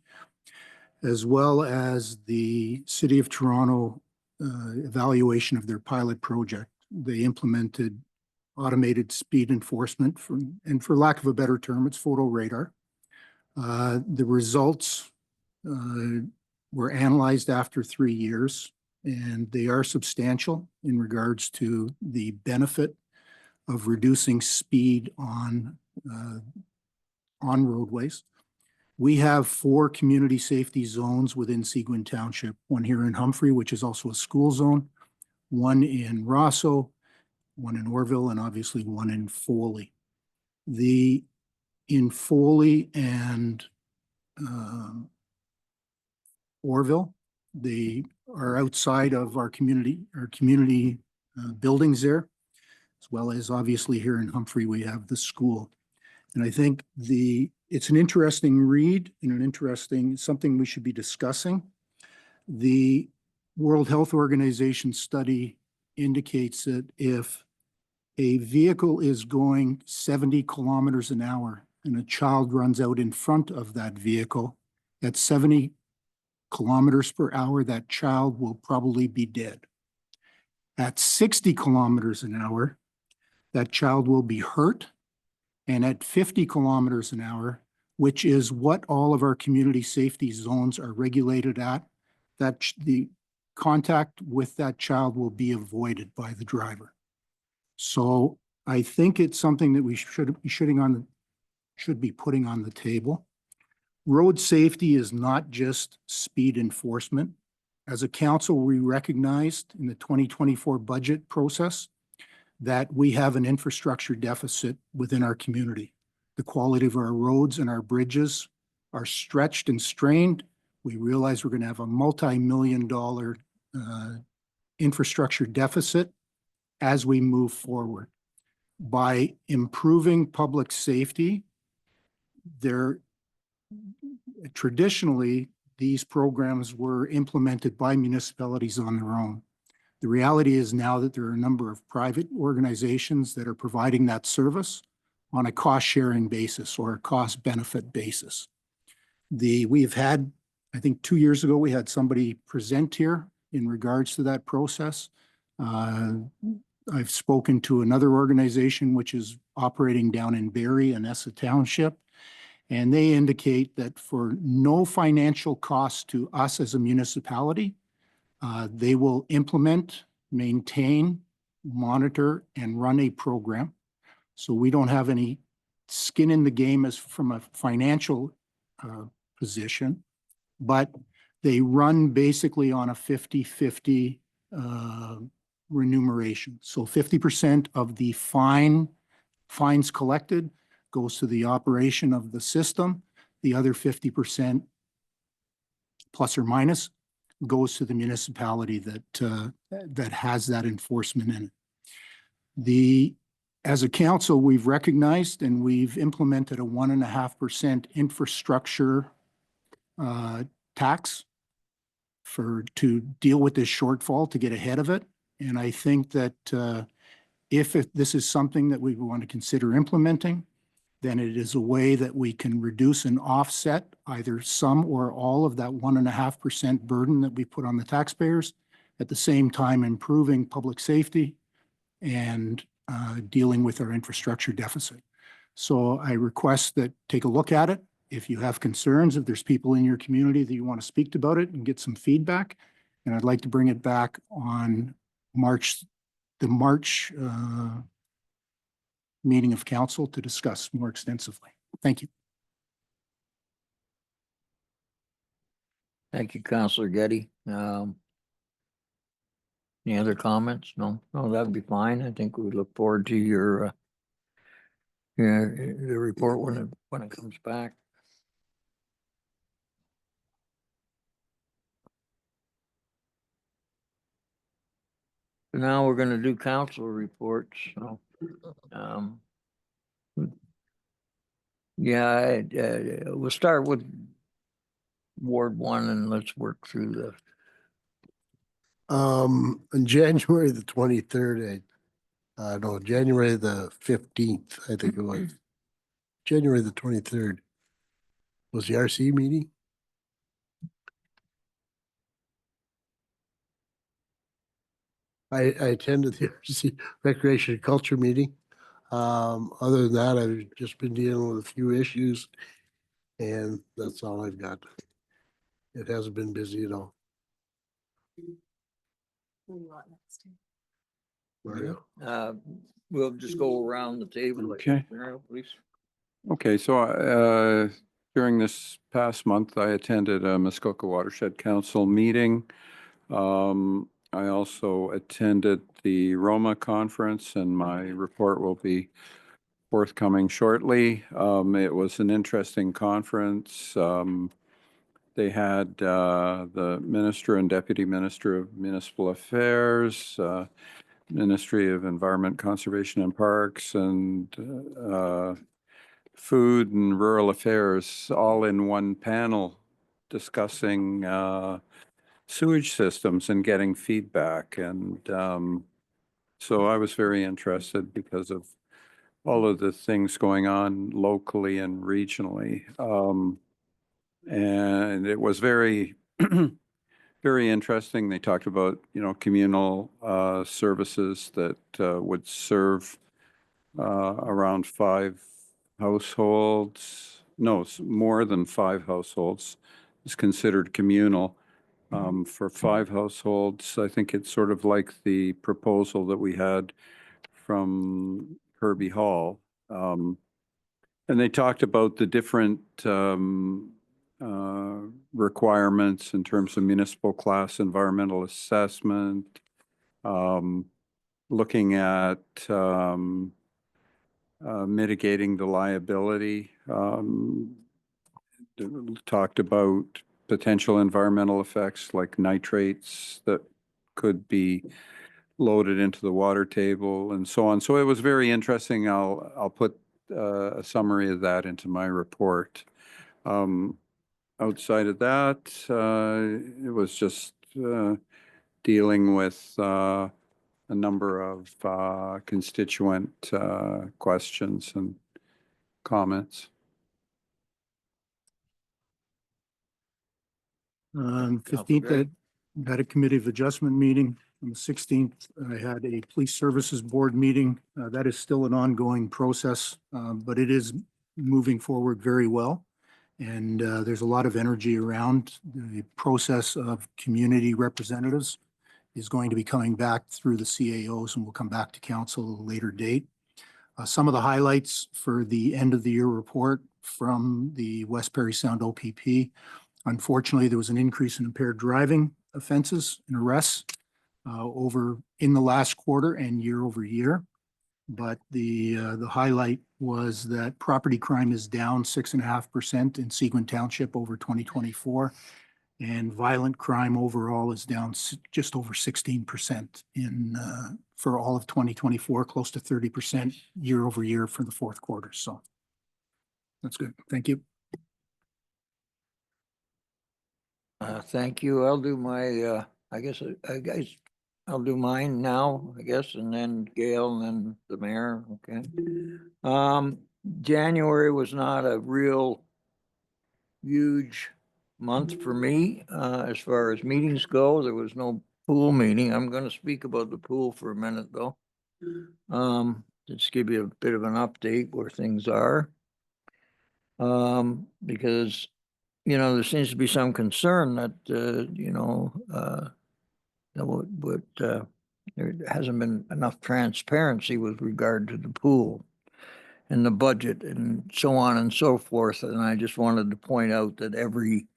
as well as the City of Toronto evaluation of their pilot project. They implemented automated speed enforcement, and for lack of a better term, it's photo radar. The results were analyzed after 3 years, and they are substantial in regards to the benefit of reducing speed on roadways. We have 4 community safety zones within Seguin Township, one here in Humphrey, which is also a school zone, one in Rosso, one in Orville, and obviously one in Foley. In Foley and Orville, they are outside of our community buildings there, as well as obviously here in Humphrey, we have the school. And I think it's an interesting read and something we should be discussing. The World Health Organization study indicates that if a vehicle is going 70 kilometers an hour and a child runs out in front of that vehicle at 70 kilometers per hour, that child will probably be dead. At 60 kilometers an hour, that child will be hurt. And at 50 kilometers an hour, which is what all of our community safety zones are regulated at, that the contact with that child will be avoided by the driver. So I think it's something that we should be putting on the table. Road safety is not just speed enforcement. As a council, we recognized in the 2024 budget process that we have an infrastructure deficit within our community. The quality of our roads and our bridges are stretched and strained. We realize we're going to have a multi-million-dollar infrastructure deficit as we move forward. By improving public safety, traditionally, these programs were implemented by municipalities on their own. The reality is now that there are a number of private organizations that are providing that service on a cost-sharing basis or a cost-benefit basis. We've had, I think 2 years ago, we had somebody present here in regards to that process. I've spoken to another organization which is operating down in Barrie and Essa Township, and they indicate that for no financial cost to us as a municipality, they will implement, maintain, monitor, and run a program. So we don't have any skin in the game as from a financial position, but they run basically on a 50-50 remuneration. So 50% of the fines collected goes to the operation of the system. The other 50%, plus or minus, goes to the municipality that has that enforcement in it. As a council, we've recognized and we've implemented a 1.5% infrastructure tax to deal with this shortfall, to get ahead of it. And I think that if this is something that we want to consider implementing, then it is a way that we can reduce and offset either some or all of that 1.5% burden that we put on the taxpayers, at the same time improving public safety and dealing with our infrastructure deficit. So I request that take a look at it. If you have concerns, if there's people in your community that you want to speak about it and get some feedback, and I'd like to bring it back on the March meeting of council to discuss more extensively. Thank you. Thank you, Councillor Getty. Any other comments? No, that'd be fine. I think we look forward to your the report when it comes back. Now we're going to do council reports. So, yeah, we'll start with Ward 1 and let's work through the. On January the 23rd, no, January the 15th, I think it was. January the 23rd was the RC meeting. I attended the RC Recreation and Culture meeting. Other than that, I've just been dealing with a few issues, and that's all I've got. It hasn't been busy at all. Mario. We'll just go around the table. Okay. Please. Okay, so during this past month, I attended a Muskoka Watershed Council meeting. I also attended the Roma conference, and my report will be forthcoming shortly. It was an interesting conference. They had the Minister and Deputy Minister of Municipal Affairs, Ministry of Environment, Conservation and Parks, and Food and Rural Affairs all in one panel discussing sewage systems and getting feedback. And so I was very interested because of all of the things going on locally and regionally. And it was very, very interesting. They talked about, communal services that would serve around 5 households. No, more than 5 households is considered communal. For 5 households, I think it's sort of like the proposal that we had from Herbie Hall. And they talked about the different requirements in terms of municipal class environmental assessment, looking at mitigating the liability, talked about potential environmental effects like nitrates that could be loaded into the water table and so on. So it was very interesting. I'll put a summary of that into my report. Outside of that, it was just dealing with a number of constituent questions and comments. 15th, I had a committee of adjustment meeting. On the 16th, I had a police services board meeting. That is still an ongoing process, but it is moving forward very well. And there's a lot of energy around. The process of community representatives is going to be coming back through the CAOs and will come back to council at a later date. Some of the highlights for the end of the year report from the West Parry Sound OPP. Unfortunately, there was an increase in impaired driving offenses and arrests over in the last quarter and year over year. But the highlight was that property crime is down 6.5% in Seguin Township over 2024, and violent crime overall is down just over 16% for all of 2024, close to 30% year over year for the fourth quarter. So that's good. Thank you. Thank you. I'll do my, I'll do mine now, I guess, and then Gail and then the mayor, okay? January was not a real huge month for me, as far as meetings go. There was no pool meeting. I'm gonna speak about the pool for a minute, though. Just give you a bit of an update where things are. Because, you know, there seems to be some concern that, there hasn't been enough transparency with regard to the pool and the budget and so on and so forth. And I just wanted to point out that every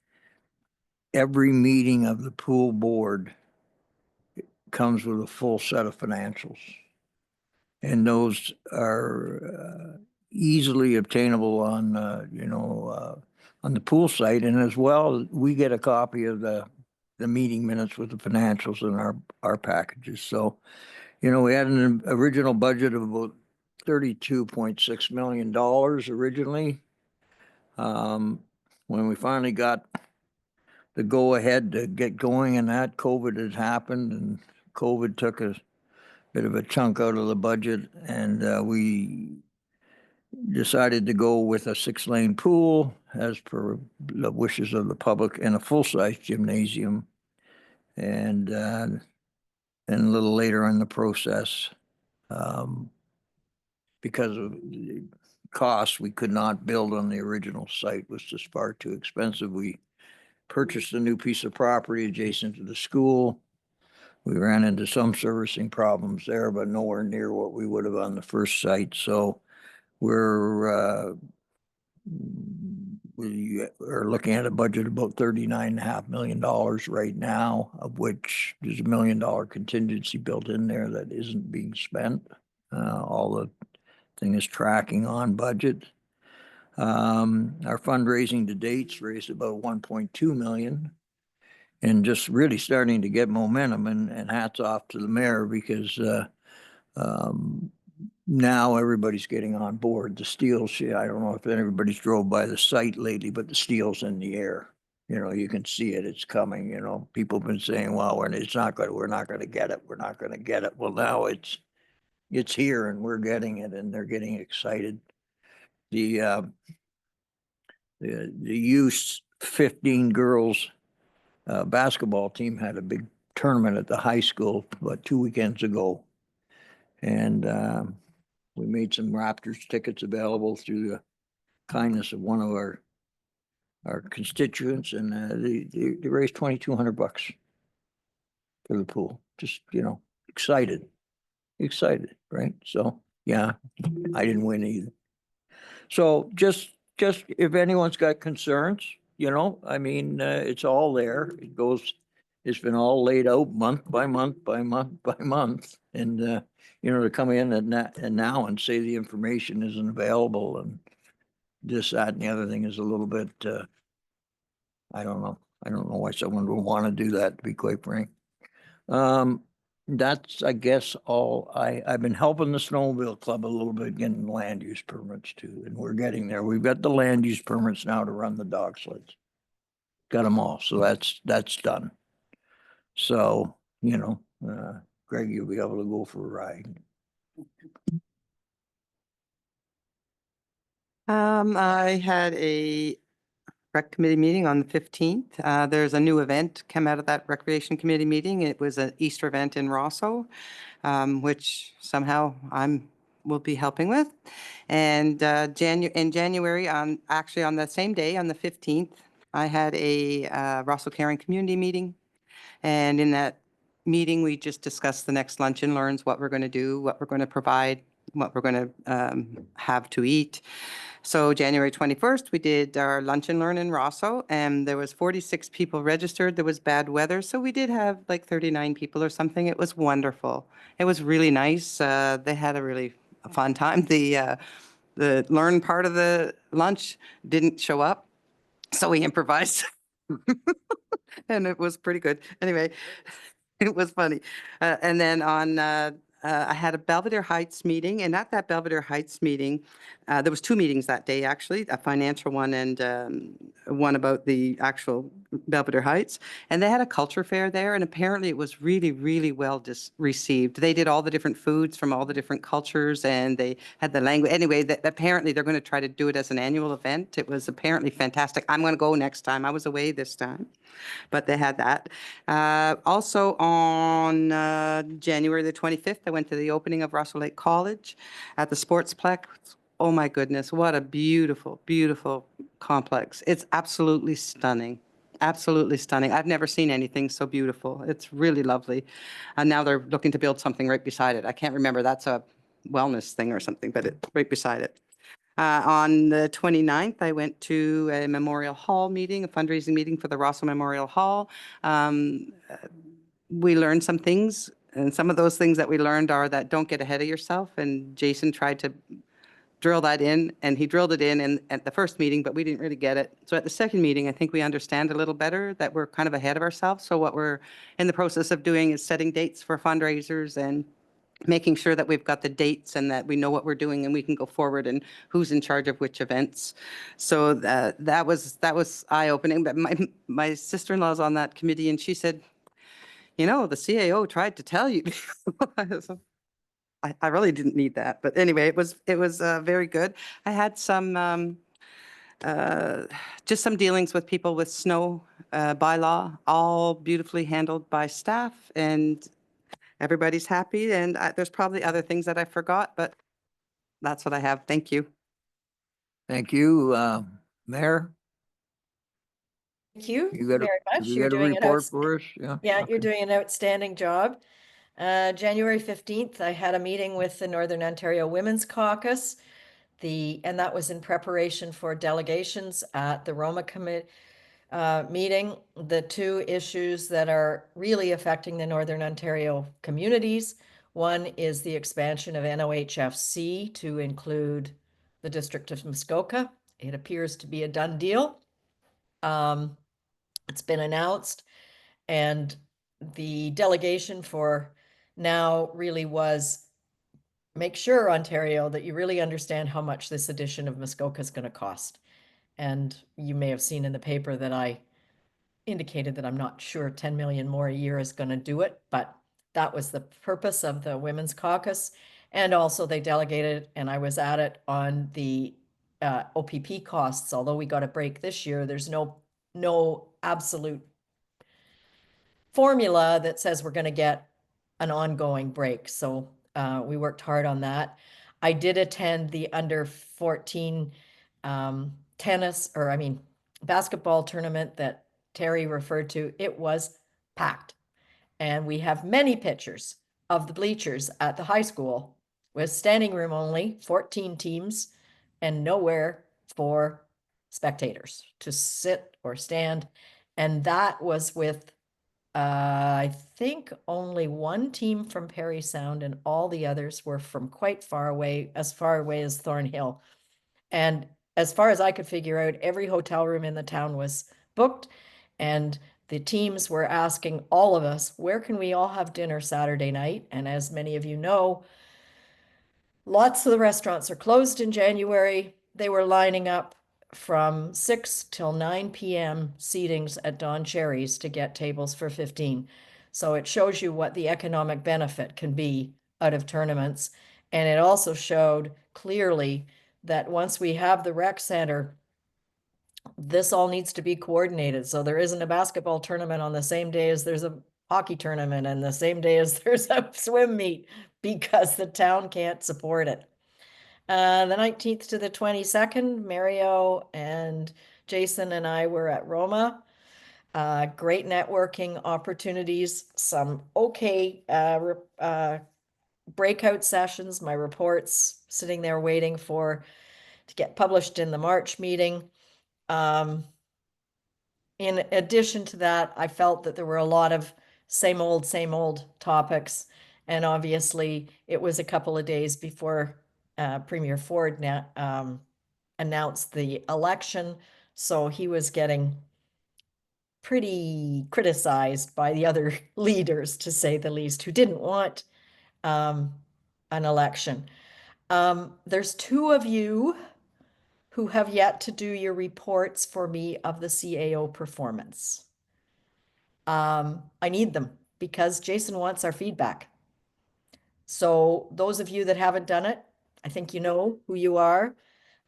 meeting of the pool board comes with a full set of financials. And those are easily obtainable on, on the pool site. And as well, we get a copy of the meeting minutes with the financials in our packages. So, you know, we had an original budget of about $32.6 million originally. When we finally got the go ahead to get going, and that COVID had happened, and COVID took a bit of a chunk out of the budget, and we decided to go with a 6-lane pool as per the wishes of the public, and a full-size gymnasium. And a little later in the process, because of the cost, we could not build on the original site. It was just far too expensive. We purchased a new piece of property adjacent to the school. We ran into some servicing problems there, but nowhere near what we would have on the first site. So we are looking at a budget of about $39.5 million right now, of which there's $1 million contingency built in there that isn't being spent. All the thing is tracking on budget. Our fundraising to date's raised about 1.2 million, and just really starting to get momentum, and hats off to the mayor, because now everybody's getting on board. The steel's, I don't know if everybody's drove by the site lately, but the steel's in the air. You know, you can see it, it's coming. You know, people have been saying, well, we're not going to get it. We're not going to get it. Well, now it's here, and we're getting it, and they're getting excited. The youth 15 girls basketball team had a big tournament at the high school about 2 weekends ago, and we made some Raptors tickets available through the kindness of one of our constituents, and they raised $2,200 for the pool. Just, you know, excited, right? So yeah, I didn't win either. So just if anyone's got concerns, you know, I mean, it's all there. It's been all laid out month by month by month by month. And, you know, to come in and now and say the information isn't available and this, that, and the other thing is a little bit, I don't know. I don't know why someone would want to do that, to be quite frank. That's, I guess, all. I've been helping the snowmobile club a little bit, getting land use permits too, and we're getting there. We've got the land use permits now to run the dog sleds. Got them all, so that's done. So, you know, Greg, you'll be able to go for a ride. I had a rec committee meeting on the 15th. There's a new event come out of that recreation committee meeting. It was an Easter event in Rosso, which somehow will be helping with. And in January, actually on that same day, on the 15th, I had a Rosso Caring community meeting. And in that meeting, we just discussed the next lunch and learns, what we're going to do, what we're going to provide, what we're going to have to eat. So January 21st, we did our lunch and learn in Rosso, and there was 46 people registered. There was bad weather, so we did have like 39 people or something. It was wonderful. It was really nice. They had a really fun time. The learn part of the lunch didn't show up, so we improvised. And it was pretty good. Anyway, it was funny. And then on, I had a Belvedere Heights meeting, and at that Belvedere Heights meeting, there was 2 meetings that day, actually, a financial one and one about the actual Belvedere Heights, and they had a culture fair there, and apparently it was really, really well received. They did all the different foods from all the different cultures, and they had the language. Anyway, apparently they're going to try to do it as an annual event. It was apparently fantastic. I'm going to go next time. I was away this time, but they had that. Also on January the 25th, I went to the opening of Russell Lake College at the Sportsplex. Oh my goodness, what a beautiful, beautiful complex. It's absolutely stunning. Absolutely stunning. I've never seen anything so beautiful. It's really lovely. And now they're looking to build something right beside it. I can't remember. That's a wellness thing or something, but it's right beside it. On the 29th, I went to a Memorial Hall meeting, a fundraising meeting for the Russell Memorial Hall. We learned some things, and some of those things that we learned are that don't get ahead of yourself. And Jason tried to drill that in, and he drilled it in at the first meeting, but we didn't really get it. So at the second meeting, I think we understand a little better that we're kind of ahead of ourselves. So what we're in the process of doing is setting dates for fundraisers and making sure that we've got the dates and that we know what we're doing and we can go forward and who's in charge of which events. So that was eye-opening. But my sister-in-law's on that committee, and she said, you know, the CAO tried to tell you. I really didn't need that, but anyway, it was very good. I had some just some dealings with people with snow bylaw, all beautifully handled by staff, and everybody's happy. And there's probably other things that I forgot, but that's what I have. Thank you. Thank you, Mayor. Thank you You got a, very much. you You're got a doing report for us? Yeah, you're doing an outstanding job. January 15th, I had a meeting with the Northern Ontario Women's Caucus. And that was in preparation for delegations at the Roma meeting. The two issues that are really affecting the Northern Ontario communities. One is the expansion of NOHFC to include the District of Muskoka. It appears to be a done deal. It's been announced, and the delegation for now really was make sure, Ontario, that you really understand how much this addition of Muskoka is going to cost. And you may have seen in the paper that I indicated that I'm not sure 10 million more a year is going to do it, but that was the purpose of the Women's Caucus. And also they delegated, and I was at it, on the OPP costs. Although we got a break this year, there's no absolute formula that says we're going to get an ongoing break. So we worked hard on that. I did attend the under 14 basketball tournament that Terry referred to. It was packed. And we have many pictures of the bleachers at the high school with standing room only, 14 teams, and nowhere for spectators to sit or stand. And that was with I think only one team from Parry Sound, and all the others were from quite far away as Thornhill. And as far as I could figure out, every hotel room in the town was booked, and the teams were asking all of us, where can we all have dinner Saturday night? And as many of you know, lots of the restaurants are closed in January. They were lining up from 6 till 9 p.m. seatings at Don Cherry's to get tables for 15. So it shows you what the economic benefit can be out of tournaments. And it also showed clearly that once we have the rec center, this all needs to be coordinated. So there isn't a basketball tournament on the same day as there's a hockey tournament and the same day as there's a swim meet, because the town can't support it. The 19th to the 22nd, Mario and Jason and I were at Roma. Great networking opportunities, some okay breakout sessions, my reports sitting there waiting to get published in the March meeting. In addition to that, I felt that there were a lot of same old topics. And obviously, it was a couple of days before Premier Ford announced the election. So he was getting pretty criticized by the other leaders, to say the least, who didn't want an election. There's two of you who have yet to do your reports for me of the CAO performance. I need them because Jason wants our feedback. So those of you that haven't done it, I think you know who you are.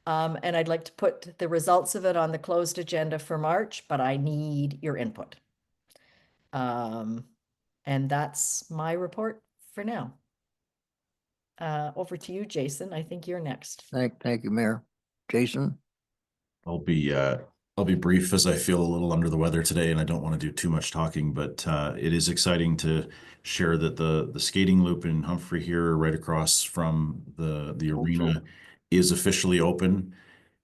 And I'd like to put the results of it on the closed agenda for March, but I need your input. And that's my report for now. Over to you, Jason. I think you're next. Thank you, Mayor. Jason? I'll be brief as I feel a little under the weather today and I don't want to do too much talking, but it is exciting to share that the skating loop in Humphrey here, right across from the arena, is officially open.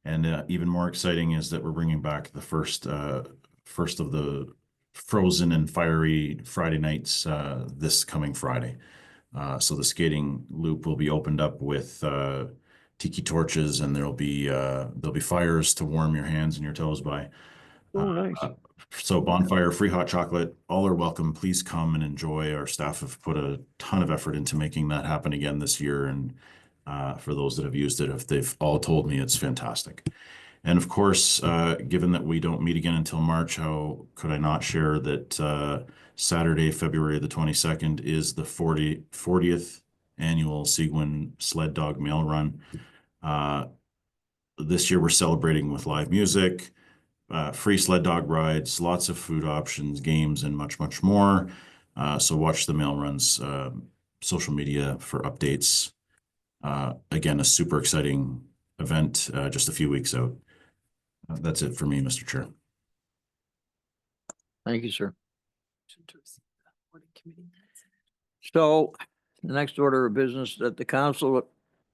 And even more exciting is that we're bringing back the first of the frozen and fiery Friday nights this coming Friday. So the skating loop will be opened up with tiki torches, and there'll be fires to warm your hands and your toes by. Oh, nice. So bonfire, free hot chocolate, all are welcome. Please come and enjoy. Our staff have put a ton of effort into making that happen again this year. And for those that have used it, if they've all told me it's fantastic. And of course, given that we don't meet again until March, how could I not share that Saturday, February the 22nd is the 40th annual Seguin Sled Dog Mail Run. This year we're celebrating with live music, free sled dog rides, lots of food options, games, and much, much more. So watch the Mail Run's social media for updates. Again, a super exciting event just a few weeks out. That's it for me, Mr. Chair. Thank you, sir. So the next order of business, that the Council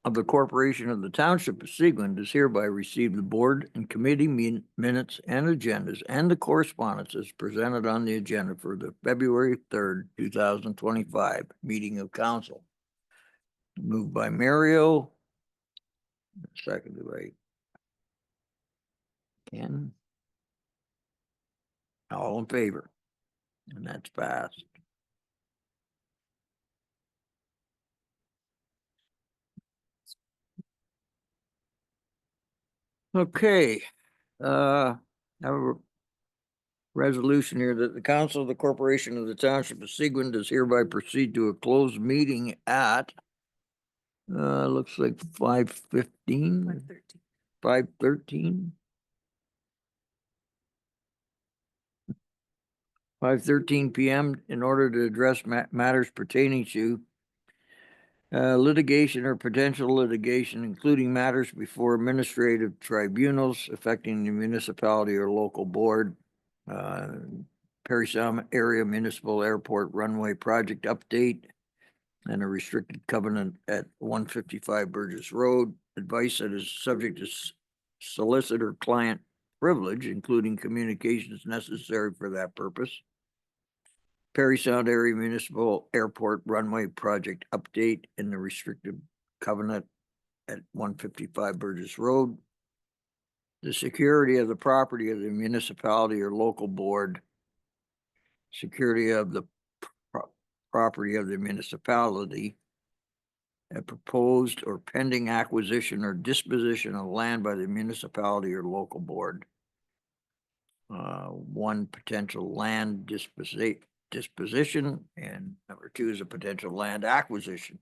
of the Corporation of the Township of Seguin does hereby receive the board and committee minutes and agendas and the correspondences presented on the agenda for the February 3rd, 2025 meeting of council. Moved by Mario. Seconded by Ken. All in favor? And that's passed. Okay, I have a resolution here that the Council of the Corporation of the Township of Seguin does hereby proceed to a closed meeting at looks like 5:15. 5:13. 5:13 p.m. in order to address matters pertaining to litigation or potential litigation, including matters before administrative tribunals affecting the municipality or local board, Perry Sound Area Municipal Airport Runway Project Update, and a restricted covenant at 155 Burgess Road. Advice that is subject to solicitor-client privilege, including communications necessary for that purpose. Perry Sound Area Municipal Airport Runway Project Update in the restricted covenant at 155 Burgess Road. The security of the property of the municipality or local board. Security of the property of the municipality. A proposed or pending acquisition or disposition of land by the municipality or local board. One potential land disposition, and number two is a potential land acquisition.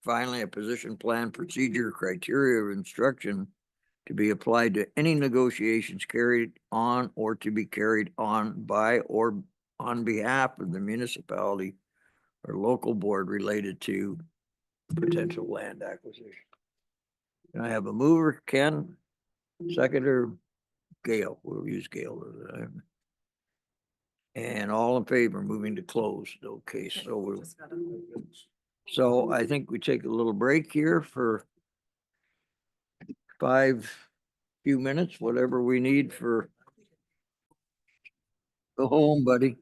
Finally, a position plan, procedure, criteria of instruction to be applied to any negotiations carried on or to be carried on by or on behalf of the municipality or local board related to potential land acquisition. Can I have a mover, Ken? Seconder, Gail. We'll use Gail. And all in favor, moving to closed. Okay, so I think we take a little break here for 5 few minutes, whatever we need for go home, buddy.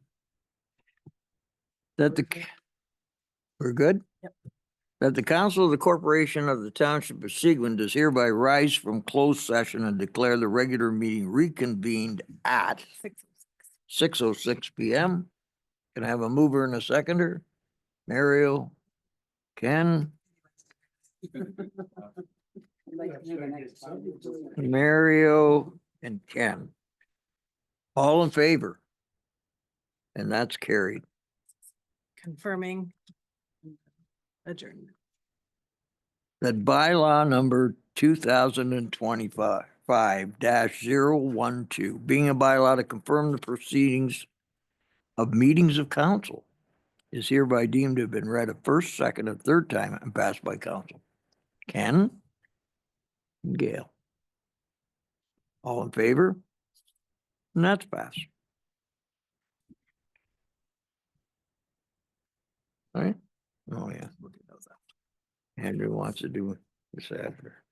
We're good? Yep. That the Council of the Corporation of the Township of Seguin does hereby rise from closed session and declare the regular meeting reconvened at 6:06 p.m. Can I have a mover and a seconder? Mario, Ken. Mario and Ken. All in favor? And that's carried. Confirming adjournment. That bylaw number 2025-012, being a bylaw to confirm the proceedings of meetings of council, is hereby deemed to have been read a first, second, and third time and passed by council. Ken? Gail? All in favor? And that's passed. All right? Oh, yeah. Andrew wants to do this after.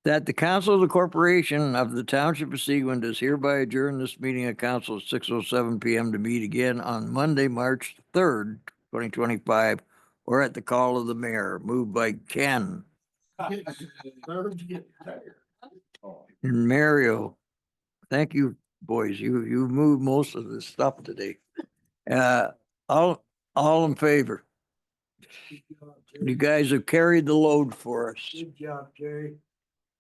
That the council of the corporation of the Township of Seguin does hereby adjourn this meeting of council at 6:07 PM to meet again on Monday, March 3rd, 2025, or at the call of the mayor, moved by Ken and Mario. Thank you, boys. You moved most of this stuff today. All in favor? You guys have carried the load for us. Good job, Jerry.